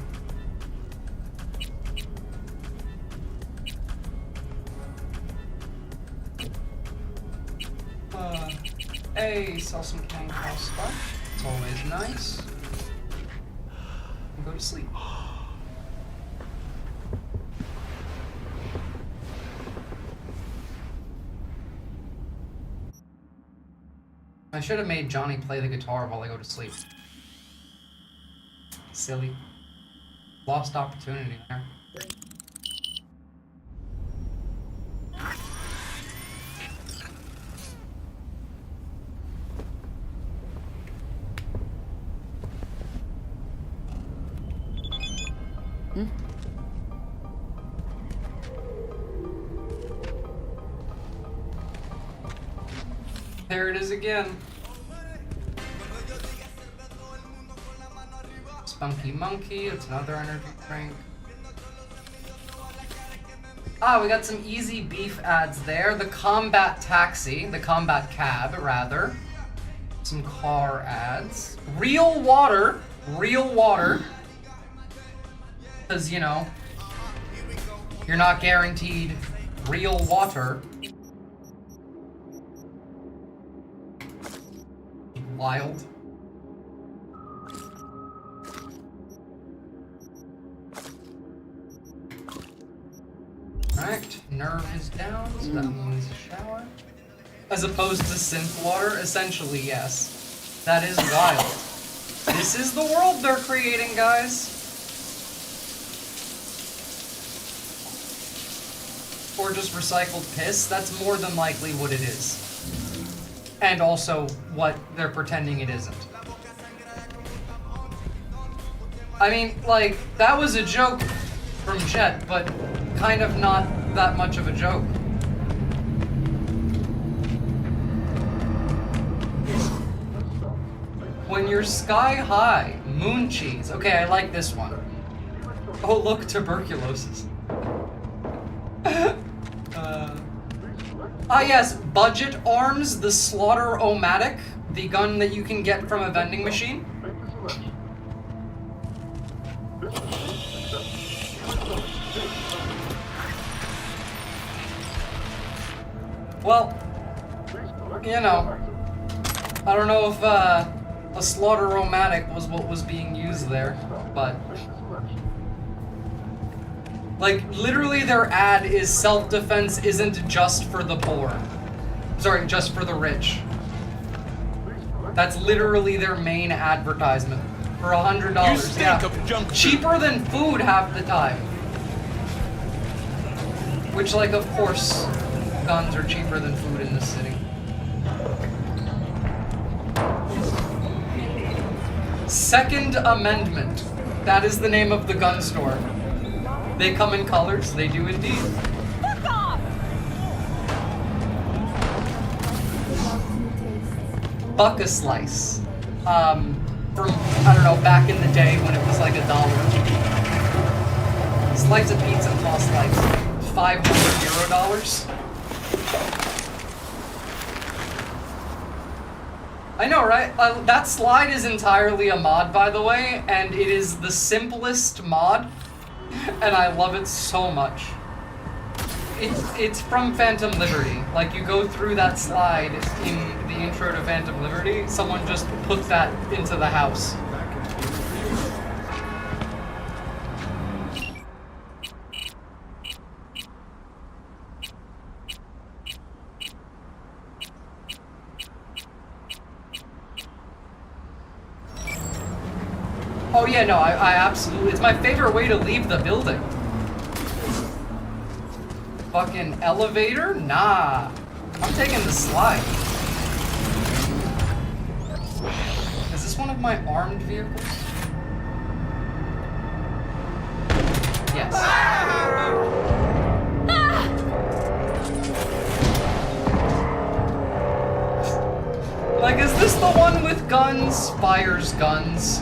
Speaker 1: Hey, sell some canned house stuff. It's always nice. And go to sleep. I should have made Johnny play the guitar while I go to sleep. Silly. Lost opportunity there. There it is again. Spunky Monkey, it's another energy drink. Ah, we got some easy beef ads there. The combat taxi, the combat cab, rather. Some car ads. Real water. Because, you know, you're not guaranteed real water. Wild. Alright, nerve is down, so that means shower. As opposed to synth water, essentially, yes. That is wild. This is the world they're creating, guys. Or just recycled piss, that's more than likely what it is. And also what they're pretending it isn't. I mean, like, that was a joke from Jet, but kind of not that much of a joke. When you're sky high, moon cheese. Okay, I like this one. Oh, look, tuberculosis. Ah yes, Budget Arms, the Slaughter-O-Matic, the gun that you can get from a vending machine. Well, you know, I don't know if a Slaughter-O-Matic was what was being used there, but... Like, literally their ad is self-defense isn't just for the poor. Sorry, just for the rich. That's literally their main advertisement. For $100, yeah. Cheaper than food half the time. Which, like, of course, guns are cheaper than food in this city. Second Amendment. That is the name of the gun store. They come in colors, they do indeed.
Speaker 21: Fuck off!
Speaker 1: Buck-a-Slice. From, I don't know, back in the day when it was like $1. Slice of pizza cost like $500 Euro. I know, right? That slide is entirely a mod, by the way, and it is the simplest mod. And I love it so much. It's from Phantom Liberty. Like, you go through that slide in the intro to Phantom Liberty, someone just put that into the house. Oh yeah, no, I absolutely, it's my favorite way to leave the building. Fucking elevator? Nah. I'm taking the slide. Is this one of my armed vehicles? Yes. Like, is this the one with guns? Fires guns.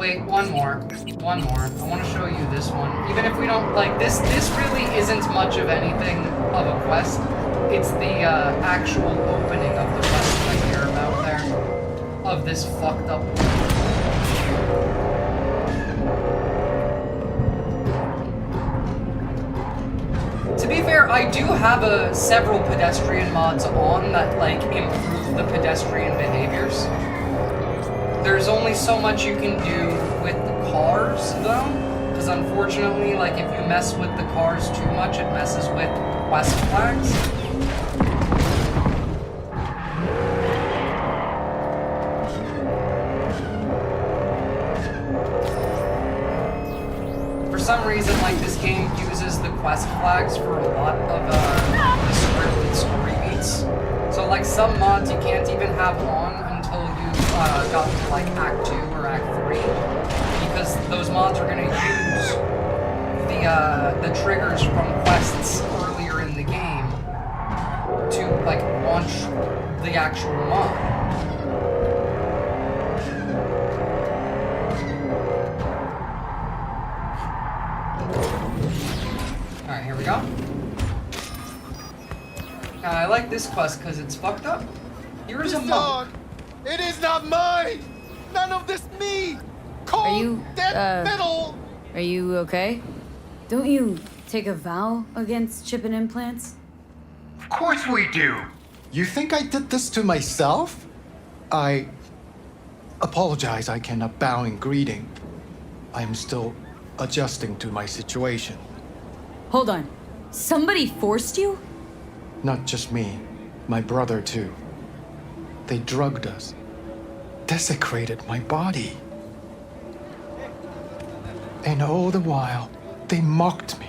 Speaker 1: wait, one more. One more. I want to show you this one. Even if we don't, like, this really isn't much of anything of a quest. It's the actual opening of the quest I care about there. Of this fucked up To be fair, I do have several pedestrian mods on that, like, improve the pedestrian behaviors. There's only so much you can do with the cars, though, because unfortunately, like, if you mess with the cars too much, it messes with quest flags. For some reason, like, this game uses the quest flags for a lot of the scripted story beats. So, like, some mods you can't even have on until you've gotten to, like, Act 2 or Act 3. Because those mods are going to use the triggers from quests earlier in the game to, like, launch the actual mod. Alright, here we go. Now, I like this quest because it's fucked up. Here is a monk.
Speaker 9: It is not mine! None of this me! Cold, dead metal!
Speaker 2: Are you okay? Don't you take a vow against chipping implants?
Speaker 5: Of course we do! You think I did this to myself? I apologize I cannot bow in greeting. I am still adjusting to my situation.
Speaker 2: Hold on. Somebody forced you?
Speaker 5: Not just me, my brother too. They drugged us, desecrated my body. And all the while, they mocked me.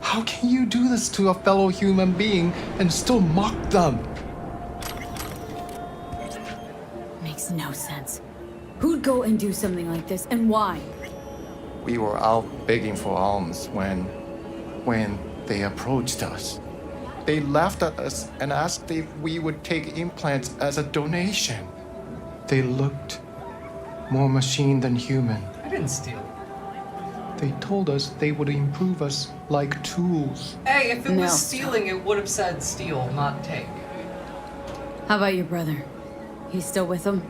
Speaker 5: How can you do this to a fellow human being and still mock them?
Speaker 2: Makes no sense. Who'd go and do something like this, and why?
Speaker 5: We were out begging for alms when they approached us. They laughed at us and asked if we would take implants as a donation. They looked more machine than human.
Speaker 1: I didn't steal.
Speaker 5: They told us they would improve us like tools.
Speaker 1: Hey, if it
Speaker 2: No.
Speaker 1: was stealing, it would have said steal, not take.
Speaker 2: How about your brother? He's still with them?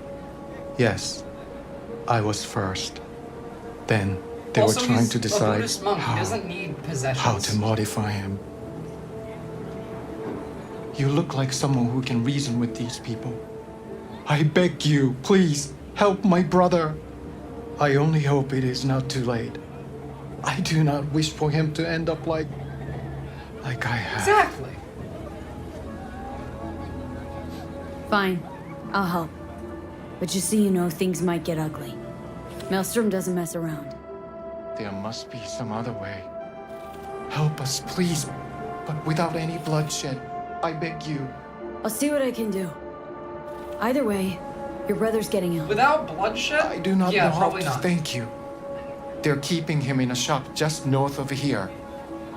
Speaker 5: Yes, I was first. Then they
Speaker 1: Also,
Speaker 5: were trying
Speaker 1: he's
Speaker 5: to
Speaker 1: a
Speaker 5: decide
Speaker 1: Buddhist monk. He doesn't need possessions.
Speaker 5: how to modify him. You look like someone who can reason with these people. I beg you, please, help my brother. I only hope it is not too late. I do not wish for him to end up like I have.
Speaker 1: Exactly.
Speaker 2: Fine. I'll help. But just so you know, things might get ugly. Maelstrom doesn't mess around.
Speaker 5: There must be some other way. Help us, please, but without any bloodshed. I beg you.
Speaker 2: I'll see what I can do. Either way, your brother's getting ill.
Speaker 1: Without bloodshed?
Speaker 5: I do not
Speaker 1: yeah,
Speaker 5: know how
Speaker 1: probably
Speaker 5: to
Speaker 1: not.
Speaker 5: thank you. They're keeping him in a shop just north of here.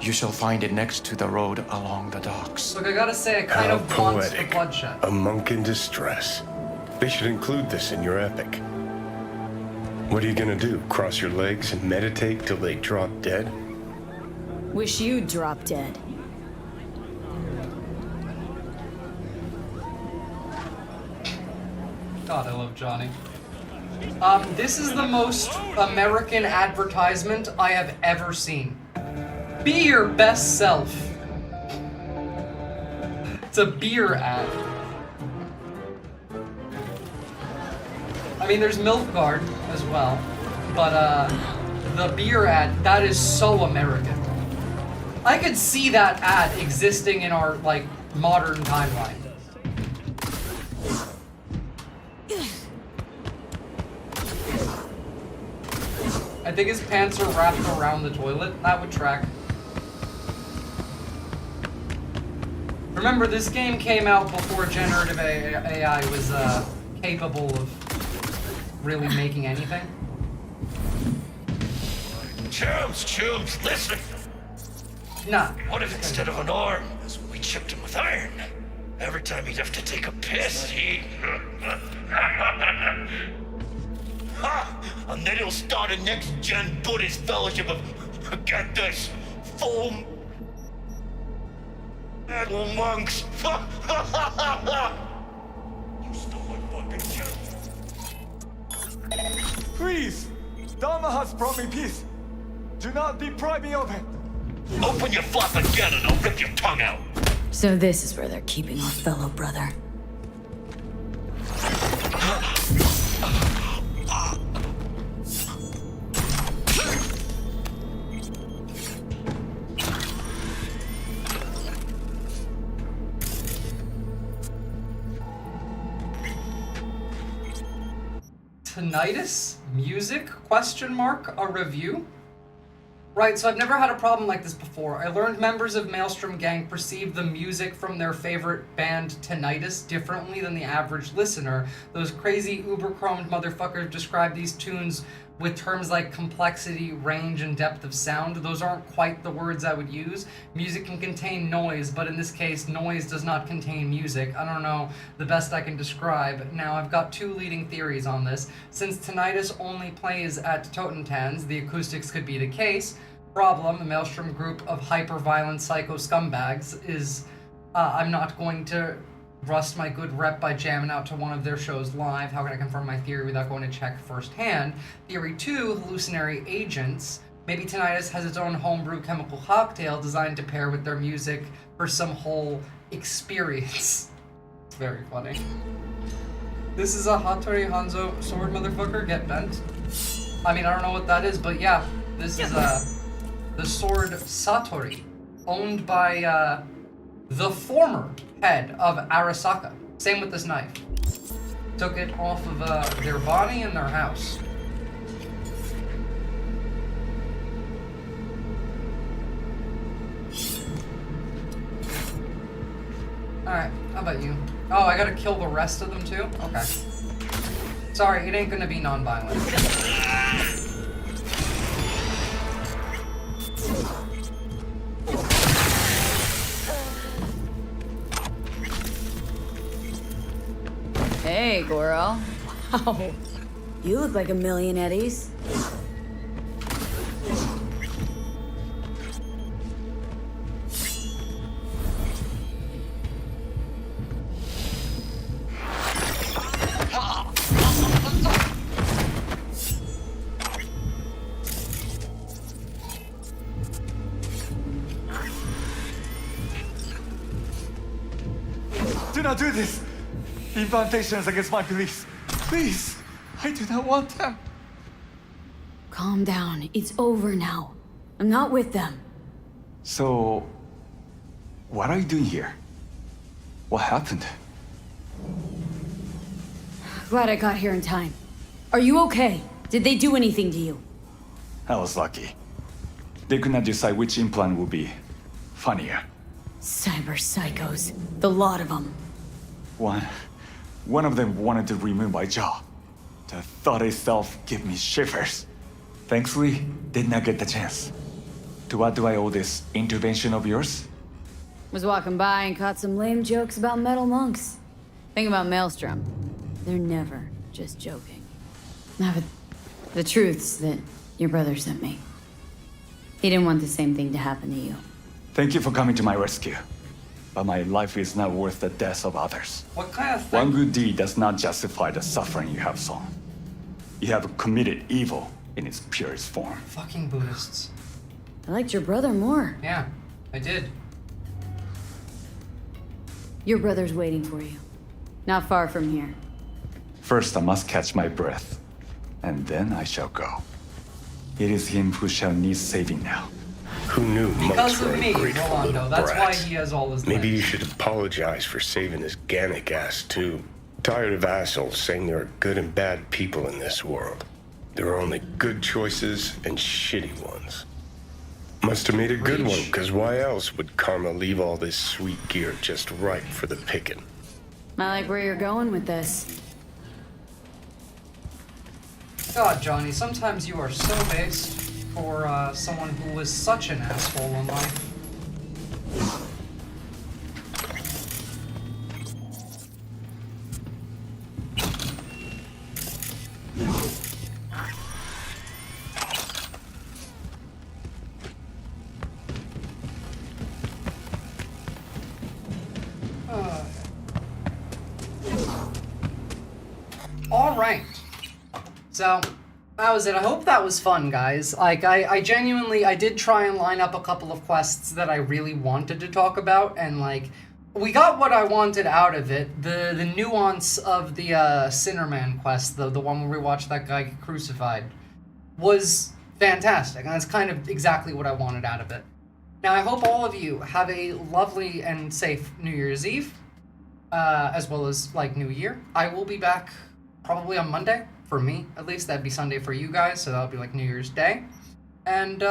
Speaker 5: You shall find it next to the road along the docks.
Speaker 1: Look, I gotta say, I kind
Speaker 7: How
Speaker 1: of want the
Speaker 7: poetic.
Speaker 1: bloodshed.
Speaker 7: A monk in distress. They should include this in your epic. What are you gonna do? Cross your legs and meditate till they drop dead?
Speaker 2: Wish you'd drop dead.
Speaker 1: God, I love Johnny. This is the most American advertisement I have ever seen. Be your best self. It's a beer ad. I mean, there's Milfgard as well, but the beer ad, that is so American. I could see that ad existing in our, like, modern timeline. I think his pants are wrapped around the toilet. That would track. Remember, this game came out before generative AI was capable of really making anything.
Speaker 10: Chums, listen!
Speaker 1: Nah.
Speaker 10: What if instead of an arm, we chipped him with iron? Every time he'd have to take a piss, he'd...
Speaker 16: And then he'll start a next-gen Buddhist fellowship of, get this, full metal monks. You stole my fucking shit.
Speaker 22: Please! Dharma has brought me peace. Do not deprive me of it.
Speaker 16: Open your flap again and I'll rip your tongue out.
Speaker 2: So this is where they're keeping our fellow brother.
Speaker 1: Tinnitus? Music? Question mark? A review? Right, so I've never had a problem like this before. I learned members of Maelstrom Gang perceive the music from their favorite band Tinnitus differently than the average listener. Those crazy uber-chromed motherfuckers describe these tunes with terms like complexity, range, and depth of sound. Those aren't quite the words I would use. Music can contain noise, but in this case, noise does not contain music. I don't know the best I can describe. Now, I've got two leading theories on this. Since Tinnitus only plays at Totentans, the acoustics could be the case. Problem, a Maelstrom group of hyper-violent psycho scumbags is... I'm not going to rust my good rep by jamming out to one of their shows live. How can I confirm my theory without going to check firsthand? Theory 2, hallucinatory agents. Maybe Tinnitus has its own homebrew chemical cocktail designed to pair with their music for some whole experience. It's very funny. This is a Hattori Hanzo sword, motherfucker. Get bent. I mean, I don't know what that is, but yeah, this is the sword Satori, owned by the former head of Arasaka. Same with this knife. Took it off of their body and their house. Alright, how about you? Oh, I gotta kill the rest of them too? Okay. Sorry, it ain't gonna be non-violent.
Speaker 2: Hey, Goro. Wow. You look like a million eddies.
Speaker 22: Do not do this! Incantations against my beliefs. Please! I do not want them.
Speaker 2: Calm down. It's over now. I'm not with them.
Speaker 22: So... what are you doing here? What happened?
Speaker 2: Glad I got here in time. Are you okay? Did they do anything to you?
Speaker 22: I was lucky. They could not decide which implant would be funnier.
Speaker 2: Cyber psychos. The lot of them.
Speaker 22: One of them wanted to remove my jaw. The thought itself gave me shivers. Thankfully, did not get the chance. To what do I owe this intervention of yours?
Speaker 2: Was walking by and caught some lame jokes about metal monks. Think about Maelstrom. They're never just joking. Now, but the truth's that your brother sent me. He didn't want the same thing to happen to you.
Speaker 22: Thank you for coming to my rescue. But my life is not worth the deaths of others.
Speaker 1: What kind of thing?
Speaker 22: One good deed does not justify the suffering you have sown. You have committed evil in its purest form.
Speaker 1: Fucking Buddhists.
Speaker 2: I liked your brother more.
Speaker 1: Yeah, I did.
Speaker 2: Your brother's waiting for you. Not far from here.
Speaker 22: First, I must catch my breath, and then I shall go. It is him who shall need saving now.
Speaker 7: Who knew monks
Speaker 1: Because
Speaker 7: were
Speaker 1: of me,
Speaker 7: ungrateful
Speaker 1: Rolando.
Speaker 7: little
Speaker 1: That's why
Speaker 7: brats?
Speaker 1: he has all his
Speaker 7: Maybe you
Speaker 1: limbs.
Speaker 7: should apologize for saving his Gannic ass too. Tired of assholes saying there are good and bad people in this world. There are only good choices and shitty ones. Must have made a good one, because why else would Karma leave all this sweet gear just ripe for the picking?
Speaker 2: I like where you're going with this.
Speaker 1: God, Johnny, sometimes you are so based for someone who was such an asshole in life. All right. So that was it. I hope that was fun, guys. Like, I genuinely, I did try and line up a couple of quests that I really wanted to talk about, and like, we got what I wanted out of it. The nuance of the Sinnerman quest, the one where we watched that guy get crucified, was fantastic, and that's kind of exactly what I wanted out of it. Now, I hope all of you have a lovely and safe New Year's Eve, as well as, like, New Year. I will be back probably on Monday, for me, at least. That'd be Sunday for you guys, so that'll be, like, New Year's Day. And,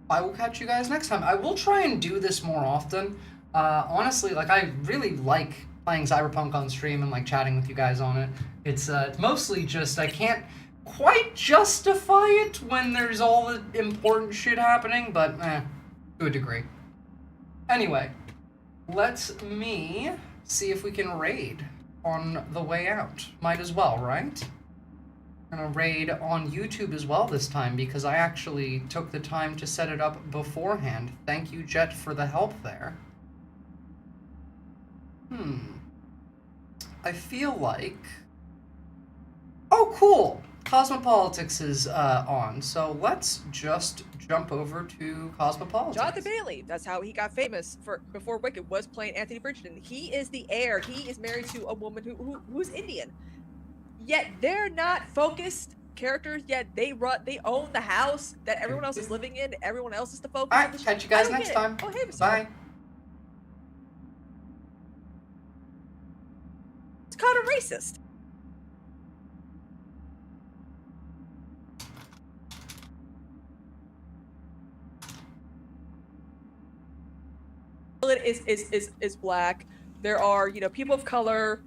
Speaker 1: I will catch you guys next time. I will try and do this more often. Honestly, like, I really like playing Cyberpunk on stream and, like, chatting with you guys on it. It's mostly just I can't quite justify it when there's all the important shit happening, but to a degree. Anyway, let me see if we can raid on the way out. Might as well, right? I'm gonna raid on YouTube as well this time because I actually took the time to set it up beforehand. Thank you, Jet, for the help there. I feel like... Oh, cool! Cosmopolitics is on, so let's just jump over to Cosmopolitics.
Speaker 3: Jonathan Bailey, that's how he got famous for before Wicked, was playing Anthony Bridgerton. He is the heir. He is married to a woman who's Indian. Yet they're not focused characters, yet they own the house that everyone else is living in. Everyone else is the focus.
Speaker 1: Alright, catch you guys next time.
Speaker 3: Oh, hey, Visora.
Speaker 1: Bye.
Speaker 3: It's kind of racist. Is black. There are, people of color,